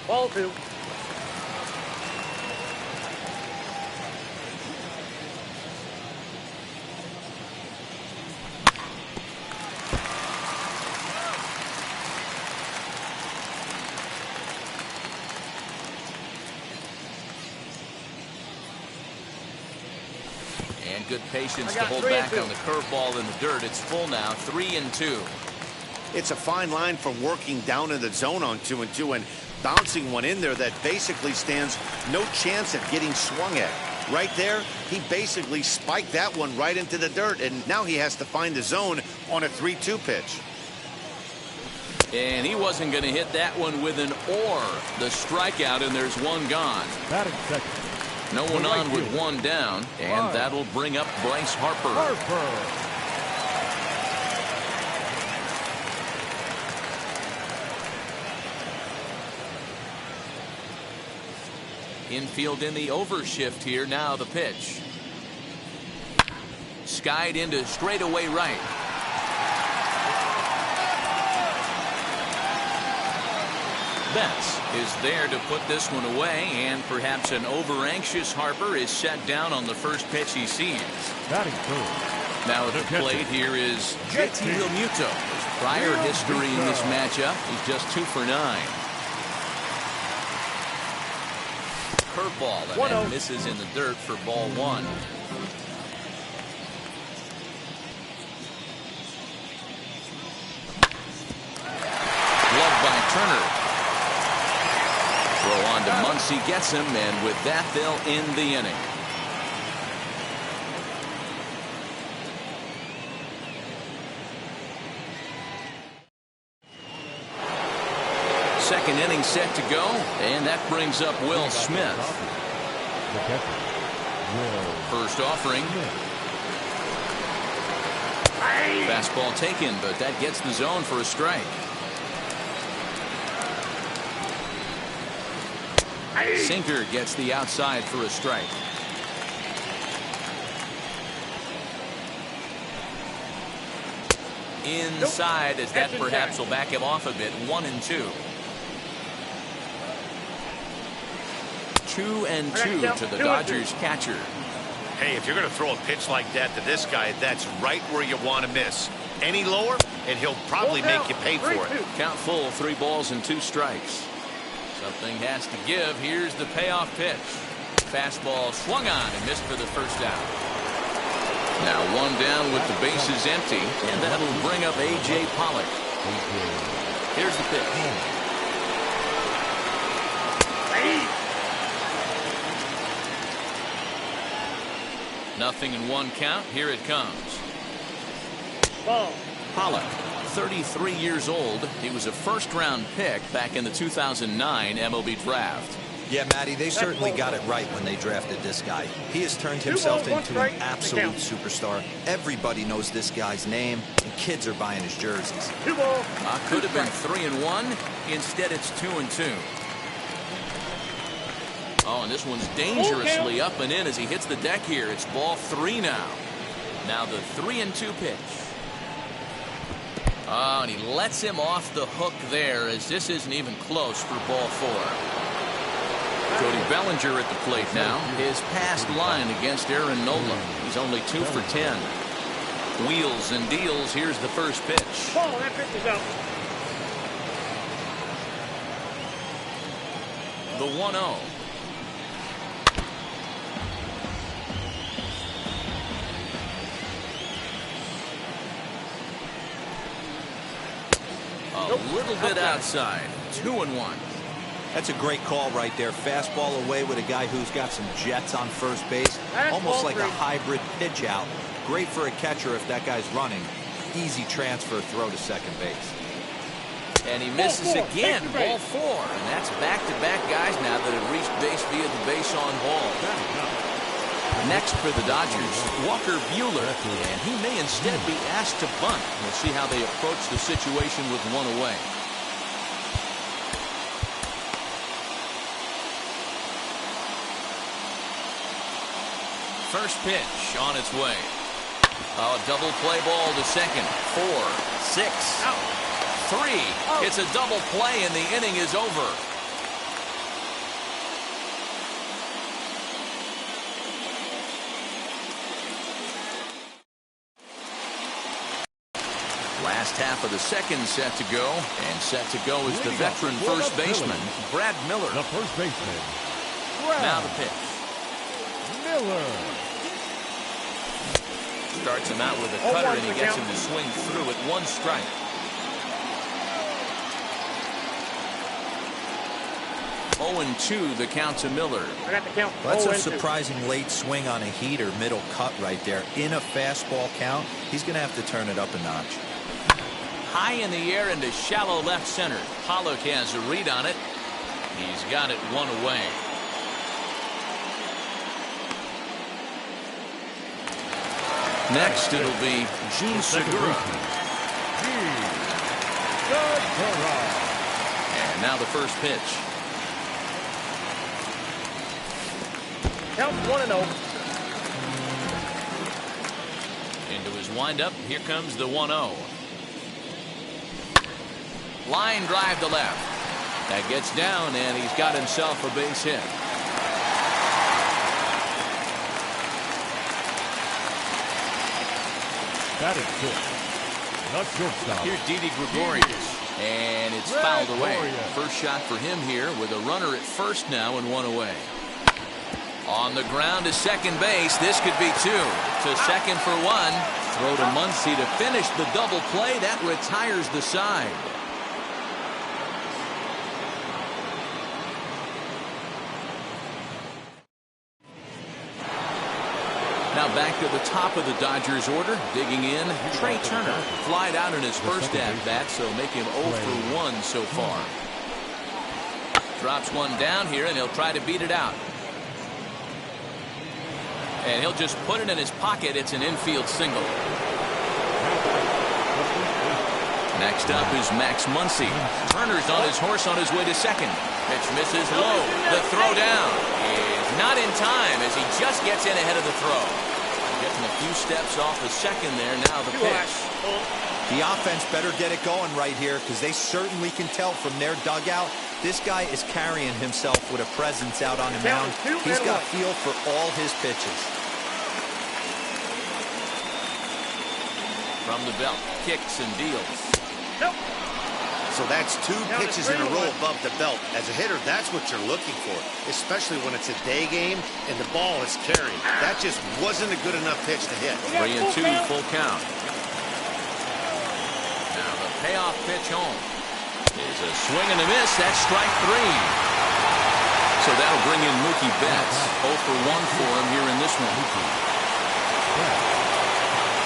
Ball 2. And good patience to hold back on the curveball in the dirt. It's full now, 3-2. It's a fine line from working down in the zone on 2-2 and bouncing one in there that basically stands no chance at getting swung at. Right there, he basically spiked that one right into the dirt, and now he has to find the zone on a 3-2 pitch. And he wasn't going to hit that one with an or. The strikeout, and there's one gone. Batting second. No one on with one down, and that'll bring up Bryce Harper. Infield in the overshift here. Now the pitch. Skied into straightaway right. Betts is there to put this one away, and perhaps an over-anxious Harper is set down on the first pitch he sees. Batting third. Now at the plate here is JT Realmuto. His prior history in this matchup, he's just 2 for 9. Curveball, and that misses in the dirt for ball 1. Glove by Turner. Throw on to Muncy, gets him, and with that they'll end the inning. Second inning set to go, and that brings up Will Smith. First offering. Fastball taken, but that gets the zone for a strike. Sinker gets the outside for a strike. Inside, as that perhaps will back him off a bit. 1-2. 2-2 to the Dodgers catcher. Hey, if you're going to throw a pitch like that to this guy, that's right where you want to miss. Any lower, and he'll probably make you pay for it. Count full, 3 balls and 2 strikes. Something has to give. Here's the payoff pitch. Fastball swung on and missed for the first out. Now 1 down with the bases empty, and that'll bring up A.J. Pollock. Here's the pitch. Nothing in 1 count. Here it comes. Pollock, 33 years old. He was a first-round pick back in the 2009 MLB draft. Yeah, Matty, they certainly got it right when they drafted this guy. He has turned himself into an absolute superstar. Everybody knows this guy's name, and kids are buying his jerseys. Could have been 3-1. Instead, it's 2-2. Oh, and this one's dangerously up and in as he hits the deck here. It's ball 3 now. Now the 3-2 pitch. Oh, and he lets him off the hook there, as this isn't even close for ball 4. Cody Bellinger at the plate now. His past line against Aaron Nola. He's only 2 for 10. Wheels and deals. Here's the first pitch. That pitch is out. The 1-0. A little bit outside. 2-1. That's a great call right there. Fastball away with a guy who's got some jets on first base. Almost like a hybrid pitch out. Great for a catcher if that guy's running. Easy transfer throw to second base. And he misses again. Ball 4. And that's back-to-back guys now that have reached base via the base on ball. Next for the Dodgers, Walker Buehler, and he may instead be asked to bunt. We'll see how they approach the situation with 1 away. First pitch on its way. A double play ball to second. 4, 6, 3. It's a double play, and the inning is over. Last half of the second set to go, and set to go is the veteran first baseman, Brad Miller. The first baseman. Now the pitch. Miller. Starts him out with a cutter, and he gets him to swing through at 1 strike. Oh, and 2, the count to Miller. I got the count. That's a surprising late swing on a heater, middle cut right there. In a fastball count, he's going to have to turn it up a notch. High in the air into shallow left center. Pollock has a read on it. He's got it 1 away. Next, it'll be Jun Segura. And now the first pitch. Count 1-0. Into his windup. Here comes the 1-0. Line drive to left. That gets down, and he's got himself a base hit. That is good. The shortstop. Here's Didi Gregorius. And it's fouled away. First shot for him here with a runner at first now and 1 away. On the ground to second base. This could be 2. To second for 1. Throw to Muncy to finish the double play. That retires the side. Now back to the top of the Dodgers order. Digging in, Trey Turner. Flied out in his first at-bat, so make him 0 for 1 so far. Drops one down here, and he'll try to beat it out. And he'll just put it in his pocket. It's an infield single. Next up is Max Muncy. Turner's on his horse on his way to second. Pitch misses low. The throw down is not in time as he just gets in ahead of the throw. Getting a few steps off the second there. Now the pitch. The offense better get it going right here because they certainly can tell from their dugout this guy is carrying himself with a presence out on the mound. He's got feel for all his pitches. From the belt, kicks and deals. So that's 2 pitches in a row above the belt. As a hitter, that's what you're looking for, especially when it's a day game and the ball is carrying. That just wasn't a good enough pitch to hit. 3-2, full count. Now the payoff pitch home is a swing and a miss. That's strike 3. So that'll bring in Mookie Betts. 0 for 1 for him here in this one.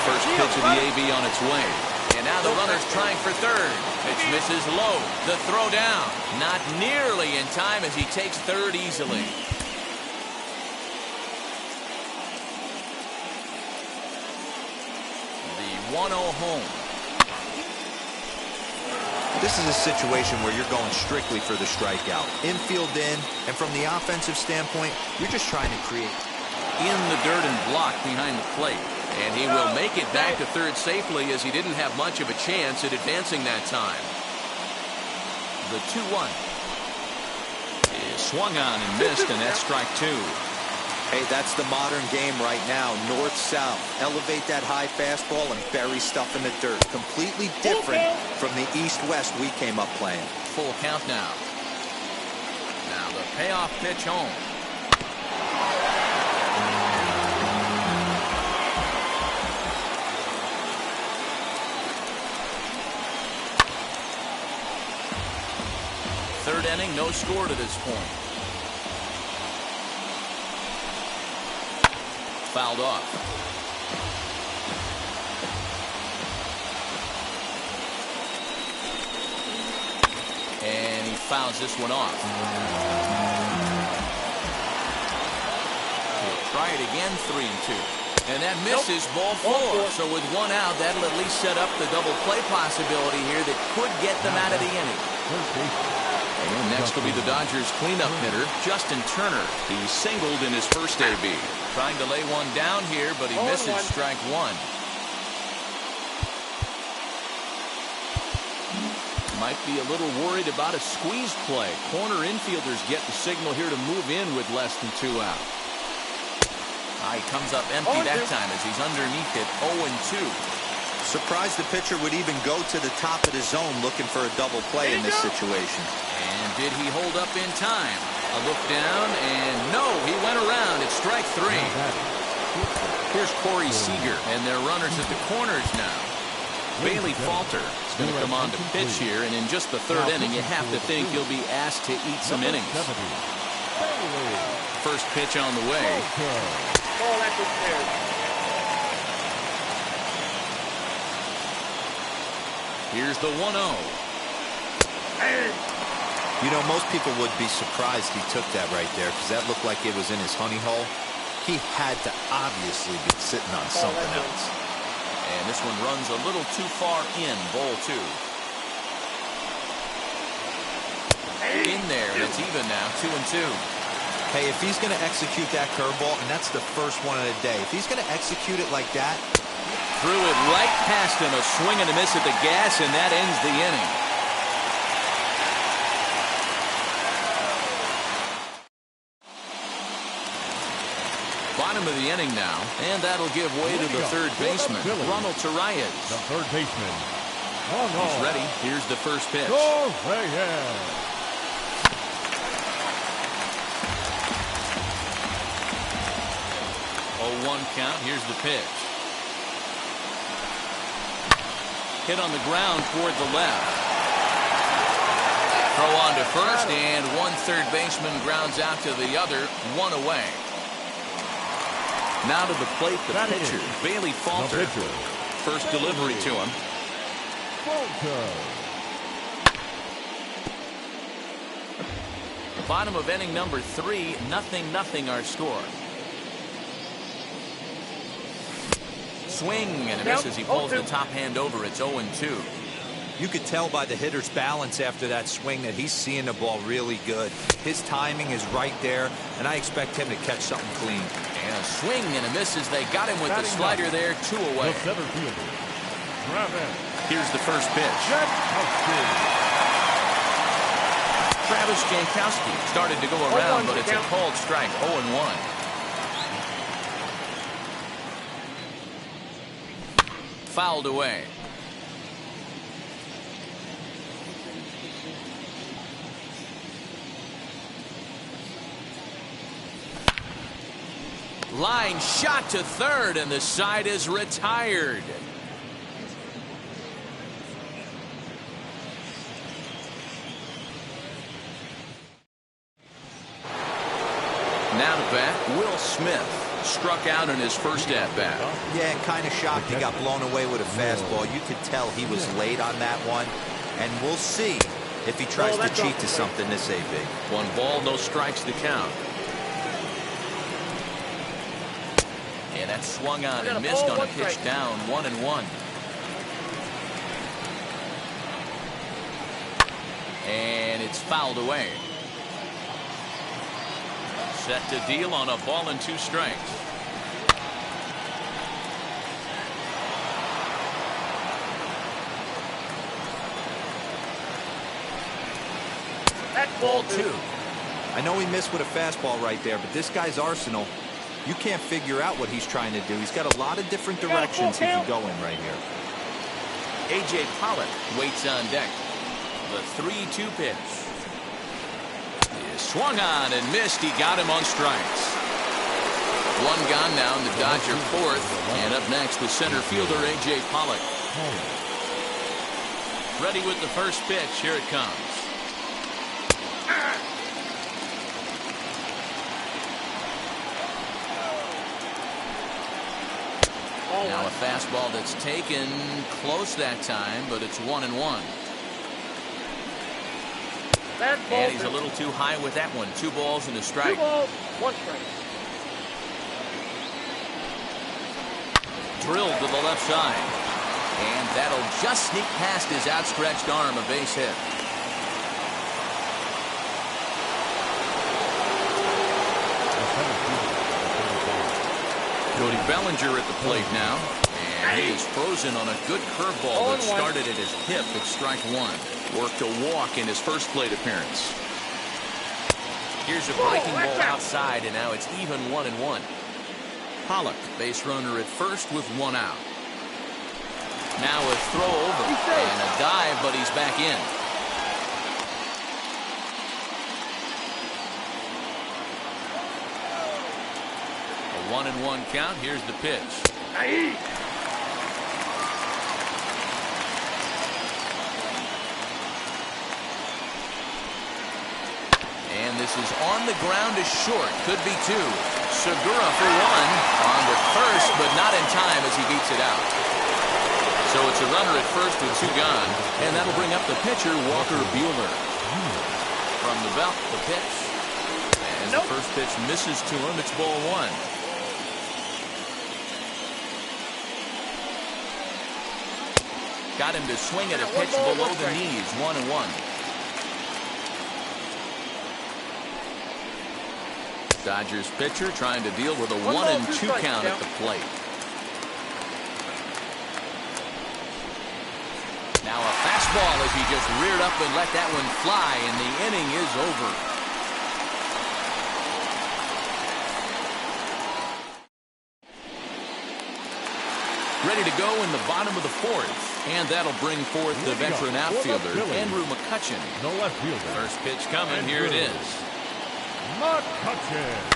First pitch of the AB on its way. And now the runner's trying for third. Pitch misses low. The throw down. Not nearly in time as he takes third easily. The 1-0 home. This is a situation where you're going strictly for the strikeout. Infield in, and from the offensive standpoint, you're just trying to create. In the dirt and blocked behind the plate. And he will make it back to third safely as he didn't have much of a chance at advancing that time. The 2-1 is swung on and missed, and that's strike 2. Hey, that's the modern game right now. North-south. Elevate that high fastball and bury stuff in the dirt. Completely different from the east-west we came up playing. Full count now. Now the payoff pitch home. Third inning, no score to this point. Fouled off. And he fouls this one off. He'll try it again, 3-2. And that misses ball 4. So with 1 out, that'll at least set up the double play possibility here that could get them out of the inning. And next will be the Dodgers cleanup hitter, Justin Turner. He singled in his first AB. Trying to lay one down here, but he misses strike 1. Might be a little worried about a squeeze play. Corner infielders get the signal here to move in with less than 2 out. He comes up empty that time as he's underneath it, 0-2. Surprised the pitcher would even go to the top of the zone looking for a double play in this situation. And did he hold up in time? A look down, and no, he went around. It's strike 3. Here's Corey Seager, and their runners at the corners now. Bailey Falter is going to come on to pitch here, and in just the third inning, you have to think he'll be asked to eat some innings. First pitch on the way. Here's the 1-0. You know, most people would be surprised he took that right there because that looked like it was in his honey hole. He had to obviously be sitting on something else. And this one runs a little too far in, ball 2. In there, and it's even now, 2-2. Hey, if he's going to execute that curveball, and that's the first one of the day, if he's going to execute it like that. Threw it right past him, a swing and a miss at the gas, and that ends the inning. Bottom of the inning now, and that'll give way to the third baseman, Ronald Torreyes. The third baseman. He's ready. Here's the first pitch. 0-1 count. Here's the pitch. Hit on the ground toward the left. Throw on to first, and one third baseman grounds out to the other, one away. Now to the plate, the pitcher, Bailey Falter. First delivery to him. Bottom of inning number 3, 0-0 our score. Swing and a miss as he pulls the top hand over. It's 0-2. You could tell by the hitter's balance after that swing that he's seeing the ball really good. His timing is right there, and I expect him to catch something clean. And a swing and a miss as they got him with the slider there, 2 away. Here's the first pitch. Travis Jankowski started to go around, but it's a called strike, 0-1. Fouled away. Line shot to third, and the side is retired. Now to bat, Will Smith. Struck out in his first at-bat. Yeah, kind of shocked he got blown away with a fastball. You could tell he was late on that one, and we'll see if he tries to cheat to something this big. 1 ball, no strikes to count. And that swung on and missed on a pitch down, 1-1. And it's fouled away. Set to deal on a ball and 2 strikes. Ball 2. I know he missed with a fastball right there, but this guy's arsenal, you can't figure out what he's trying to do. He's got a lot of different directions he can go in right here. A.J. Pollock waits on deck. The 3-2 pitch. He swung on and missed. He got him on strikes. 1 gone now in the Dodger 4th. And up next with center fielder A.J. Pollock. Ready with the first pitch. Here it comes. Now a fastball that's taken close that time, but it's 1-1. And he's a little too high with that one. 2 balls and a strike. 2 balls, 1 strike. Drilled to the left side. And that'll just sneak past his outstretched arm, a base hit. Cody Bellinger at the plate now. And he is frozen on a good curveball that started at his hip at strike 1. Worked a walk in his first plate appearance. Here's a breaking ball outside, and now it's even 1-1. Pollock, base runner at first with 1 out. Now a throw over and a dive, but he's back in. 1-1 count. Here's the pitch. And this is on the ground to short. Could be two. Segura for one. On to first, but not in time as he beats it out. So it's a runner at first with two gone. And that'll bring up the pitcher, Walker Buehler. From the belt, the pitch. As the first pitch misses to him, it's ball one. Got him to swing at a pitch below the knees. 1-1. Dodgers pitcher trying to deal with a 1-2 count at the plate. Now a fastball as he just reared up and let that one fly, and the inning is over. Ready to go in the bottom of the fourth, and that'll bring forth the veteran outfielder, Andrew McCutchen. No left fielder. First pitch coming, here it is. McCutchen.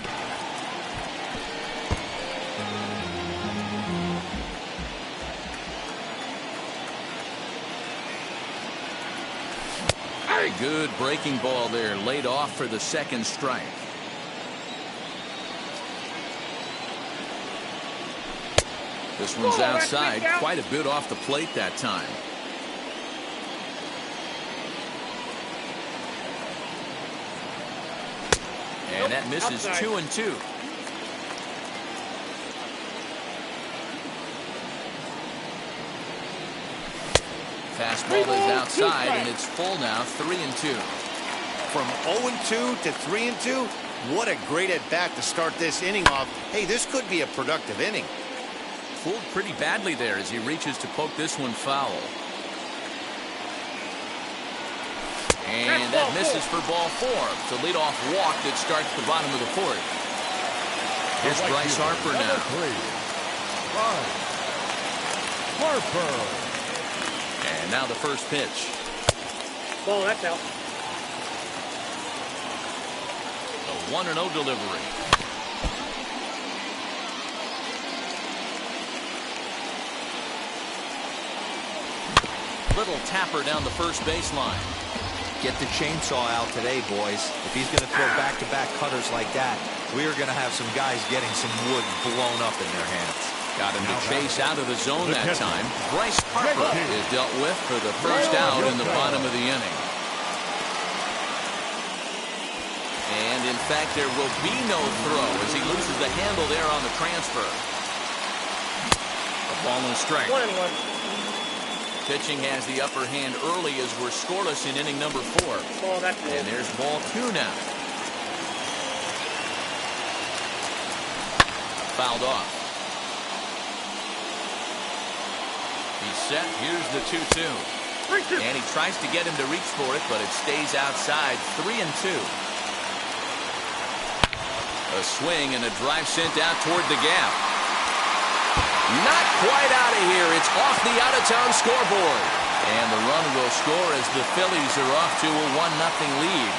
Good breaking ball there, laid off for the second strike. This one's outside, quite a bit off the plate that time. And that misses 2-2. Fastball is outside, and it's full now, 3-2. From 0-2 to 3-2, what a great at-bat to start this inning off. Hey, this could be a productive inning. Fooled pretty badly there as he reaches to poke this one foul. And that misses for ball four. It's a leadoff walk that starts the bottom of the fourth. Here's Bryce Harper now. Harper. And now the first pitch. Ball, that's out. The 1-0 delivery. Little tapper down the first baseline. Get the chainsaw out today, boys. If he's going to throw back-to-back cutters like that, we are going to have some guys getting some wood blown up in their hands. Got him to chase out of the zone that time. Bryce Harper is dealt with for the first out in the bottom of the inning. And in fact, there will be no throw as he loses the handle there on the transfer. A ball and strike. 1-1. Pitching has the upper hand early as we're scoreless in inning number 4. And there's ball 2 now. Fouled off. He's set. Here's the 2-2. And he tries to get him to reach for it, but it stays outside. 3-2. A swing and a drive sent out toward the gap. Not quite out of here. It's off the out-of-town scoreboard. And the run will score as the Phillies are off to a 1-0 lead.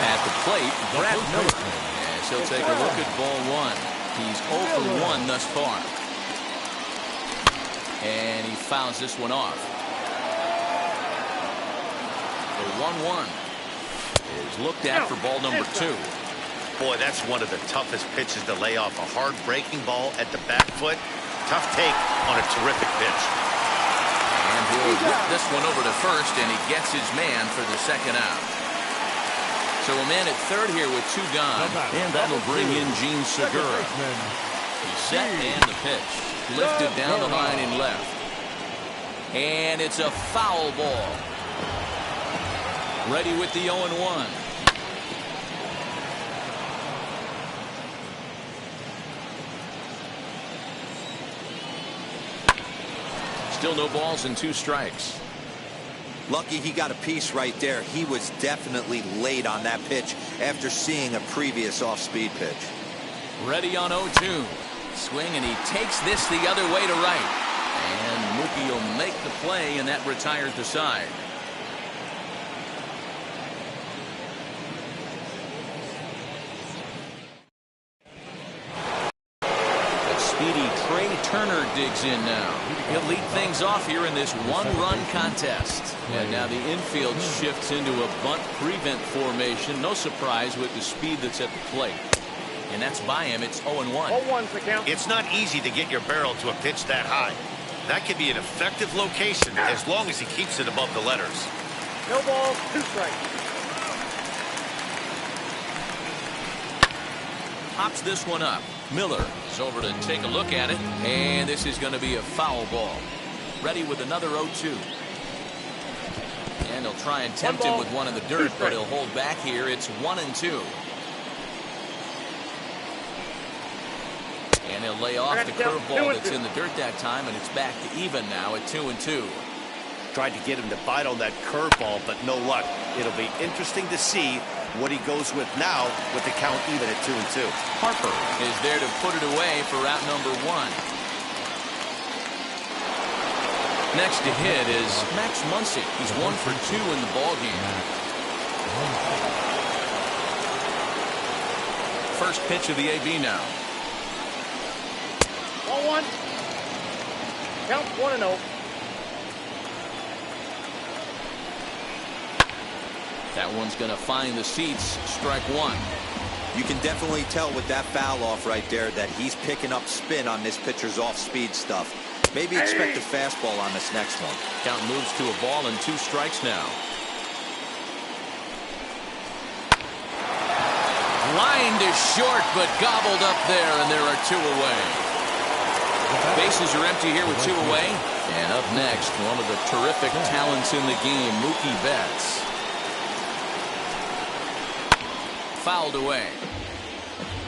At the plate, Brad Miller. Yes, he'll take a look at ball 1. He's 0 for 1 thus far. And he fouls this one off. The 1-1 is looked at for ball number 2. Boy, that's one of the toughest pitches to lay off. A hard breaking ball at the back foot. Tough take on a terrific pitch. And he'll whip this one over to first, and he gets his man for the second out. So a man at third here with 2 gone, and that'll bring in Gene Segura. He's set and the pitch. Lifted down the line in left. And it's a foul ball. Ready with the 0-1. Still no balls and 2 strikes. Lucky he got a piece right there. He was definitely late on that pitch after seeing a previous off-speed pitch. Ready on 0-2. Swing, and he takes this the other way to right. And Mookie will make the play, and that retires the side. speedy Trey Turner digs in now. He'll lead things off here in this one-run contest. And now the infield shifts into a bunt prevent formation. No surprise with the speed that's at the plate. And that's by him. It's 0-1. 0-1's the count. It's not easy to get your barrel to a pitch that high. That could be an effective location as long as he keeps it above the letters. No ball, 2 strikes. Pops this one up. Miller is over to take a look at it. And this is going to be a foul ball. Ready with another 0-2. And he'll try and tempt him with one in the dirt, but he'll hold back here. It's 1-2. And he'll lay off the curveball that's in the dirt that time, and it's back to even now at 2-2. Tried to get him to bite on that curveball, but no luck. It'll be interesting to see what he goes with now with the count even at 2-2. Harper is there to put it away for out number 1. Next to hit is Max Muncy. He's 1 for 2 in the ballgame. First pitch of the AB now. 1-1. Count 1-0. That one's going to find the seats. Strike 1. You can definitely tell with that foul off right there that he's picking up spin on this pitcher's off-speed stuff. Maybe expect a fastball on this next one. Count moves to a ball and 2 strikes now. Lined is short, but gobbled up there, and there are 2 away. Bases are empty here with 2 away. And up next, one of the terrific talents in the game, Mookie Betts. Fouled away.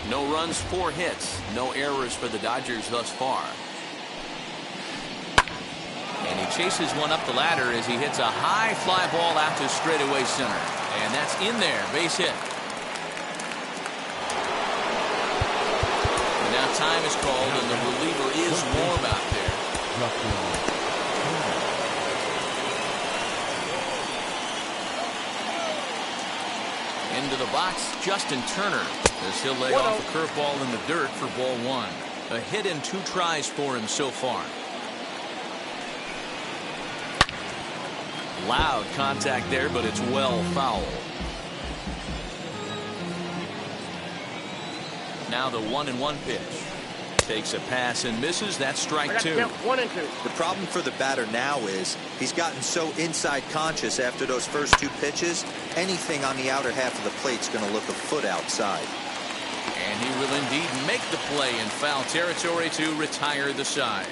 No runs, 4 hits. No errors for the Dodgers thus far. And he chases one up the ladder as he hits a high fly ball out to straightaway center. And that's in there. Base hit. And now time is called, and the reliever is warm out there. Into the box, Justin Turner, as he'll lay off a curveball in the dirt for ball 1. A hit and 2 tries for him so far. Loud contact there, but it's well foul. Now the 1-1 pitch. Takes a pass and misses. That's strike 2. 1-2. The problem for the batter now is he's gotten so inside conscious after those first 2 pitches. Anything on the outer half of the plate's going to look a foot outside. And he will indeed make the play in foul territory to retire the side.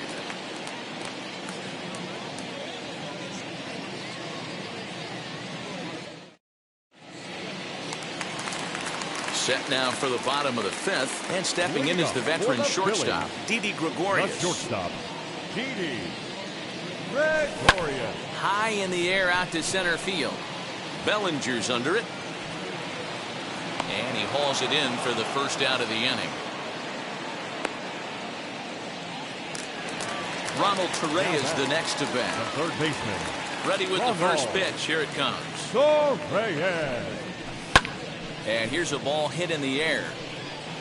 Set now for the bottom of the 5th, and stepping in is the veteran shortstop, Didi Gregorius. Shortstop, Didi Gregorius. High in the air out to center field. Bellinger's under it. And he hauls it in for the first out of the inning. Ronald Torreyes the next to bat. The third baseman. Ready with the first pitch. Here it comes. Torreyes. And here's a ball hit in the air.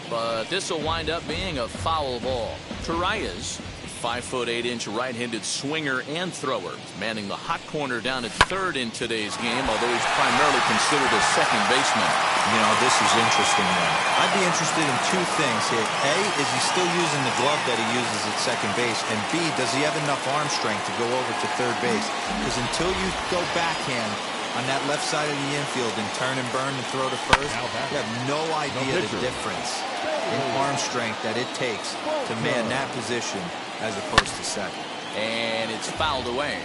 But this will wind up being a foul ball. Torreyes, 5'8" right-handed swinger and thrower, manning the hot corner down at 3rd in today's game, although he's primarily considered a second baseman. You know, this is interesting now. I'd be interested in 2 things here. A, is he still using the glove that he uses at second base? And B, does he have enough arm strength to go over to 3rd base? Because until you go backhand on that left side of the infield and turn and burn and throw to 1st, you have no idea the difference in arm strength that it takes to man that position as opposed to 2nd. And it's fouled away.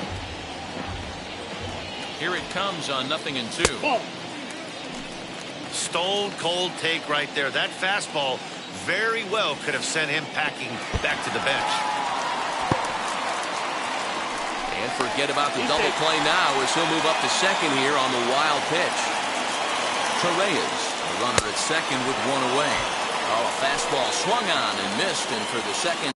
Here it comes on 0-2. Stone cold take right there. That fastball very well could have sent him packing back to the bench. And forget about the double play now as he'll move up to 2nd here on the wild pitch. Torreyes, a runner at 2nd with 1 away. Oh, a fastball swung on and missed, and for the 2nd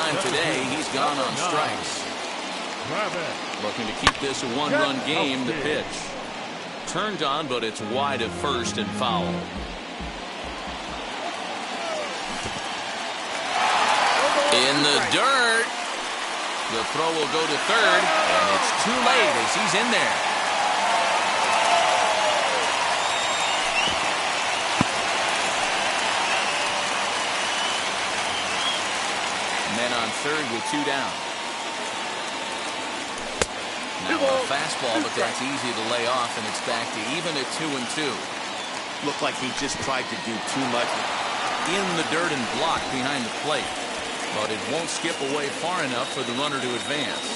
time today, he's gone on strikes. Looking to keep this a 1-run game. The pitch. turned on, but it's wide of first and foul. In the dirt. The throw will go to third, and it's too late as he's in there. Men on third with 2 down. Now a fastball, but that's easy to lay off, and it's back to even at 2-2. Looked like he just tried to do too much. In the dirt and blocked behind the plate, but it won't skip away far enough for the runner to advance.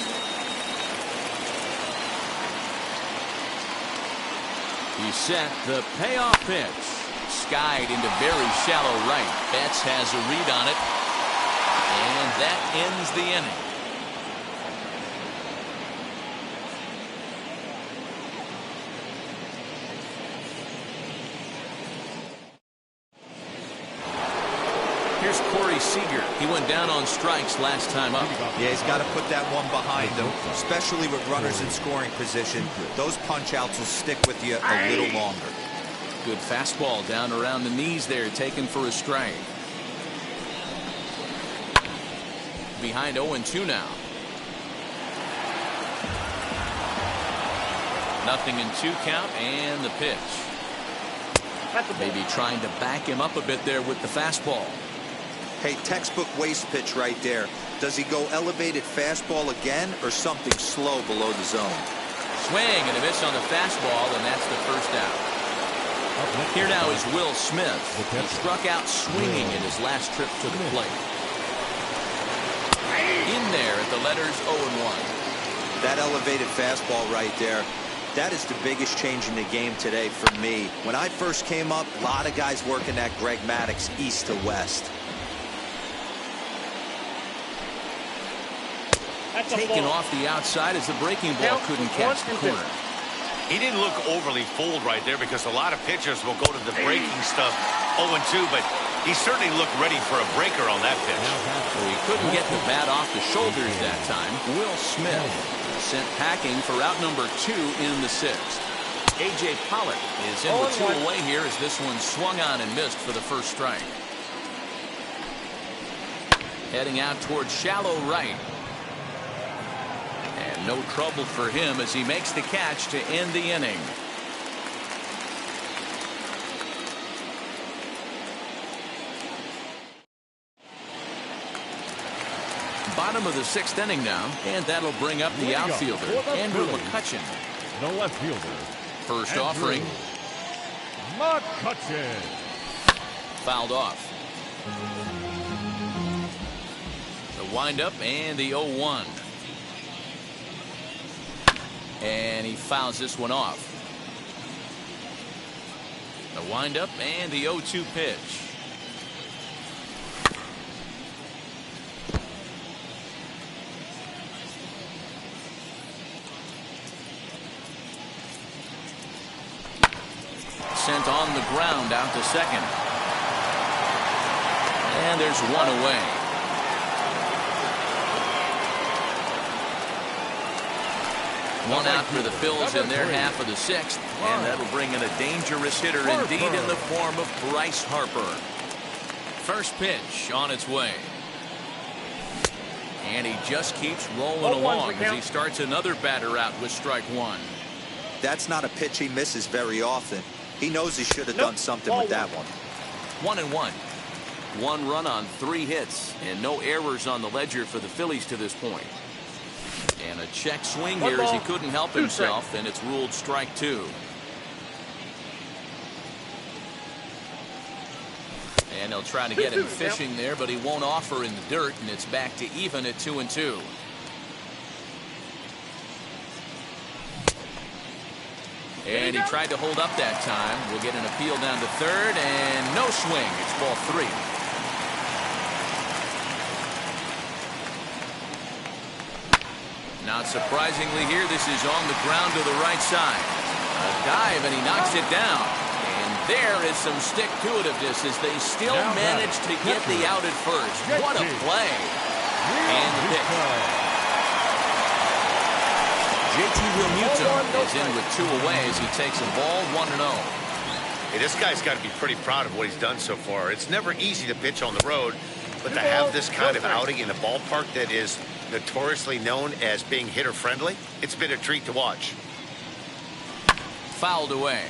He's set the payoff pitch. Skied into very shallow right. Betts has a read on it, and that ends the inning. Here's Corey Seager. He went down on strikes last time up. Yeah, he's got to put that one behind him, especially with runners in scoring position. Those punch-outs will stick with you a little longer. Good fastball down around the knees there, taken for a strike. Behind 0-2 now. 0-2 count, and the pitch. Maybe trying to back him up a bit there with the fastball. Hey, textbook waste pitch right there. Does he go elevated fastball again or something slow below the zone? Swing and a miss on the fastball, and that's the first out. Here now is Will Smith. He struck out swinging in his last trip to the plate. In there at the letters 0-1. That elevated fastball right there, that is the biggest change in the game today for me. When I first came up, a lot of guys working that Greg Maddux east to west. Taken off the outside as the breaking ball couldn't catch the corner. He didn't look overly fooled right there because a lot of pitchers will go to the breaking stuff 0-2, but he certainly looked ready for a breaker on that pitch. Well, he couldn't get the bat off the shoulders that time. Will Smith sent packing for out number 2 in the 6th. A.J. Pollock is in with 2 away here as this one swung on and missed for the first strike. Heading out towards shallow right. And no trouble for him as he makes the catch to end the inning. Bottom of the 6th inning now, and that'll bring up the outfielder, Andrew McCutchen. The left fielder. First offering. McCutchen. Fouled off. The windup and the 0-1. And he fouls this one off. The windup and the 0-2 pitch. Sent on the ground out to second. And there's one away. One out for the Phils in their half of the 6th, and that'll bring in a dangerous hitter indeed in the form of Bryce Harper. First pitch on its way. And he just keeps rolling along as he starts another batter out with strike 1. That's not a pitch he misses very often. He knows he should have done something with that one. 1-1. 1 run on 3 hits, and no errors on the ledger for the Phillies to this point. And a check swing here as he couldn't help himself, and it's ruled strike 2. And they'll try to get him fishing there, but he won't offer in the dirt, and it's back to even at 2-2. And he tried to hold up that time. We'll get an appeal down to third, and no swing. It's ball 3. Not surprisingly here, this is on the ground to the right side. A dive, and he knocks it down. And there is some stick-to-itiveness as they still manage to get the out at first. What a play. And the pitch. JT Realmuto is in with 2 away as he takes a ball 1-0. Hey, this guy's got to be pretty proud of what he's done so far. It's never easy to pitch on the road, but to have this kind of outing in a ballpark that is notoriously known as being hitter-friendly, it's been a treat to watch. Fouled away.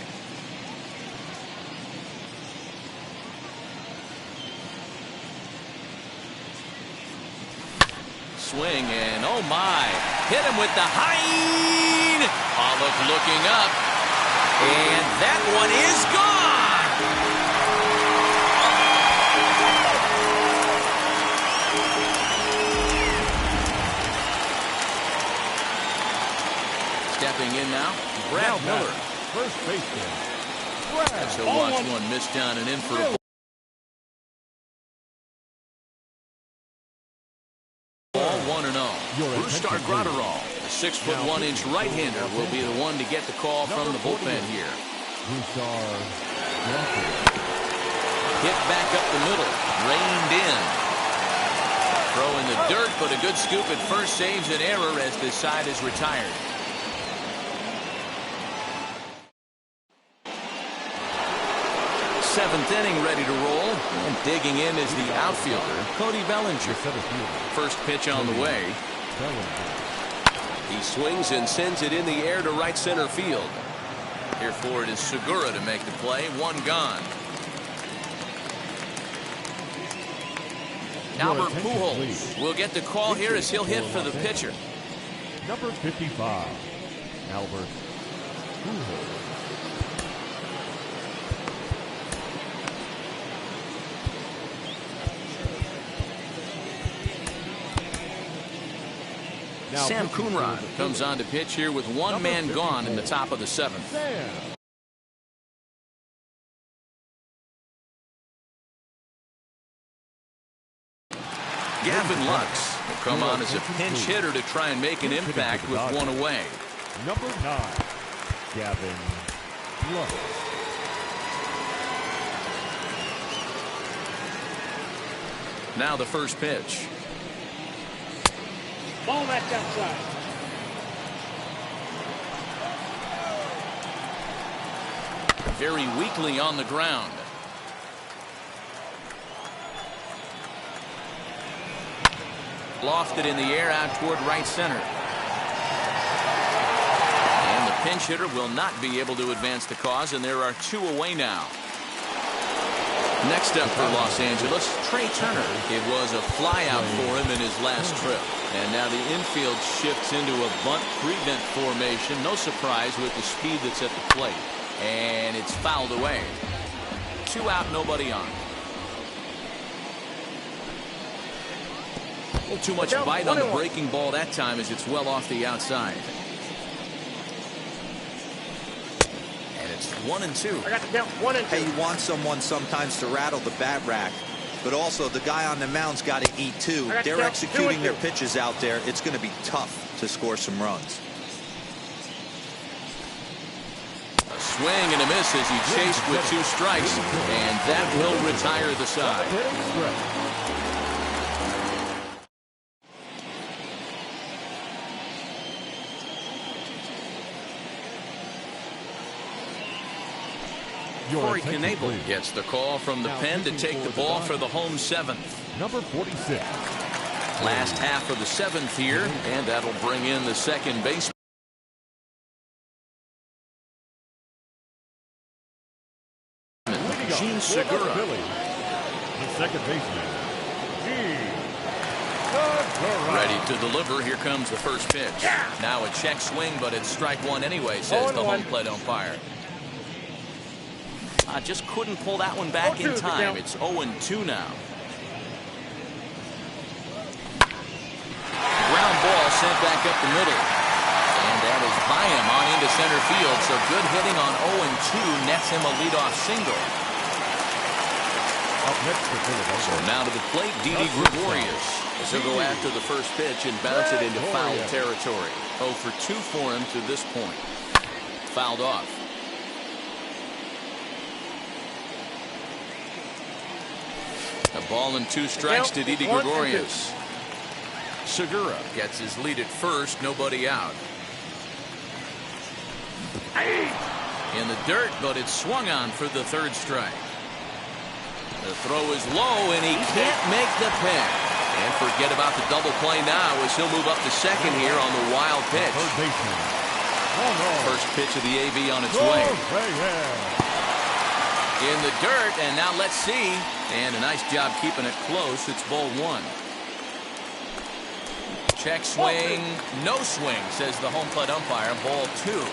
Swing and oh my, hit him with the high. Pollock looking up, and that one is gone. Stepping in now, Brad Miller. First baseman. That's a watch one missed down and in for a ball 1-0. Brustar Gratterall, a 6'1" right-hander, will be the one to get the call from the bullpen here. Hit back up the middle, reined in. Throw in the dirt, but a good scoop at first saves an error as this side is retired. Seventh inning ready to roll, and digging in is the outfielder, Cody Bellinger. First pitch on the way. He swings and sends it in the air to right center field. Here for it is Segura to make the play. 1 gone. Albert Pujols will get the call here as he'll hit for the pitcher. Number 55, Albert Pujols. Sam Coonrod comes on to pitch here with 1 man gone in the top of the 7th. Gavin Lux will come on as a pinch hitter to try and make an impact with 1 away. Number 9, Gavin Lux. Now the first pitch. Ball match outside. Very weakly on the ground. Lofted in the air out toward right center. And the pinch hitter will not be able to advance the cause, and there are 2 away now. Next up for Los Angeles, Trey Turner. It was a flyout for him in his last trip. And now the infield shifts into a bunt prevent formation. No surprise with the speed that's at the plate. And it's fouled away. 2 out, nobody on. A little too much bite on the breaking ball that time as it's well off the outside. And it's 1-2. I got the count 1 and 2. Hey, you want someone sometimes to rattle the bat rack, but also the guy on the mound's got to eat too. They're executing their pitches out there. It's going to be tough to score some runs. A swing and a miss as he chased with 2 strikes, and that will retire the side. Corey Knebel gets the call from the pen to take the ball for the home 7th. Number 46. Last half of the 7th here, and that'll bring in the second baseman. Gene Segura. The second baseman, Gene Segura. Ready to deliver. Here comes the first pitch. Now a check swing, but it's strike 1 anyway, says the home plate umpire. Just couldn't pull that one back in time. It's 0-2 now. Ground ball sent back up the middle. And that is by him on into center field. So good hitting on 0-2 nets him a leadoff single. Up next for Philadelphia. So now to the plate, Didi Gregorius. He'll go after the first pitch and bounce it into foul territory. 0 for 2 for him to this point. Fouled off. A ball and 2 strikes to Didi Gregorius. Segura gets his lead at first, nobody out. In the dirt, but it's swung on for the third strike. The throw is low, and he can't make the pick. And forget about the double play now as he'll move up to second here on the wild pitch. Third baseman. Oh, no. First pitch of the AV on its way. In the dirt, and now let's see. And a nice job keeping it close. It's ball one. Check swing, no swing, says the home plate umpire. Ball two.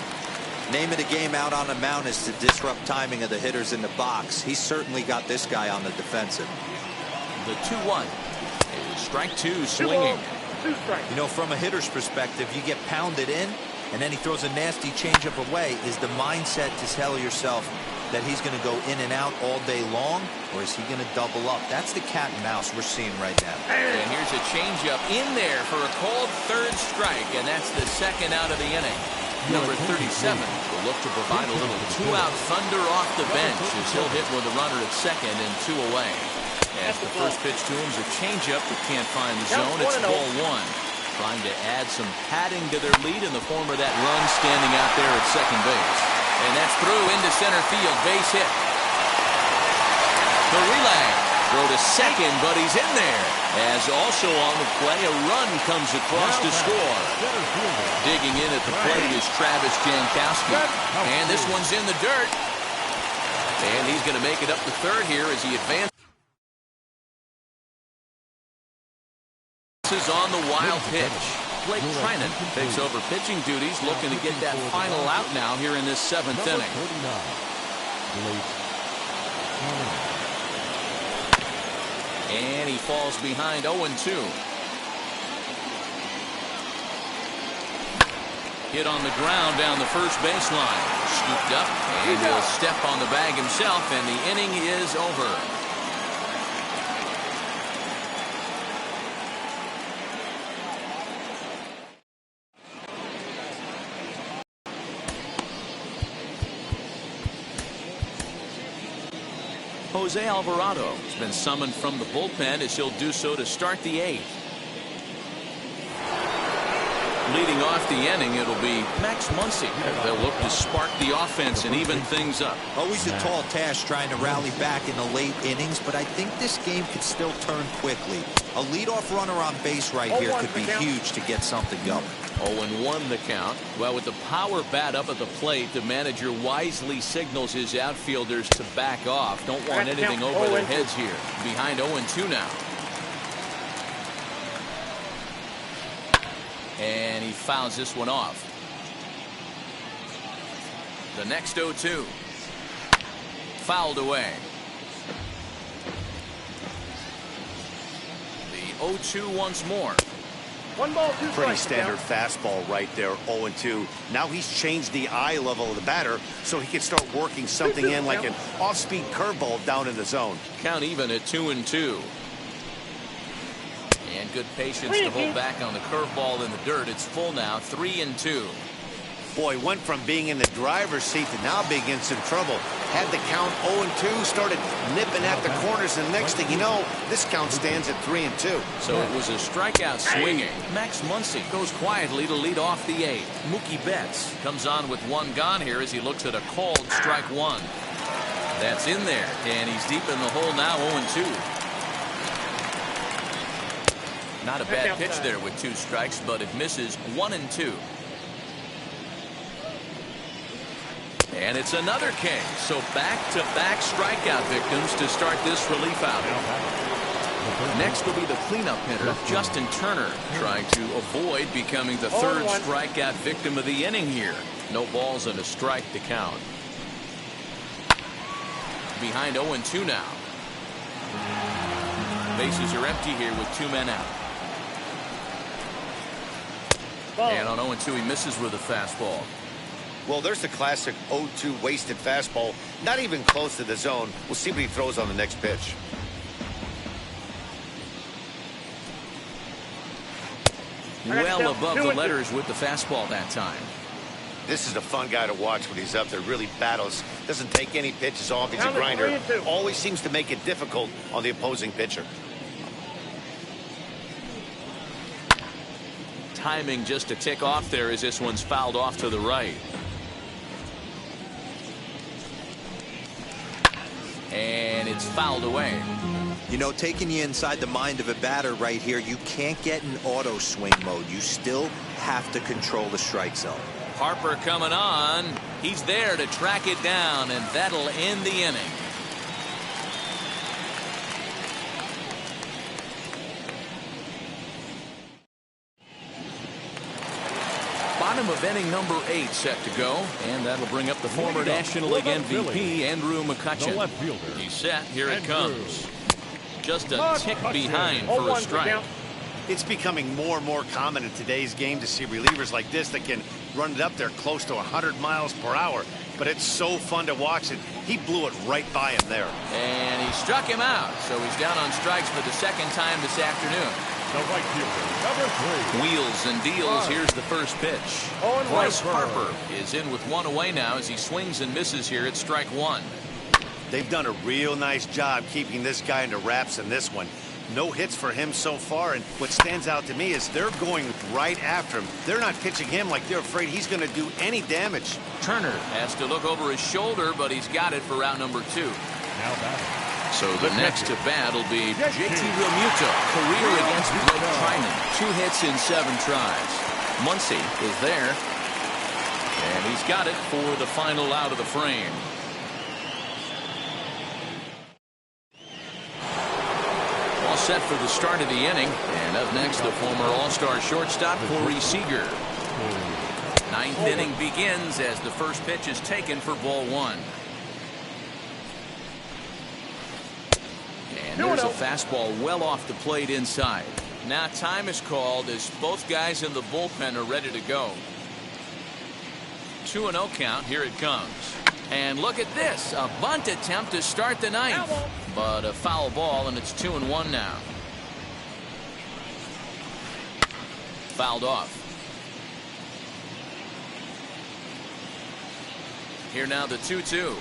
Name of the game out on the mound is to disrupt timing of the hitters in the box. He's certainly got this guy on the defensive. The 2-1. Strike two, swinging. You know, from a hitter's perspective, you get pounded in, and then he throws a nasty changeup away. Is the mindset to tell yourself that he's going to go in and out all day long, or is he going to double up? That's the cat and mouse we're seeing right now. And here's a changeup in there for a called third strike, and that's the second out of the inning. Number 37 will look to provide a little two-out thunder off the bench as he'll hit with a runner at second and two away. As the first pitch to him is a changeup that can't find the zone. It's ball one. Trying to add some padding to their lead in the form of that run standing out there at second base. And that's through into center field. Base hit. The relay. Throw to second, but he's in there. As also on the play, a run comes across to score. Digging in at the plate is Travis Jankowski. And this one's in the dirt. And he's going to make it up to third here as he advances. On the wild pitch. Blake Trinan takes over pitching duties, looking to get that final out now here in this seventh inning. And he falls behind 0-2. Hit on the ground down the first baseline. Scooped up, and he'll step on the bag himself, and the inning is over. Jose Alvarado has been summoned from the bullpen as he'll do so to start the eighth. Leading off the inning, it'll be Max Muncy. They'll look to spark the offense and even things up. Always a tall task trying to rally back in the late innings, but I think this game could still turn quickly. A leadoff runner on base right here could be huge to get something going. 0-1 the count. Well, with the power bat up at the plate, the manager wisely signals his outfielders to back off. Don't want anything over their heads here. Behind 0-2 now. And he fouls this one off. The next 0-2. Fouled away. The 0-2 once more. One ball, two Pretty strikes. standard fastball right there, 0-2. Now he's changed the eye level of the batter so he can start working something in like an off-speed curveball down in the zone. Count even at 2-2. And good patience to hold back on the curveball in the dirt. It's full now, 3-2. Boy, went from being in the driver's seat to now being in some trouble. Had the count 0-2, started nipping at the corners, and next thing you know, this count stands at 3-2. So it was a strikeout swinging. Max Muncy goes quietly to lead off the eighth. Mookie Betts comes on with one gone here as he looks at a called strike one. That's in there, and he's deep in the hole now, 0-2. Not a bad pitch there with two strikes, but it misses 1-2. And it's another K. So back-to-back strikeout victims to start this relief outing. Next will be the cleanup hitter, Justin Turner, trying to avoid becoming the third strikeout victim of the inning here. No balls and a strike to count. Behind 0-2 now. Bases are empty here with two men out. And on 0-2, he misses with a fastball. Well, there's the classic 0-2 wasted fastball. Not even close to the zone. We'll see what he throws on the next pitch. Well above the letters with the fastball that time. This is a fun guy to watch when he's up there. Really battles. Doesn't take any pitches off. He's a grinder. Always seems to make it difficult on the opposing pitcher. Timing just to tick off there as this one's fouled off to the right. and it's fouled away. You know, taking you inside the mind of a batter right here, you can't get in auto swing mode. You still have to control the strike zone. Harper coming on. He's there to track it down, and that'll end the inning. Bottom of inning number 8 set to go, and that'll bring up the former National League MVP, Andrew McCutchen. He's set. Here it comes. Just a tick behind for a strike. It's becoming more and more common in today's game to see relievers like this that can run it up there close to 100 miles per hour. But it's so fun to watch it. He blew it right by him there. And he struck him out, so he's down on strikes for the second time this afternoon. The right fielder, number 3. Wheels and deals. Here's the first pitch. Bryce Harper is in with one away now as he swings and misses here at strike 1. They've done a real nice job keeping this guy into wraps in this one. No hits for him so far, and what stands out to me is they're going right after him. They're not pitching him like they're afraid he's going to do any damage. Turner has to look over his shoulder, but he's got it for out number 2. Now batting. So the next to bat will be JT Realmuto, career against Blake Trinan. 2 hits in 7 tries. Muncy is there, and he's got it for the final out of the frame. All set for the start of the inning, and up next the former All-Star shortstop Corey Seager. 9th inning begins as the first pitch is taken for ball 1. And there's a fastball well off the plate inside. Now time is called as both guys in the bullpen are ready to go. 2-0 count. Here it comes. And look at this. A bunt attempt to start the 9th. But a foul ball, and it's 2-1 now. Fouled off. Here now the 2-2.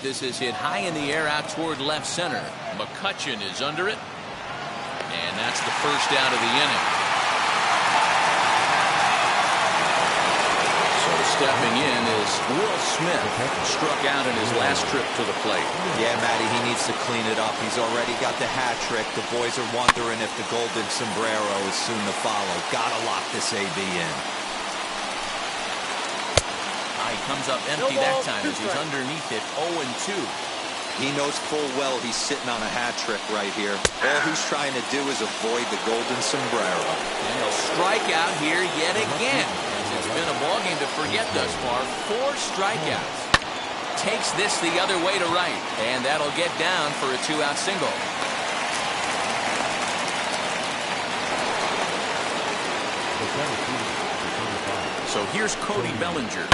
This is hit high in the air out toward left center. McCutchen is under it. And that's the first out of the inning. So stepping in is Will Smith. Struck out in his last trip to the plate. Yeah, Matty, he needs to clean it up. He's already got the hat trick. The boys are wondering if the golden sombrero is soon to follow. Gotta lock this AB in. He comes up empty that time as he's underneath it 0-2. He knows full well he's sitting on a hat trick right here. All he's trying to do is avoid the golden sombrero. And he'll strike out here yet again. As it's been a ballgame to forget thus far. 4 strikeouts. Takes this the other way to right. And that'll get down for a 2-out single. So here's Cody Bellinger.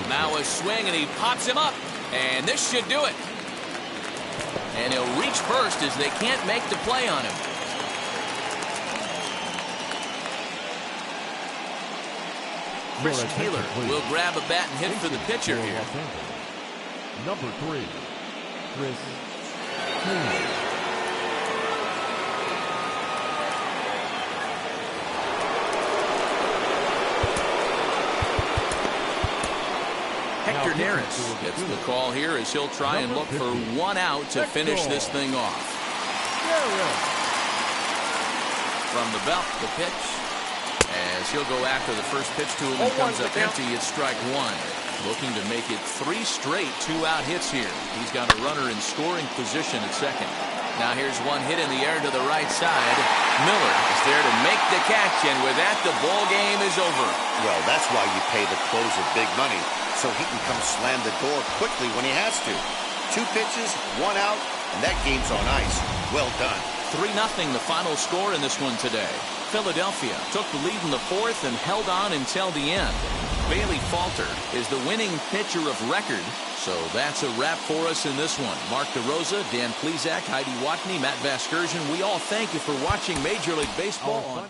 Now a swing, and he pops him up. And this should do it. And he'll reach first as they can't make the play on him. Chris Taylor will grab a bat and hit for the pitcher here. Number 3, Chris Taylor. Hector Neris gets the call here as he'll try and look for 1 out to finish this thing off. From the belt, the pitch. As he'll go after the first pitch to him and comes up empty, it's strike 1. Looking to make it 3 straight 2-out hits here. He's got a runner in scoring position at second. Now here's one hit in the air to the right side. Miller is there to make the catch, and with that, the ball game is over. Well, that's why you pay the closer big money, so he can come slam the door quickly when he has to. 2 pitches, 1 out, and that game's on ice. Well done. 3-0 the final score in this one today. Philadelphia took the lead in the 4th and held on until the end. Bailey Falter is the winning pitcher of record. So that's a wrap for us in this one. Mark DeRosa, Dan Plezak, Heidi Watney, Matt Vasgersian. We all thank you for watching Major League Baseball on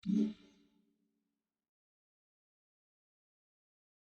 Mm-hmm.